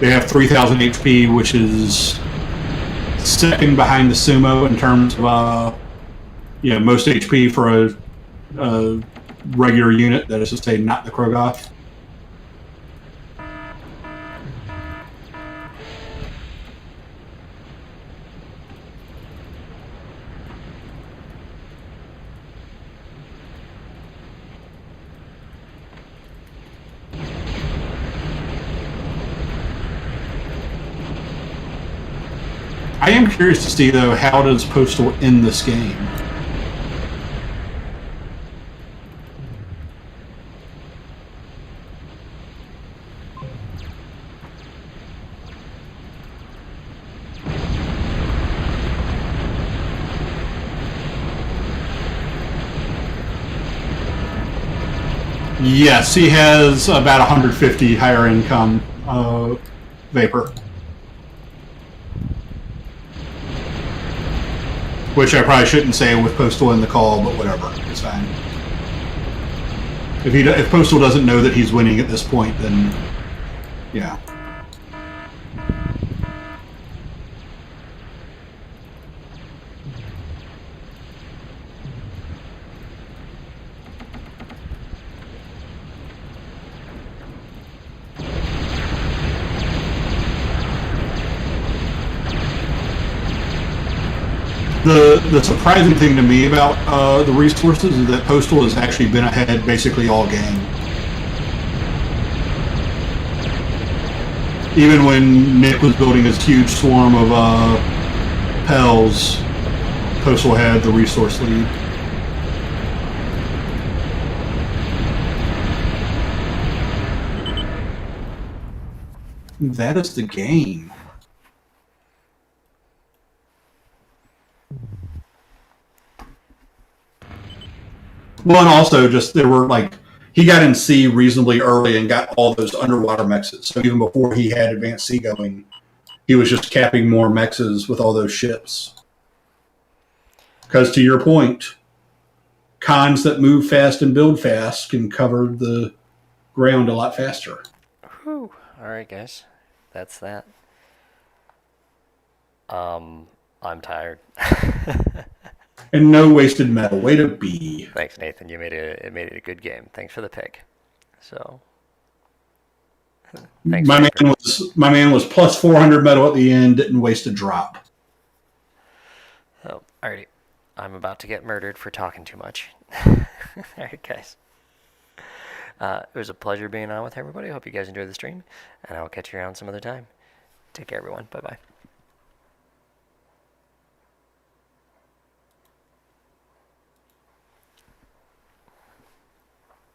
Speaker 2: They have 3,000 HP, which is second behind the Sumo in terms of most HP for a regular unit. That is to say, not the Krogoth. I am curious to see, though, how does Postal end this game? Yes, he has about 150 higher income Vapor. Which I probably shouldn't say with Postal in the call, but whatever. It's fine. If Postal doesn't know that he's winning at this point, then yeah. The surprising thing to me about the resources is that Postal has actually been ahead basically all game. Even when Nick was building his huge swarm of Pels, Postal had the resource lead. That is the game. Well, and also just there were he got in C reasonably early and got all those underwater mexes. So even before he had advanced C going, he was just capping more mexes with all those ships. Because to your point, cons that move fast and build fast can cover the ground a lot faster.
Speaker 1: Whew. All right, guys, that's that. I'm tired.
Speaker 2: And no wasted metal. Way to be.
Speaker 1: Thanks, Nathan. You made it a good game. Thanks for the pick. So, thanks.
Speaker 2: My man was plus 400 metal at the end. Didn't waste a drop.
Speaker 1: Oh, alrighty. I'm about to get murdered for talking too much. Alright, guys. It was a pleasure being on with everybody. I hope you guys enjoyed the stream, and I'll catch you around some other time. Take care, everyone. Bye-bye.